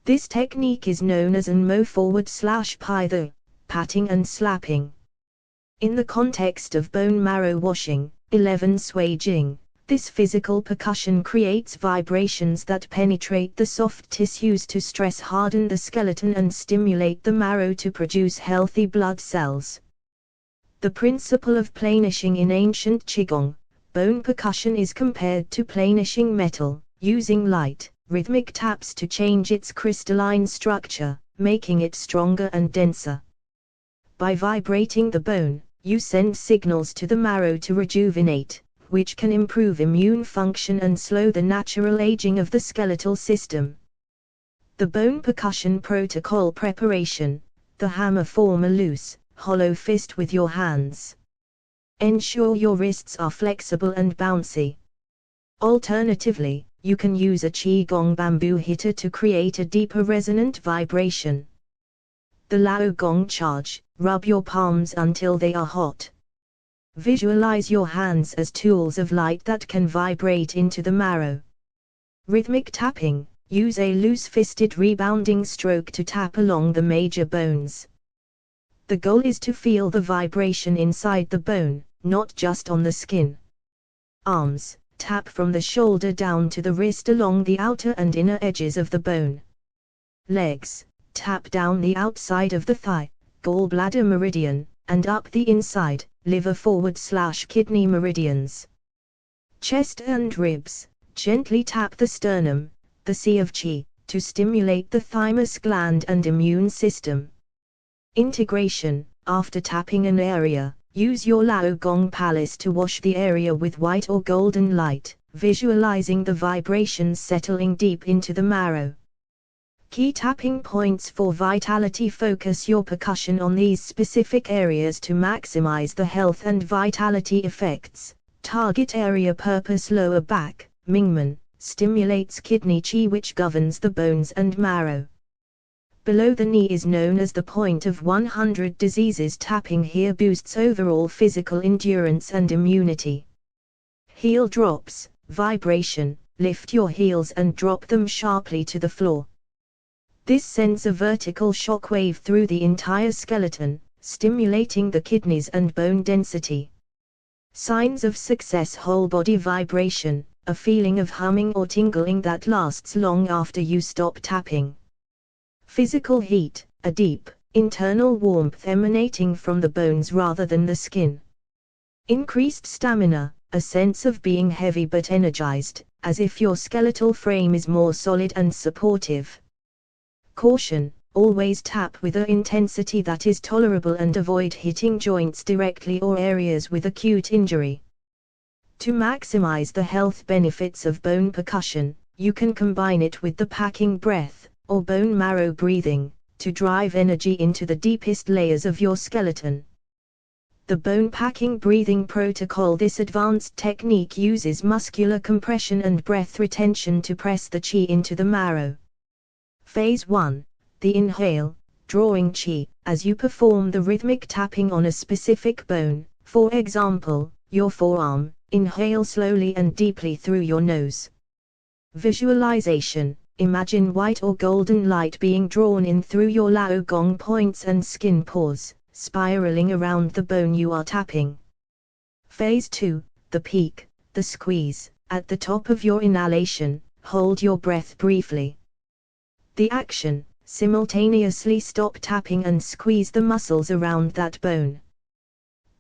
This technique is known as Anmo/Pi, patting and slapping. In the context of bone marrow washing, 11 sui jing, this physical percussion creates vibrations that penetrate the soft tissues to stress harden the skeleton and stimulate the marrow to produce healthy blood cells. The principle of planishing in ancient Qigong, bone percussion is compared to planishing metal, using light, rhythmic taps to change its crystalline structure, making it stronger and denser. By vibrating the bone, you send signals to the marrow to rejuvenate, which can improve immune function and slow the natural aging of the skeletal system. The bone percussion protocol preparation. The hammer: form a loose, hollow fist with your hands. Ensure your wrists are flexible and bouncy. Alternatively, you can use a Qigong bamboo hitter to create a deeper resonant vibration. The Lao Gong charge: rub your palms until they are hot. Visualize your hands as tools of light that can vibrate into the marrow. Rhythmic tapping: use a loose-fisted rebounding stroke to tap along the major bones. The goal is to feel the vibration inside the bone, not just on the skin. Arms: tap from the shoulder down to the wrist along the outer and inner edges of the bone. Legs: tap down the outside of the thigh, gallbladder meridian, and up the inside, liver forward/kidney meridians. Chest and ribs: gently tap the sternum, the sea of qi, to stimulate the thymus gland and immune system. Integration: after tapping an area, use your Lao Gong palace to wash the area with white or golden light, visualizing the vibrations settling deep into the marrow. Key tapping points for vitality: focus your percussion on these specific areas to maximize the health and vitality effects. Target area: purpose: lower back, Mingmen, stimulates kidney qi which governs the bones and marrow. Below the knee is known as the point of 100 diseases. Tapping here boosts overall physical endurance and immunity. Heel drops: vibration: lift your heels and drop them sharply to the floor. This sends a vertical shock wave through the entire skeleton, stimulating the kidneys and bone density. Signs of success: whole body vibration, a feeling of humming or tingling that lasts long after you stop tapping. Physical heat: a deep, internal warmth emanating from the bones rather than the skin. Increased stamina: a sense of being heavy but energized, as if your skeletal frame is more solid and supportive. Caution: always tap with an intensity that is tolerable and avoid hitting joints directly or areas with acute injury. To maximize the health benefits of bone percussion, you can combine it with the packing breath, or bone marrow breathing, to drive energy into the deepest layers of your skeleton. The bone packing breathing protocol: this advanced technique uses muscular compression and breath retention to press the qi into the marrow. Phase 1. The inhale, drawing qi, as you perform the rhythmic tapping on a specific bone, for example, your forearm. Inhale slowly and deeply through your nose. Visualization: imagine white or golden light being drawn in through your Lao Gong points and skin pores, spiraling around the bone you are tapping. Phase 2. The peak, the squeeze: at the top of your inhalation, hold your breath briefly. The action: simultaneously stop tapping and squeeze the muscles around that bone.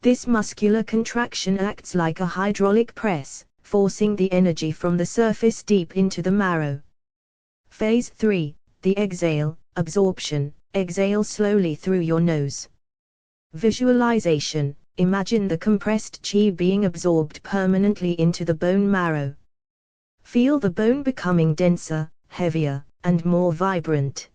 This muscular contraction acts like a hydraulic press, forcing the energy from the surface deep into the marrow. Phase 3. The exhale, absorption: exhale slowly through your nose. Visualization: imagine the compressed qi being absorbed permanently into the bone marrow. Feel the bone becoming denser, heavier, and more vibrant.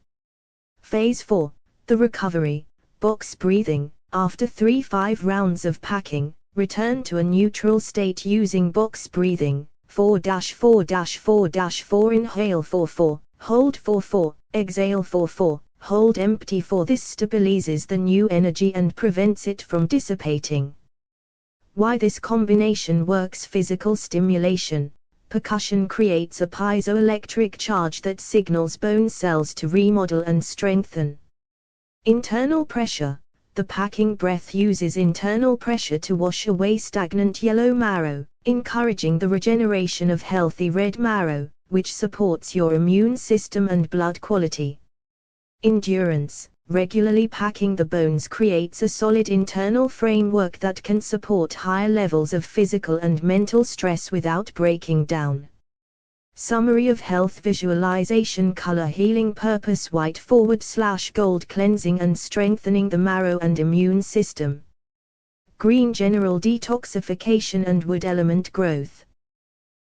Phase 4. The recovery, box breathing: after 3-5 rounds of packing, return to a neutral state using box breathing. 4-4-4-4 Inhale 4-4, hold 4-4, exhale 4-4, hold empty 4. This stabilizes the new energy and prevents it from dissipating. Why this combination works: physical stimulation: percussion creates a piezoelectric charge that signals bone cells to remodel and strengthen. Internal pressure: the packing breath uses internal pressure to wash away stagnant yellow marrow, encouraging the regeneration of healthy red marrow, which supports your immune system and blood quality. Endurance: Regularly packing the bones creates a solid internal framework that can support higher levels of physical and mental stress without breaking down. Summary of health visualization: color healing purpose: white / gold, cleansing and strengthening the marrow and immune system. Green, general detoxification and wood element growth.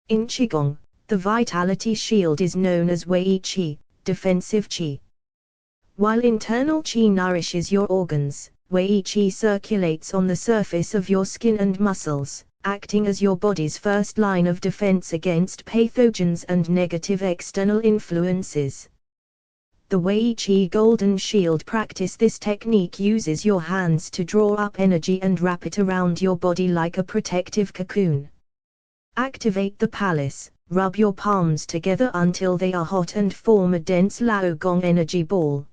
In Qigong, the vitality shield is known as Wei Qi, defensive Qi. While internal Qi nourishes your organs, Wei Qi circulates on the surface of your skin and muscles, acting as your body's first line of defense against pathogens and negative external influences. The Wei Qi Golden Shield practice: this technique uses your hands to draw up energy and wrap it around your body like a protective cocoon. Activate the palace: rub your palms together until they are hot and form a dense Laogong energy ball.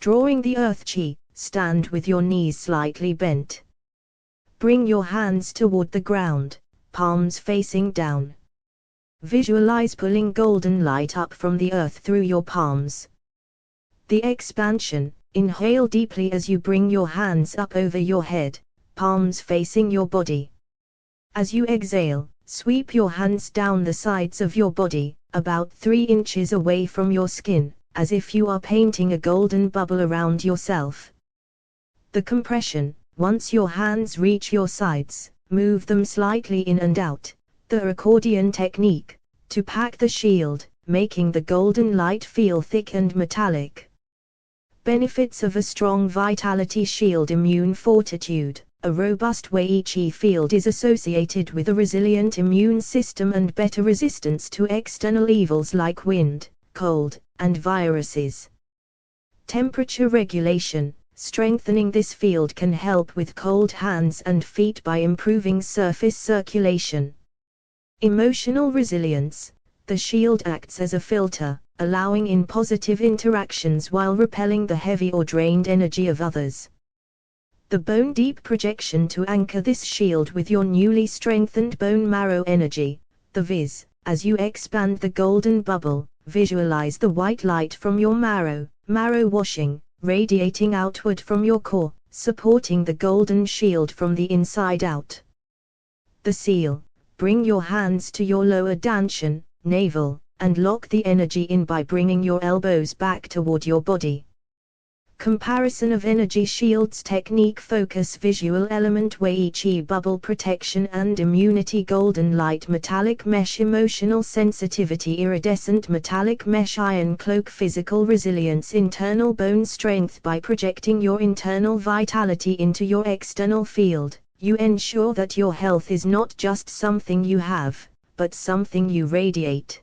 Drawing the earth Qi, stand with your knees slightly bent. Bring your hands toward the ground, palms facing down. Visualize pulling golden light up from the earth through your palms. The expansion: inhale deeply as you bring your hands up over your head, palms facing your body. As you exhale, sweep your hands down the sides of your body, about 3 inches away from your skin, as if you are painting a golden bubble around yourself. The compression: once your hands reach your sides, move them slightly in and out, the accordion technique, to pack the shield, making the golden light feel thick and metallic. Benefits of a strong vitality shield: immune fortitude: a robust Wei Qi field is associated with a resilient immune system and better resistance to external evils like wind, cold, and viruses. Temperature regulation: strengthening this field can help with cold hands and feet by improving surface circulation. Emotional resilience: the shield acts as a filter, allowing in positive interactions while repelling the heavy or drained energy of others. The bone deep projection: to anchor this shield with your newly strengthened bone marrow energy. The vis: as you expand the golden bubble, visualize the white light from your marrow washing, radiating outward from your core, supporting the golden shield from the inside out. The seal: bring your hands to your lower dantian, navel, and lock the energy in by bringing your elbows back toward your body. Comparison of energy shields: technique, focus, visual element, Wei Qi bubble protection and immunity, golden light, metallic mesh, emotional sensitivity, iridescent metallic mesh, iron cloak, physical resilience, internal bone strength. By projecting your internal vitality into your external field, you ensure that your health is not just something you have, but something you radiate.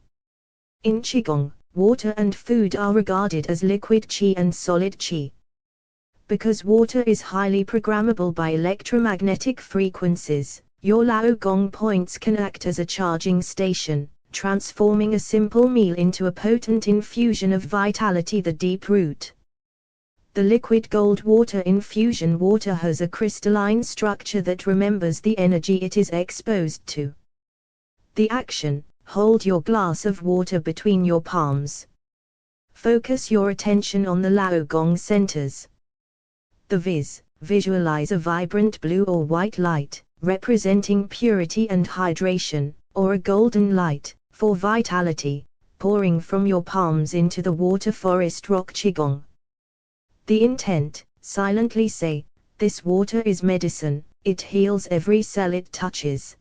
In Qigong, water and food are regarded as liquid Qi and solid Qi. Because water is highly programmable by electromagnetic frequencies, your Laogong points can act as a charging station, transforming a simple meal into a potent infusion of vitality. The deep root. The liquid gold water infusion: water has a crystalline structure that remembers the energy it is exposed to. The action: hold your glass of water between your palms. Focus your attention on the Laogong centers. The vis: visualize a vibrant blue or white light, representing purity and hydration, or a golden light, for vitality, pouring from your palms into the water forest rock. Qigong. The intent: silently say, "This water is medicine, it heals every cell it touches."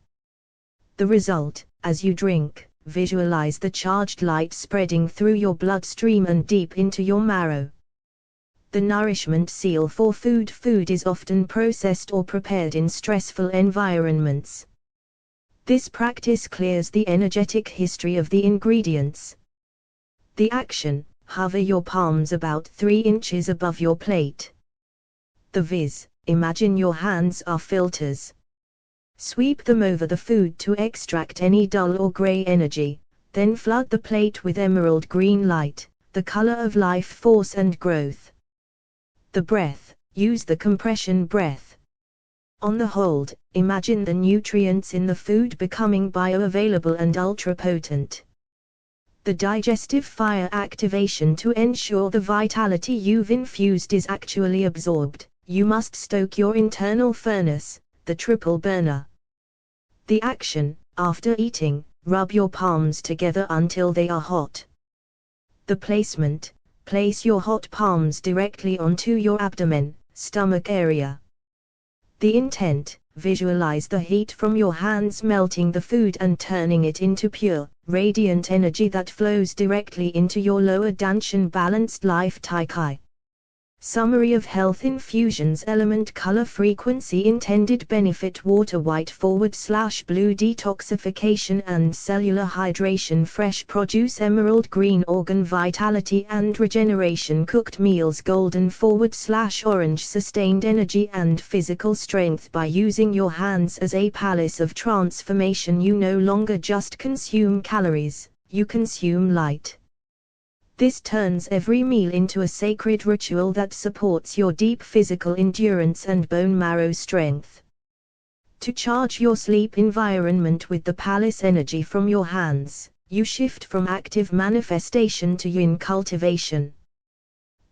The result: as you drink, visualize the charged light spreading through your bloodstream and deep into your marrow. The nourishment seal for food: food is often processed or prepared in stressful environments. This practice clears the energetic history of the ingredients. The action: hover your palms about 3 inches above your plate. The vis: imagine your hands are filters. Sweep them over the food to extract any dull or gray energy, then flood the plate with emerald green light, the color of life force and growth. The breath: use the compression breath. On the hold, imagine the nutrients in the food becoming bioavailable and ultra-potent. The digestive fire activation. To ensure the vitality you've infused is actually absorbed, you must stoke your internal furnace, the triple burner. The action: after eating, rub your palms together until they are hot. The placement: place your hot palms directly onto your abdomen, stomach area. The intent: visualize the heat from your hands melting the food and turning it into pure, radiant energy that flows directly into your lower dantian balanced life Taikai. Summary of health infusions: element, color, frequency, intended benefit, water, white / blue, detoxification and cellular hydration, fresh produce, emerald green, organ vitality and regeneration, cooked meals, golden / orange, sustained energy and physical strength. By using your hands as a palace of transformation, you no longer just consume calories, you consume light. This turns every meal into a sacred ritual that supports your deep physical endurance and bone marrow strength. To charge your sleep environment with the palace energy from your hands, you shift from active manifestation to yin cultivation.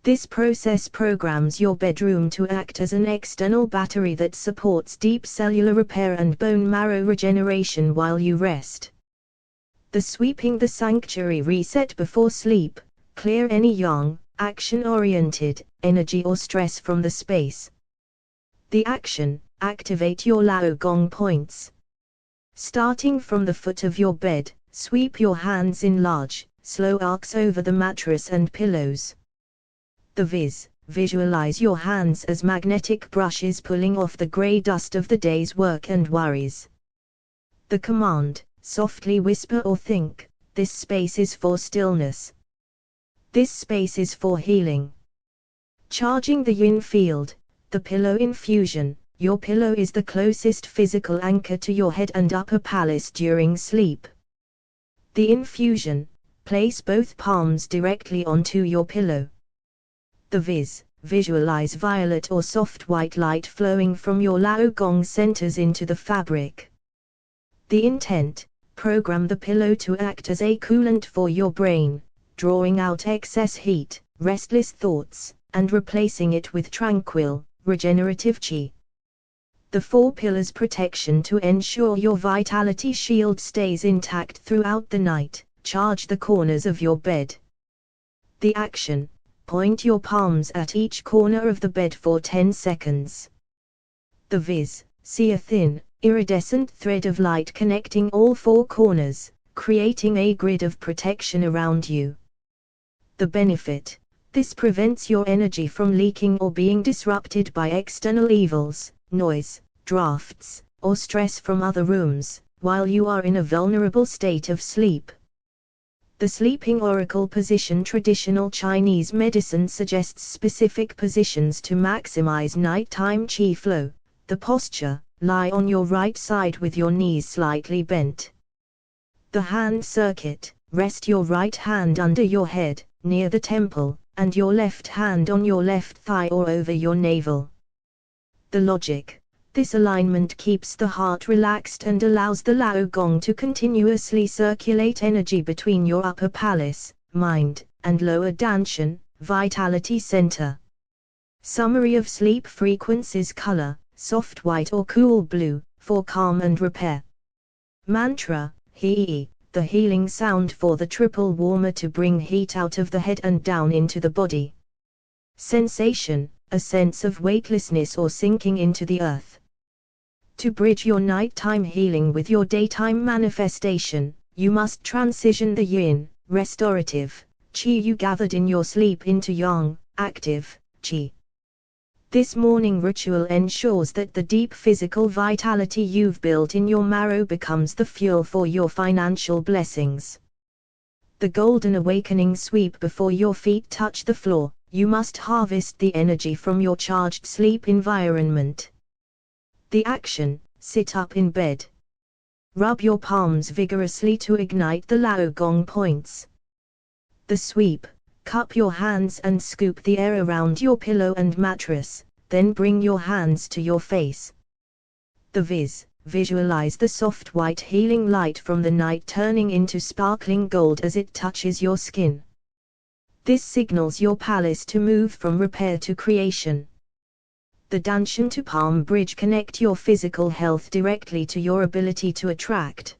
This process programs your bedroom to act as an external battery that supports deep cellular repair and bone marrow regeneration while you rest. The sweeping the sanctuary reset before sleep: clear any yang, action-oriented, energy or stress from the space. The action: activate your Lao Gong points. Starting from the foot of your bed, sweep your hands in large, slow arcs over the mattress and pillows. The visualize your hands as magnetic brushes pulling off the grey dust of the day's work and worries. The command: softly whisper or think, this space is for stillness. This space is for healing. Charging the yin field: the pillow infusion. Your pillow is the closest physical anchor to your head and upper palace during sleep. The infusion: place both palms directly onto your pillow. The visualize violet or soft white light flowing from your Lao Gong centers into the fabric. The intent: program the pillow to act as a coolant for your brain, drawing out excess heat, restless thoughts, and replacing it with tranquil, regenerative qi. The 4 pillars protection: to ensure your vitality shield stays intact throughout the night, charge the corners of your bed. The action: point your palms at each corner of the bed for 10 seconds. The see a thin, iridescent thread of light connecting all 4 corners, creating a grid of protection around you. The benefit: this prevents your energy from leaking or being disrupted by external evils, noise, drafts, or stress from other rooms, while you are in a vulnerable state of sleep. The sleeping oracle position: traditional Chinese medicine suggests specific positions to maximize nighttime qi flow. The posture: lie on your right side with your knees slightly bent. The hand circuit: rest your right hand under your head, near the temple, and your left hand on your left thigh or over your navel. The logic: this alignment keeps the heart relaxed and allows the Lao Gong to continuously circulate energy between your upper palace, mind, and lower dantian, vitality center. Summary of sleep frequencies: color, soft white or cool blue, for calm and repair. Mantra: He, the healing sound for the triple warmer to bring heat out of the head and down into the body. Sensation: a sense of weightlessness or sinking into the earth. To bridge your nighttime healing with your daytime manifestation, you must transition the yin, restorative, qi you gathered in your sleep into yang, active, qi. This morning ritual ensures that the deep physical vitality you've built in your marrow becomes the fuel for your financial blessings. The golden awakening sweep: before your feet touch the floor, you must harvest the energy from your charged sleep environment. The action: sit up in bed. Rub your palms vigorously to ignite the Lao Gong points. The sweep: cup your hands and scoop the air around your pillow and mattress, then bring your hands to your face. The visualize the soft white healing light from the night turning into sparkling gold as it touches your skin. This signals your palace to move from repair to creation. The Danshan to Palm Bridge connect your physical health directly to your ability to attract.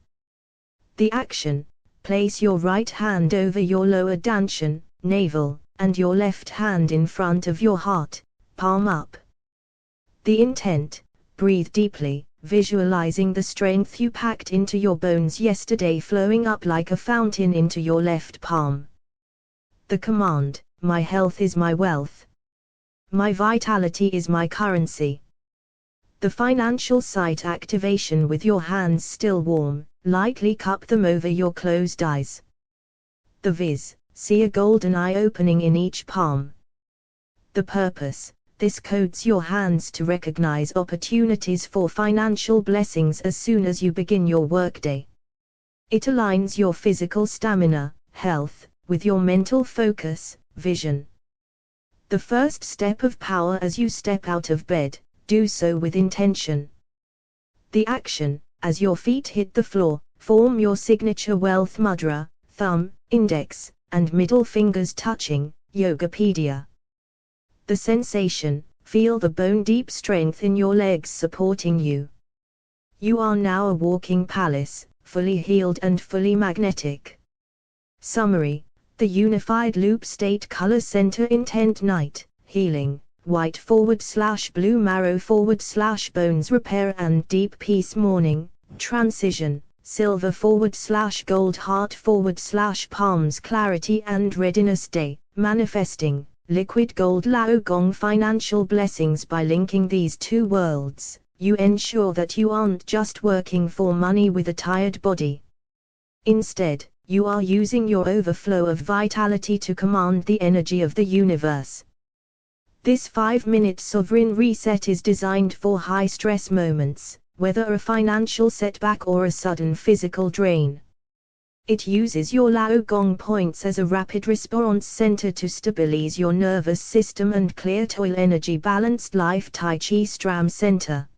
The action: place your right hand over your lower Danshan, navel, and your left hand in front of your heart, palm up. The intent: breathe deeply, visualizing the strength you packed into your bones yesterday flowing up like a fountain into your left palm. The command: my health is my wealth. My vitality is my currency. The financial sight activation: with your hands still warm, lightly cup them over your closed eyes. The viz: see a golden eye opening in each palm. The purpose: this codes your hands to recognize opportunities for financial blessings as soon as you begin your workday. It aligns your physical stamina, health, with your mental focus, vision. The first step of power: as you step out of bed, do so with intention. The action: as your feet hit the floor, form your signature wealth mudra, thumb, index, and middle fingers touching, Yogapedia. The sensation: feel the bone-deep strength in your legs supporting you. You are now a walking palace, fully healed and fully magnetic. Summary: the unified loop state color center intent: night, healing, white / blue marrow / bones repair and deep peace. Morning, transition, silver / gold heart / palms clarity and readiness. Day, manifesting, liquid gold Lao Gong financial blessings. By linking these two worlds, you ensure that you aren't just working for money with a tired body. Instead, you are using your overflow of vitality to command the energy of the universe. This 5-minute sovereign reset is designed for high-stress moments, whether a financial setback or a sudden physical drain. It uses your Lao Gong points as a rapid response center to stabilize your nervous system and clear toil energy balanced life Tai Chi Stram Center.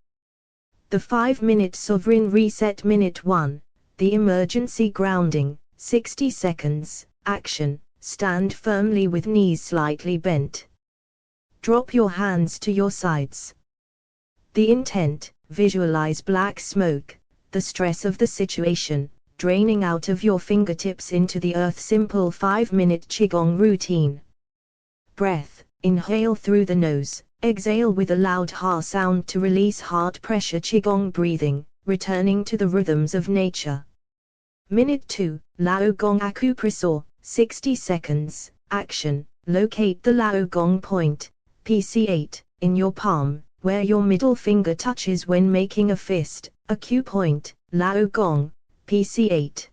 The 5-minute sovereign reset. Minute 1, the emergency grounding, 60 seconds, action, stand firmly with knees slightly bent. Drop your hands to your sides. The intent: visualize black smoke, the stress of the situation, draining out of your fingertips into the earth. Simple 5-minute Qigong routine. Breath: inhale through the nose, exhale with a loud ha sound to release heart pressure. Qigong breathing, returning to the rhythms of nature. Minute 2, Lao Gong acupressor, 60 seconds, action, locate the Lao Gong point, PC8, in your palm, where your middle finger touches when making a fist, acupoint, Lao Gong, PC8.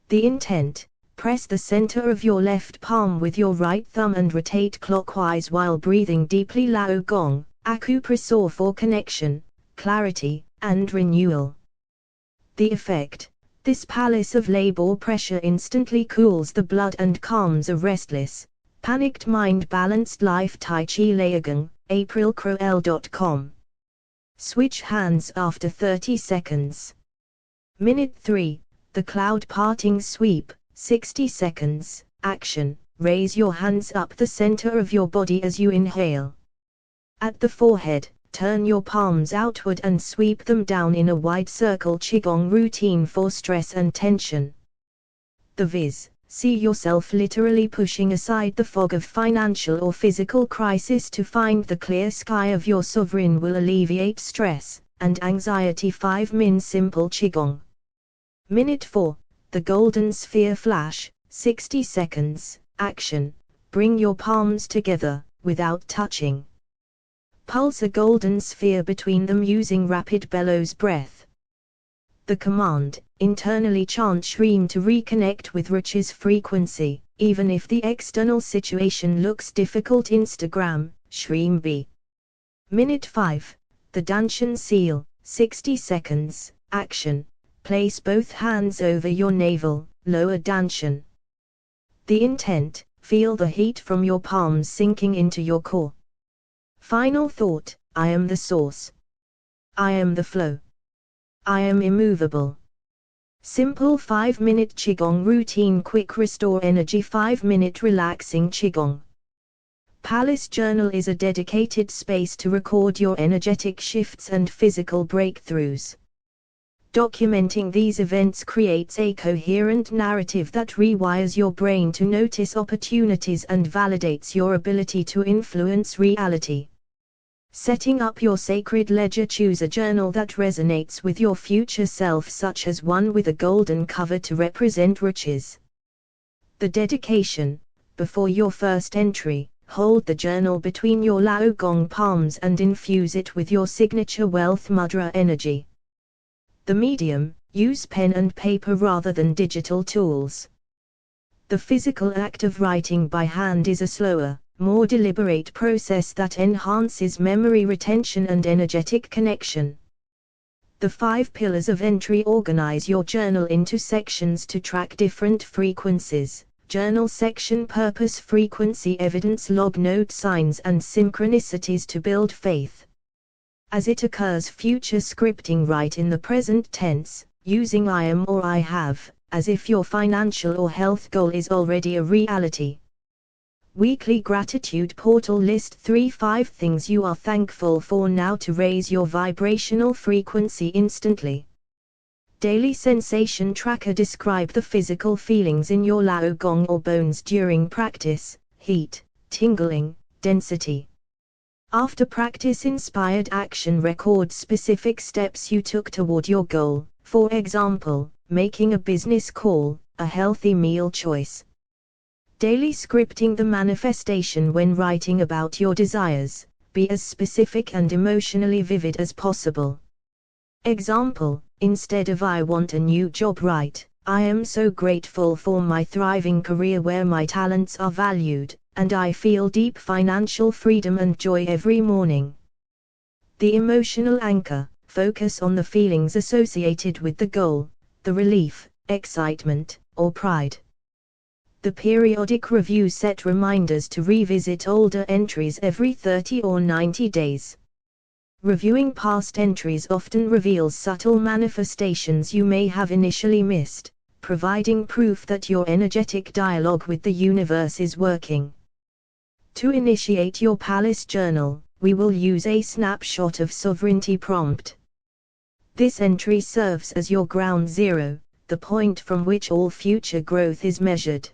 The intent: press the center of your left palm with your right thumb and rotate clockwise while breathing deeply. Lao Gong, acupressor for connection, clarity, and renewal. The effect: this palace of labor pressure instantly cools the blood and calms a restless, panicked mind. Balanced life Tai Chi Laogang, aprilcroel.com. Switch hands after 30 seconds. Minute 3, the cloud parting sweep, 60 seconds, action, raise your hands up the center of your body as you inhale. At the forehead, turn your palms outward and sweep them down in a wide circle. Qigong routine for stress and tension. The viz: see yourself literally pushing aside the fog of financial or physical crisis to find the clear sky of your sovereign will alleviate stress and anxiety. 5-min simple Qigong. Minute 4, the golden sphere flash, 60 seconds, action, bring your palms together, without touching. Pulse a golden sphere between them using rapid bellows breath. The command: internally chant Shreem to reconnect with Ruchi's frequency, even if the external situation looks difficult. Instagram, Shreem B. Minute 5, the Danshan seal, 60 seconds, action, place both hands over your navel, lower Danshan. The intent: feel the heat from your palms sinking into your core. Final thought: I am the source. I am the flow. I am immovable. Simple 5-minute Qigong routine. Quick restore energy. 5-minute relaxing Qigong. Palace Journal is a dedicated space to record your energetic shifts and physical breakthroughs. Documenting these events creates a coherent narrative that rewires your brain to notice opportunities and validates your ability to influence reality. Setting up your sacred ledger. Choose a journal that resonates with your future self, such as one with a golden cover to represent riches. The dedication. Before your first entry, hold the journal between your Lao Gong palms and infuse it with your signature wealth mudra energy. The medium. Use pen and paper rather than digital tools. The physical act of writing by hand is a slower, more deliberate process that enhances memory retention and energetic connection. The 5 pillars of entry. Organize your journal into sections to track different frequencies. Journal section. Purpose, frequency, evidence, log, note, signs and synchronicities to build faith. As it occurs. Future scripting. Write in the present tense, using I am or I have, as if your financial or health goal is already a reality. Weekly gratitude portal. List 5 things you are thankful for now to raise your vibrational frequency instantly. Daily sensation tracker. Describe the physical feelings in your Lao Gong or bones during practice: heat, tingling, density. After practice. Inspired action. Record specific steps you took toward your goal, for example, making a business call, a healthy meal choice. Daily scripting. The manifestation. When writing about your desires, be as specific and emotionally vivid as possible. Example: instead of I want a new job, write, I am so grateful for my thriving career where my talents are valued, and I feel deep financial freedom and joy every morning. The emotional anchor. Focus on the feelings associated with the goal, the relief, excitement, or pride. The periodic review. Set reminders to revisit older entries every 30 or 90 days. Reviewing past entries often reveals subtle manifestations you may have initially missed, providing proof that your energetic dialogue with the universe is working. To initiate your Palace Journal, we will use a snapshot of sovereignty prompt. This entry serves as your ground zero, the point from which all future growth is measured.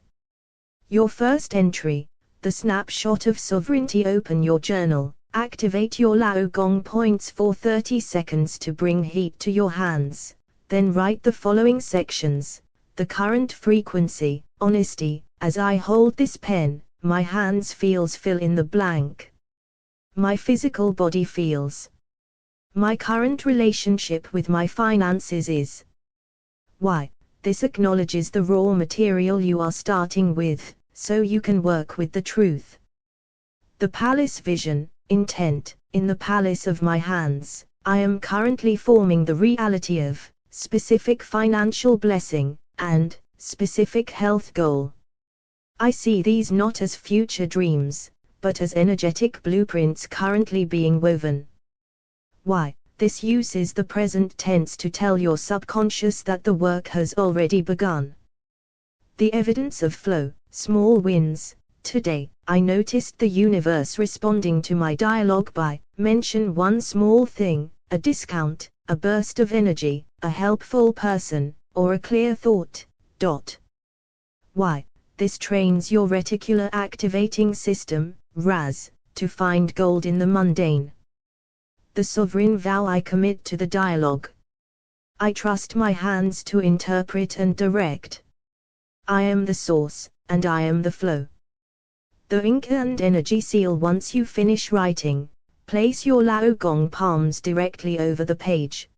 Your first entry, the snapshot of sovereignty. Open your journal, activate your Lao Gong points for 30 seconds to bring heat to your hands, then write the following sections. The current frequency, honesty. As I hold this pen, my hands feels fill in the blank. My physical body feels. My current relationship with my finances is. Why? This acknowledges the raw material you are starting with, so you can work with the truth. The Palace vision, intent. In the palace of my hands, I am currently forming the reality of specific financial blessing and specific health goal. I see these not as future dreams, but as energetic blueprints currently being woven. Why? This uses the present tense to tell your subconscious that the work has already begun. The evidence of flow, small wins. Today, I noticed the universe responding to my dialogue by mention one small thing, a discount, a burst of energy, a helpful person, or a clear thought. Why? This trains your reticular activating system, RAS, to find gold in the mundane. The sovereign vow. I commit to the dialogue. I trust my hands to interpret and direct. I am the source, and I am the flow. The ink and energy seal. Once you finish writing, place your Lao Gong palms directly over the page.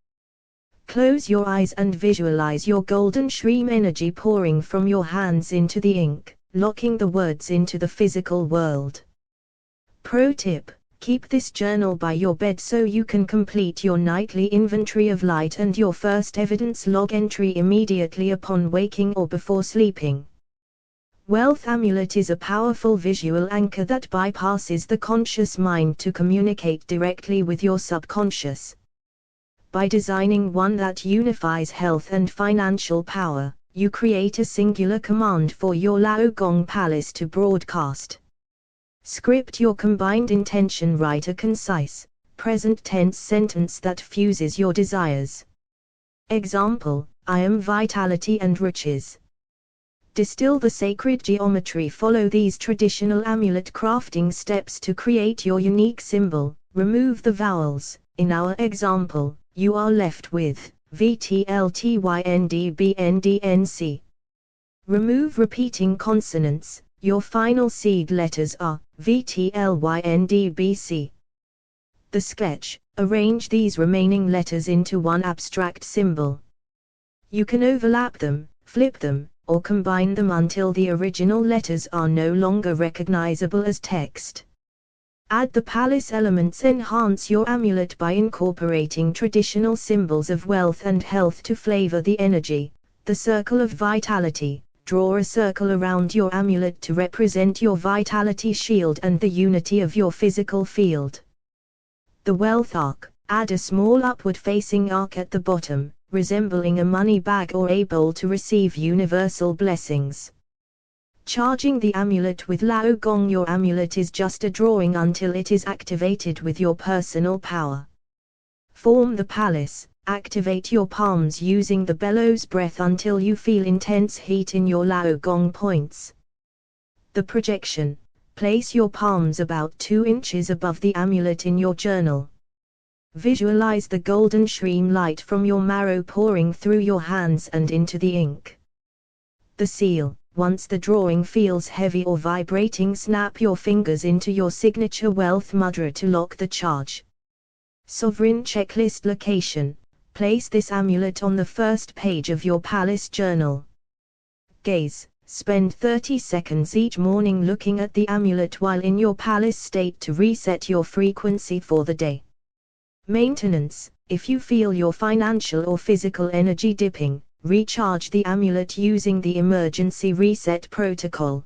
Close your eyes and visualize your golden stream energy pouring from your hands into the ink, locking the words into the physical world. Pro tip: keep this journal by your bed so you can complete your nightly inventory of light and your first evidence log entry immediately upon waking or before sleeping. Wealth Amulet is a powerful visual anchor that bypasses the conscious mind to communicate directly with your subconscious. By designing one that unifies health and financial power, you create a singular command for your Lao Gong Palace to broadcast. Script your combined intention. Write a concise, present tense sentence that fuses your desires. Example, I am vitality and riches. Distill the sacred geometry. Follow these traditional amulet crafting steps to create your unique symbol. Remove the vowels. In our example, you are left with VTLTYNDBNDNC. Remove repeating consonants. Your final seed letters are VTLYNDBC. The sketch, arrange these remaining letters into one abstract symbol. You can overlap them, flip them, or combine them until the original letters are no longer recognizable as text. Add the palace elements. Enhance your amulet by incorporating traditional symbols of wealth and health to flavor the energy. The circle of vitality. Draw a circle around your amulet to represent your vitality shield and the unity of your physical field. The wealth arc. Add a small upward-facing arc at the bottom, resembling a money bag or a bowl to receive universal blessings. Charging the amulet with Lao Gong. Your amulet is just a drawing until it is activated with your personal power. Form the palace. Activate your palms using the bellows breath until you feel intense heat in your Lao Gong points. The projection. Place your palms about 2 inches above the amulet in your journal. Visualize the golden stream light from your marrow pouring through your hands and into the ink. The seal. Once the drawing feels heavy or vibrating, snap your fingers into your signature wealth mudra to lock the charge. Sovereign checklist location. Place this amulet on the first page of your palace journal. Gaze. Spend 30 seconds each morning looking at the amulet while in your palace state to reset your frequency for the day. Maintenance. If you feel your financial or physical energy dipping, recharge the amulet using the emergency reset protocol.